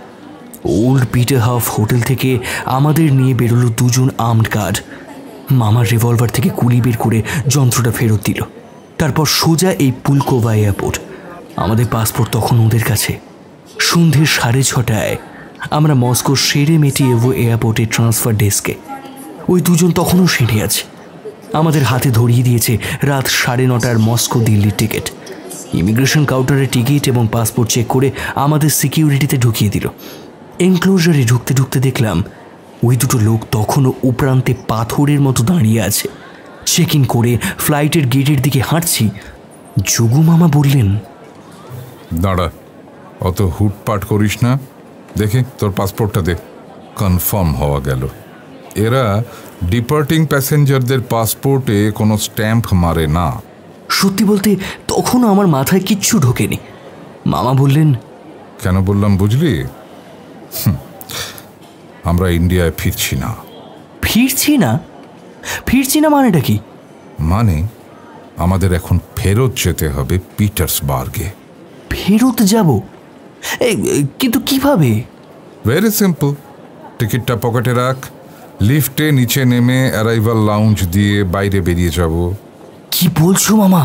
ওল্ড পিটার হফ হোটেল থেকে আমাদের নিয়ে বেরোলো 2 জন আর্মড গার্ড। মামার রিভলভার থেকে গুলি বের করে যন্ত্রটা ফেরত দিল। তারপর সোজা এই পুলকোভা এয়ারপোর্ট। আমাদের পাসপোর্ট তখন ওদের কাছে। সন্ধ্যে 6:30টায় আমরা মস্কোর শেরেমেটিয়েভো এয়ারপোর্টের ট্রান্সফার ডেস্কে। ওই 2 জন তখনও সেঁটে আছে। আমাদের হাতে ধরিয়ে দিয়েছে রাত 9:30টার মস্কো দিল্লির টিকিট। ইমিগ্রেশন কাউন্টারে টিকিট এবং পাসপোর্ট চেক করে আমাদের সিকিউরিটিতে ঢুকিয়ে দিল। এনক্লোজারে ঢুকতে ঢুকতে দেখলাম ওই 2 লোক তখনও উপরান্তে পাথরের মতো দাঁড়িয়ে আছে। চেক ইন করে ফ্লাইটের গেটের দিকে হাঁটছি। যোগু মামা বললেন, দাঁড়া, অত হুটপাট করিস না। দেখি তোর পাসপোর্টটা দে। কনফার্ম হওয়া গেল। এরা ডিপার্টিং প্যাসেঞ্জারদের পাসপোর্টে কোনো স্ট্যাম্প মারে না। সত্যি বলতে তখনও আমার মাথায় কিচ্ছু ঢোকেনি। মামা বললেন, কেন বললাম বুঝলি? আমরা ইন্ডিয়ায় ফিরছি না। ফিরছি না? ফিরছি না মানেটা কি? মানে আমাদের এখন ফেরত যেতে হবে পিটার্সবার্গে। ফেরত যাব? কিন্তু কিভাবে? Very simple. টিকিটটা পকেটে রাখ, লিফটে নিচে নেমে অ্যারাইভাল লাউঞ্জ দিয়ে বাইরে বেরিয়ে যাব। কি বলছো মামা?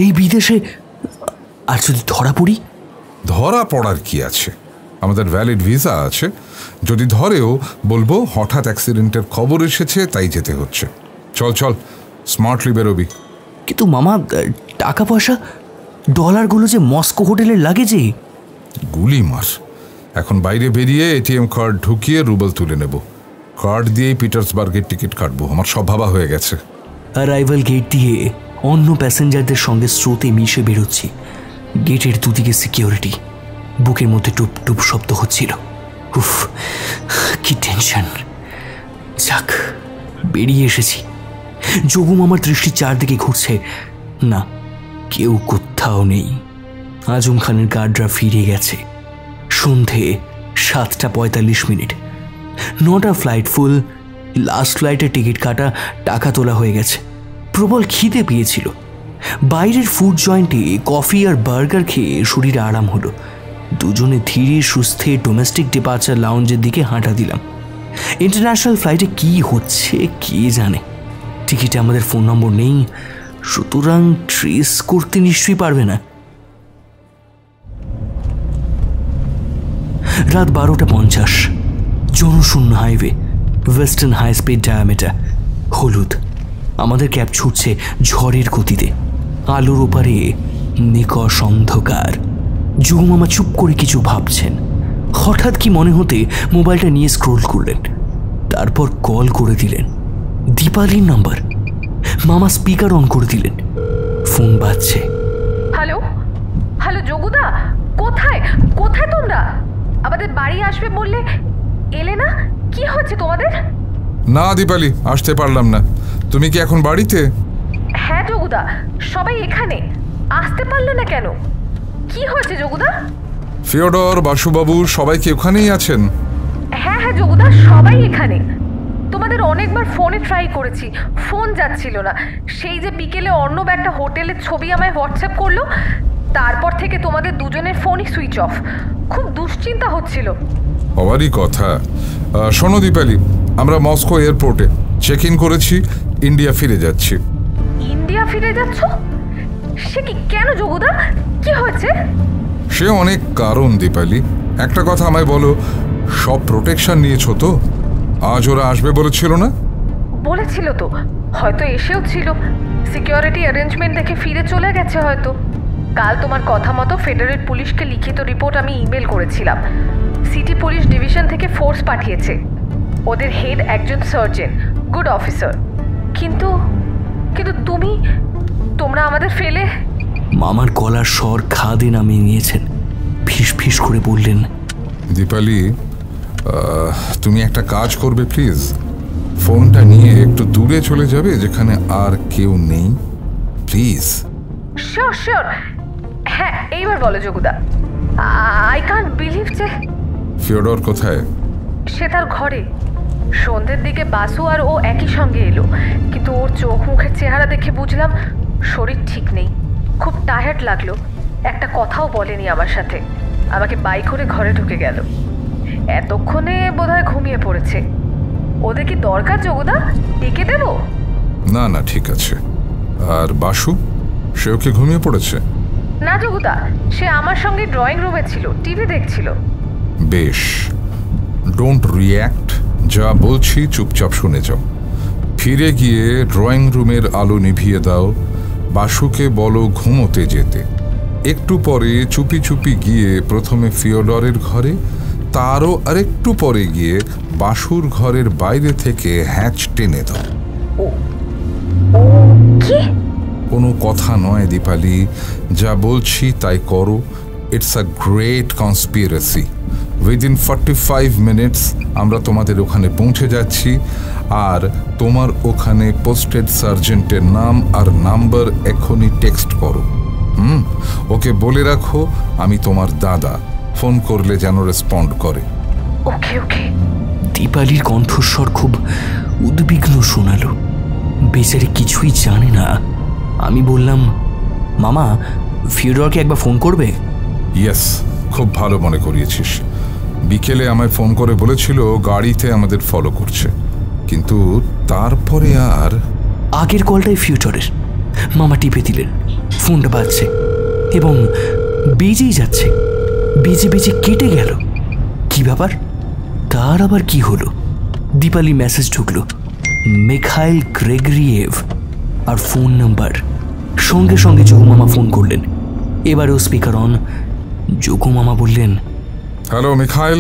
এই বিদেশে? আর যদি ধরা পড়ি? ধরা পড়ার কি আছে? আমাদের ভ্যালিড ভিসা আছে। যদি ধরেও বলবো হঠাৎ অ্যাক্সিডেন্টের খবর এসেছে তাই যেতে হচ্ছে। চল চল, স্মার্টলি বেরোবি। কিন্তু মামা, টাকা পয়সা, ডলারগুলো যে মস্কো হোটেলের লাগেজে। গুলি মার। এখন বাইরে বেরিয়ে এটিএম কার্ড ঢুকিয়ে রুবেল তুলে নেব। কার্ড দিয়েই পিটার্সবার্গের টিকিট কাটবো। আমার সব ভাবা হয়ে গেছে। অ্যারাইভাল গেট দিয়ে অন্য প্যাসেঞ্জারদের সঙ্গে স্রোতে মিশে বেরোচ্ছি। গেটের দুদিকে সিকিউরিটি। বুকের মধ্যে টুপ টুপ শব্দ হচ্ছিল। উফ, কি টেনশন। যাক, বেরিয়ে এসেছি। যোগুম আমার দৃষ্টি চারদিকে ঘুরছে। না, কেউ কোথাও নেই। আজম খানের গার্ডরা ফিরে গেছে। সন্ধে 7:45। 9টা ফ্লাইট ফুল। লাস্ট ফ্লাইটের টিকিট কাটা, টাকা তোলা হয়ে গেছে। প্রবল খিদে পেয়েছিল। বাইরের ফুড জয়েন্টে কফি আর বার্গার খেয়ে শরীরে আরাম হলো। দুজনে ধীরে সুস্থে ডোমেস্টিক ডিপার্চার লাউঞ্জের দিকে হাঁটা দিলাম। ইন্টারন্যাশনাল ফ্লাইটে কি হচ্ছে কে জানে। টিকিটে আমাদের ফোন নম্বর নেই, সুতরাং ট্রেস করতে নিশ্চয়ই পারবে না। রাত 12:50। জনশূন্য highway, western high speed diameter, হলুদ। আমাদের ক্যাব ছুটছে ঝড়ের গতিতে। আলোর ওপারে নিকষ অন্ধকার। জুম মামা চুপ করে কিছু ভাবছেন। হঠাৎ কি মনে হতে মোবাইলটা নিয়ে স্ক্রোল করলেন। তারপর কল করে দিলেন। দীপালির নাম্বার। মামা স্পিকার অন করে দিলেন। ফোন বাজছে। হ্যালো হ্যালো, যোগুদা, কোথায় কোথায় তোমরা? আমাদের বাড়ি আসবে বললে, এলে না? কি হচ্ছে তোমাদের? না দীপালি, আসতে পারলাম না। তুমি কি এখন বাড়িতে? হ্যাঁ যোগুদা, সবাই এখানে। আসতে পারলে না কেন? কি হয়েছে যোগুদা? ফিওডর, বাসুবাবু সবাই কি ওখানেই আছেন? হ্যাঁ হ্যাঁ যোগুদা, সবাই এখানে। তোমাদের অনেকবার ফোনে ট্রাই করেছি, ফোন যাচ্ছিল না। সেই যে বিকেলে অর্ণব একটা হোটেলের ছবি আমায় হোয়াটসঅ্যাপ করলো, তারপর থেকে তোমাদের দুজনের ফোনই সুইচ অফ। খুব দুশ্চিন্তা হচ্ছিল। হওয়ারই কথা। শোনো দীপালি, আমরা মস্কো এয়ারপোর্টে চেক ইন করেছি। ইন্ডিয়া ফিরে যাচ্ছি। ইন্ডিয়া ফিরে যাচ্ছ? সে কি, কেন যোগুদা? কি হয়েছে? সে অনেক কারণ দীপালি। একটা কথা আমায় বলো, সব প্রোটেকশন নিয়েছো তো? আজ ওরা আসবে বলেছিল না? বলেছিল তো, হয়তো এসেও ছিল। সিকিউরিটি অ্যারেঞ্জমেন্ট দেখে ফিরে চলে গেছে হয়তো। কাল তোমার কথা মতো ফেডারেল পুলিশকে লিখিত রিপোর্ট আমি ইমেল করেছিলাম। সিটি পুলিশ ডিভিশন থেকে ফোর্স পাঠিয়েছে। ওদের হেড একজন সার্জেন, গুড অফিসার। কিন্তু কিন্তু তোমরা আমাদের ফেলে। মামার গলার স্বর খাদে নামিয়ে নিয়েছেন। ফিস ফিস করে বললেন, দীপালি, তুমি একটা কাজ করবে প্লিজ। ফোনটা নিয়ে একটু দূরে চলে যাবে, যেখানে আর কেউ নেই, প্লিজ। Sure sure. হ্যাঁ, এইবার বলো যোগুদা। আই কান্ট বিলিভ যে। ফিওডর কোথায়? সে তার ঘরে। সন্ধ্যের দিকে বাসু আর ও একই সঙ্গে এলো, কিন্তু ওর চোখ মুখের চেহারা দেখে বুঝলাম শরীর ঠিক নেই। খুব টায়ার্ড লাগলো। একটা কথাও বলেনি আমার সাথে। আমাকে বাইক করে ঘরে ঢুকে গেল। এতক্ষণে বোধহয় ঘুমিয়ে পড়েছে। ওদের কি দরকার যোগুদা? ডেকে দেব? না না, ঠিক আছে। আর বাসু, সেও কি ঘুমিয়ে পড়েছে? না যোগুদা, সে আমার সঙ্গে ড্রয়িং রুমে ছিল, টিভি দেখছিল। বেশ, ডোন্ট রিয়্যাক্ট। যা বলছি চুপচাপ শুনে যাও। ফিরে গিয়ে ড্রয়িং রুমের আলো নিভিয়ে দাও। বাসুকে বলো ঘুমোতে যেতে। একটু পরে চুপি চুপি গিয়ে প্রথমে ফিওডরের ঘরে, তারও আরেকটু পরে গিয়ে বাসুর ঘরের বাইরে থেকে হ্যাচ টেনে দাও। কোনো কথা নয় দীপালি, যা বলছি তাই করো। It's a great conspiracy. Within 45 minutes আমরা তোমাদের ওখানে পৌঁছে যাচ্ছি, আর তোমার ওখানে পোস্টেড সার্জেন্টের নাম আর নাম্বার এখনই টেক্সট করো। ওকে বলে রাখো আমি তোমার দাদা, ফোন করলে যেন রেসপন্ড করে। ওকে ওকে। দীপালির কণ্ঠস্বর খুব উদ্বিগ্ন শোনালো। বেচারি কিছুই জানে না। আমি বললাম, মামা ফিওডরকে একবার ফোন করবে? ইয়েস, খুব ভালো মনে করিয়েছিস। বিকেলে আমায় ফোন করে বলেছিল গাড়িতে আমাদের ফলো করছে, কিন্তু তারপরে আর। আগের কলটাই ফিউচারের। মামা টিপে দিলেন, ফোনটা বাজছে এবং বেজেই যাচ্ছে। বেজে বেজে কেটে গেল। কি ব্যাপার? তার আবার কি হলো? দীপালি মেসেজ ঢুকলো, মিখাইল গ্রেগরিয়েভ, আর ফোন নাম্বার। সঙ্গে সঙ্গে যোগু মামা ফোন করলেন। এবারেও স্পিকার অন। যোগু মামা বললেন, hello Mikhail,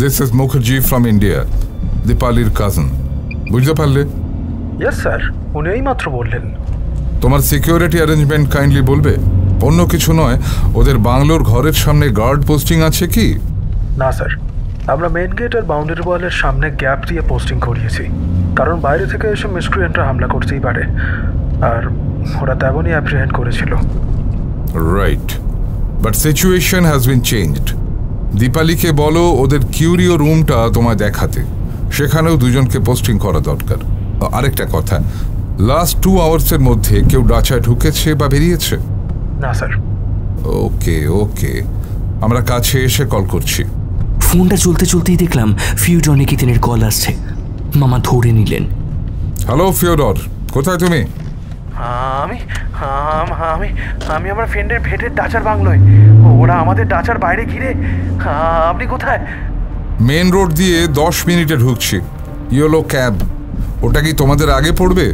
this is Mukherjee from India, দীপালির কাজিন। বুঝতে পারলে? ইয়েস স্যার, উনি এই মাত্র বললেন। তোমার সিকিউরিটি অ্যারেঞ্জমেন্ট কাইন্ডলি বলবে। অন্য কিছু নয়, ওদের বাংলোর ঘরের সামনে গার্ড পোস্টিং আছে কি? না স্যার, আমরা মেন গেট আর বাউন্ডারি ওয়ালের সামনে গ্যাপ দিয়ে পোস্টিং করিয়েছি, কারণ বাইরে থেকে এসে মিসক্রিয়েন্টরা হামলা করতেই পারে, আর ওরা তেমনই অ্যাপ্রিহেন্ড করেছিল। Right, but situation has been changed. দীপালিকে বলো ওদের কিউরিও রুমটা তোমায় দেখাতে, সেখানেও দুজনকে পোস্টিং করা দরকার। আরেকটা কথা, লাস্ট 2 আওয়ার্সের মধ্যে কেউ ডাচায় ঢুকেছে বা বেরিয়েছে? না স্যার। ওকে ওকে, আমরা কাছে এসে কল করছি। ফোনটা চলতে চলতেই দেখলাম ফিওডর নিকেতনের কল আসছে। মামা ধরে নিলেন। হ্যালো ফিওডর, কোথায় তুমি? আমি আমি আমি আমার ফ্রেন্ডের ভেটের ডাচার বাংলোয়। ওরা আমাদের ডাচার বাইরে ঘিরে। আপনি কোথায়? মেন রোড দিয়ে 10 মিনিটে ঢুকছি। ইয়েলো ক্যাব, ওটা কি তোমাদের আগে পড়বে?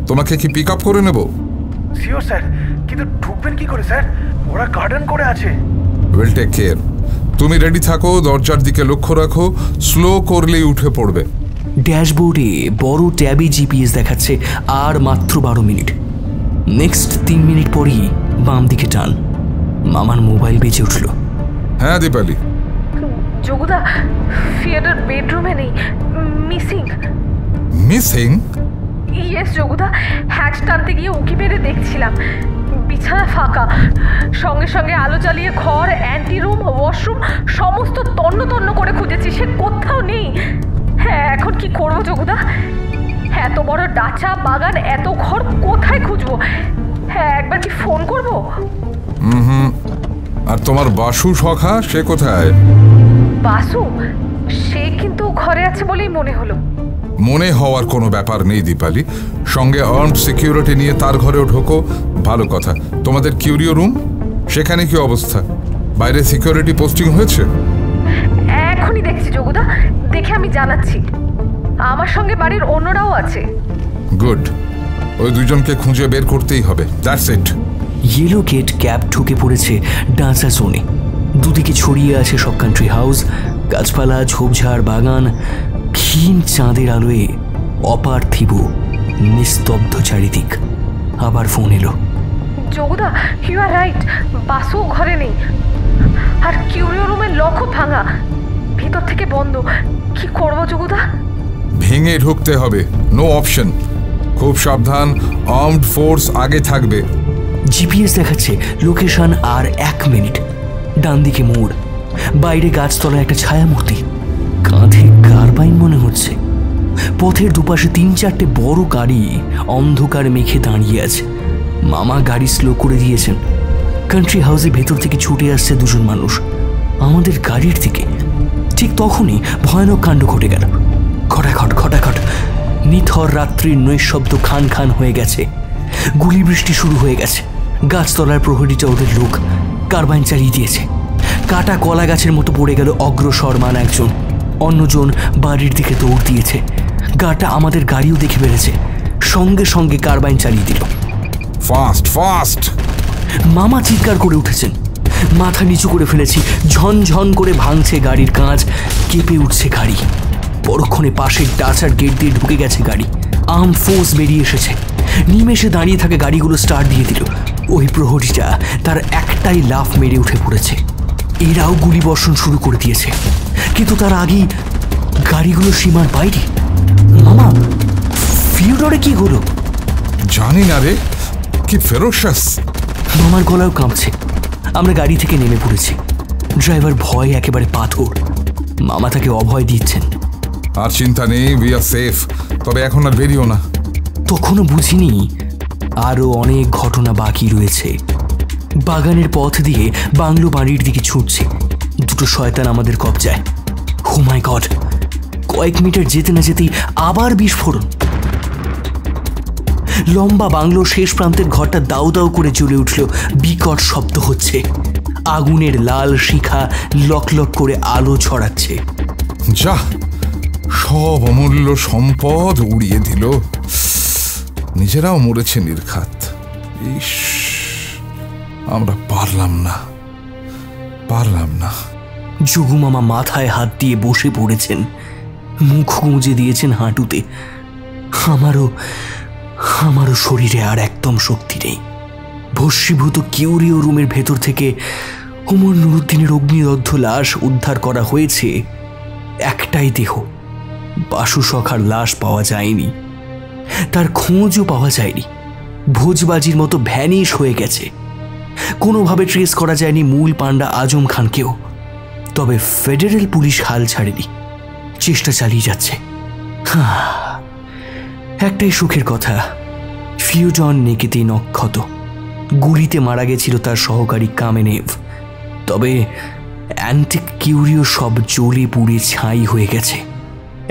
তোমাকে কি পিক আপ করে নেব? শিওর স্যার, কিন্তু ঢুকবেন কি করে স্যার? ওরা গার্ডেন করে আছে। Will take care. তুমি রেডি থাকো, দরজার দিকে লক্ষ্য রাখো, স্লো করলেই উঠে পড়বে। ড্যাশবোর্ডে বড় ট্যাবে জিপিএস দেখাচ্ছে আর মাত্র 12 মিনিট। নেক্সট 3 মিনিট পরেই বাম দিকে টান। মামার মোবাইল বেজে উঠল। হ্যাঁ দীপালি। যোগুদা, ফিওডর বেডরুমে নেই, মিসিং। মিসিং? ইয়েস যোগুদা, হ্যাচ টানতে গিয়ে উকি মেরে দেখছিলাম, বিছানা ফাঁকা। সঙ্গে সঙ্গে আলো জ্বালিয়ে ঘর, অ্যান্টি রুম, ওয়াশরুম সমস্ত তন্ন তন্ন করে খুঁজেছি, সে কোথাও নেই। হ্যাঁ, এখন কি করবো যোগুদা? এত বড় ডাচা বাগান, এত ঘর, কোথায় খুঁজবো? হ্যাঁ, একবার কি ফোন করবো? আর তোমার বাসু সখা, সে কোথায়? বাসু? সে কিন্তু ঘরে আছে বলেই মনে হলো। মনে হওয়ার কোনো ব্যাপার নেই দীপালি, সঙ্গে আর্মড সিকিউরিটি নিয়ে তার ঘরেও ঢোকো, ভালো কথা। তোমাদের কিউরিও রুম, সেখানে কি অবস্থা? বাইরে সিকিউরিটি পোস্টিং হয়েছে? এখনই দেখছি যোগুদা, দেখে আমি জানাচ্ছি। আমার সঙ্গে বাড়ির অন্যরাও আছে। গুড, ওই দুজনকে খুঁজে বের করতেই হবে। That's it. Yellow gate cab ঢুকে পড়েছে ডান্সা জোনে। দুদিকে ছড়িয়ে আছে সব কান্ট্রি হাউস, গাছপালা, ঝোপঝাড়, বাগান। ক্ষীণ চাঁদের আলোয় অপার্থিব নিস্তব্ধ চারিদিক। আবার ফোন এলো। যোগুদা, ইউ আর রাইট, বাসু ঘরে নেই, আর কিউরিও রুমের লকও ভাঙা, ভিতর থেকে বন্ধ। কি করবো যোগুদা? ভেঙে ঢুকতে হবে, নো অপশন। খুব সাবধান, আর্মড ফোর্স আগে থাকবে। জিপিএস দেখাচ্ছে লোকেশন আর 1 মিনিট। ডান দিকে মোড়, বাইরে গাছতলায় একটা ছায়ামূর্তি, কাঁধে কার্বাইন মনে হচ্ছে। পথের দুপাশে 3-4টে বড় গাড়ি অন্ধকার মেখে দাঁড়িয়ে আছে। মামা গাড়ি স্লো করে দিয়েছেন। কান্ট্রি হাউসের ভেতর থেকে ছুটে আসছে 2জন মানুষ আমাদের গাড়ির দিকে। ঠিক তখনই ভয়ানক কাণ্ড ঘটে গেল। খটাখট খটাখট, নিথর রাত্রির নৈশব্দ খান খান হয়ে গেছে। গুলি বৃষ্টি শুরু হয়ে গেছে। গাছতলার প্রহরীটা ওদের লোক, কার্বাইন চালিয়ে দিয়েছে। কাটা কলা গাছের মতো পড়ে গেল অগ্রসরমান একজন। অন্যজন বাড়ির দিকে দৌড় দিয়েছে। গাটা আমাদের গাড়িও দেখে ফেলেছে, সঙ্গে সঙ্গে কার্বাইন চালিয়ে দিল। Fast fast! মামা চিৎকার করে উঠেছেন। মাথা নিচু করে ফেলেছি। ঝনঝন করে ভাঙছে গাড়ির কাঁচ, কেঁপে উঠছে গাড়ি। পরক্ষণে পাশের ডাচার গেট দিয়ে ঢুকে গেছে গাড়ি। আর্ম ফোর্স বেরিয়ে এসেছে। নিমেষে দাঁড়িয়ে থাকে গাড়িগুলো স্টার্ট দিয়ে দিল। ওই প্রহরীটা তার একটাই লাফ মেরে উঠে পড়েছে। এরাও গুলি বর্ষণ শুরু করে দিয়েছে, কিন্তু তার আগেই গাড়িগুলো সীমার বাইরে। মামা, ফিওডরে কি হলো? জানি না রে, কি ফেরোসাস। মামার গলাও কাঁপছে। আমরা গাড়ি থেকে নেমে পড়েছি। ড্রাইভার ভয়ে একেবারে পাথর। মামা তাকে অভয় দিচ্ছেন। আর চিন্তা নেই, উই আর সেফ। তবে এখন আর বেরিও না। তখনও বুঝিনি আরো অনেক ঘটনা বাকি রয়েছে। বাগানের পথ দিয়ে বাংলো বাড়ির দিকে ছুটছে। দুটো শয়তান আমাদের কবজায়। ও মাই গড! কয়েক মিটার যেতে না যেতেই আবার বিস্ফোরণ। লম্বা বাংলোর শেষ প্রান্তের ঘরটা দাউ দাউ করে জ্বলে উঠল। বিকট শব্দ হচ্ছে। আগুনের লাল শিখা লক লক করে আলো ছড়াচ্ছে। যা, সব অমূল্য সম্পদ উড়িয়ে দিল। নিজেরাও মরেছে নির্ঘাত। ইস, আমরা পারলাম না। যোগু মামা মাথায় হাত দিয়ে বসে পড়েছেন, মুখ গুঁজে দিয়েছেন হাঁটুতে। আমারও শরীরে আর একদম শক্তি নেই। ভস্মীভূত কিউরিও রুমের ভেতর থেকে ওমর নুরুদ্দিনের অগ্নিদগ্ধ লাশ উদ্ধার করা হয়েছে। একটাই দেহ, বাসু সখার লাশ পাওয়া যায়নি। তার খোঁজও পাওয়া যায়নি। ভোজবাজির মতো ভ্যানিশ হয়ে গেছে। কোনোভাবে ট্রেস করা যায়নি মূল পান্ডা আজম খানকেও। তবে ফেডারেল পুলিশ হাল ছাড়েনি, চেষ্টা চালিয়ে যাচ্ছে। একটাই সুখের কথা, ফিওডর নেকেতেই নক্ষত। গুলিতে মারা গেছিল তার সহকারী কামেনেভ। তবে অ্যান্টিক কিউরিও সব জ্বলে পুড়ে ছাই হয়ে গেছে।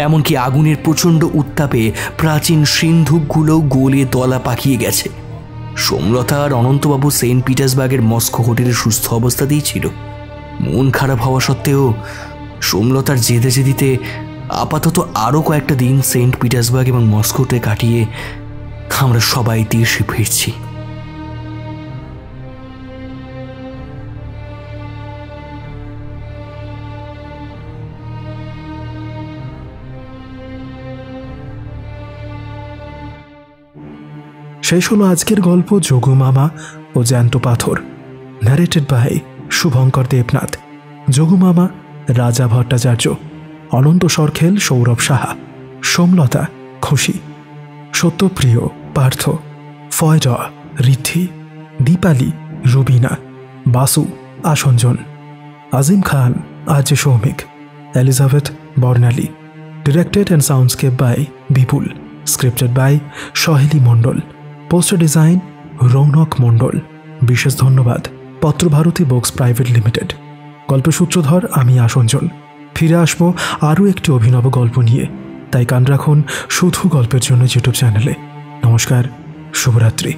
এমনকি আগুনের প্রচণ্ড উত্তাপে প্রাচীন সিন্ধুকগুলোও গলে তলা পাকিয়ে গেছে। সোমলতা আর অনন্তবাবু সেন্ট পিটার্সবার্গের মস্কো হোটেলে সুস্থ অবস্থাতেই ছিল। মন খারাপ হওয়া সত্ত্বেও সোমলতার জেদে জেদিতে আপাতত আরও কয়েকটা দিন সেন্ট পিটার্সবার্গ এবং মস্কোতে কাটিয়ে আমরা সবাই দেশে ফিরছি। শেষ হলো আজকের গল্প যোগু মামা ও জ্যান্ত পাথর, ন্যারেটেড বাই শুভঙ্কর দেবনাথ। যোগু মামা Raja Bhattacharya, Ananta Sarkhel Sourav Saha, Somlata Khushi, Satyapriya Partha, Faiza Riddhi, Dipali Rubina, Basu Asanjan, Azim Khan Arya Soumik, Elizabeth Barnali. Directed and soundscape by Bipul. Scripted by Saheli Mondal. Poster design Rounak Mondal. বিশেষ ধন্যবাদ পত্রভারতী বুকস প্রাইভেট লিমিটেড। গল্পের সূত্রধর আমি আসঞ্জন। ফিরে আসবো আরও একটি অভিনব গল্প নিয়ে, তাই কান রাখুন শুধু গল্পের জন্য ইউটিউব চ্যানেলে। নমস্কার, শুভরাত্রি।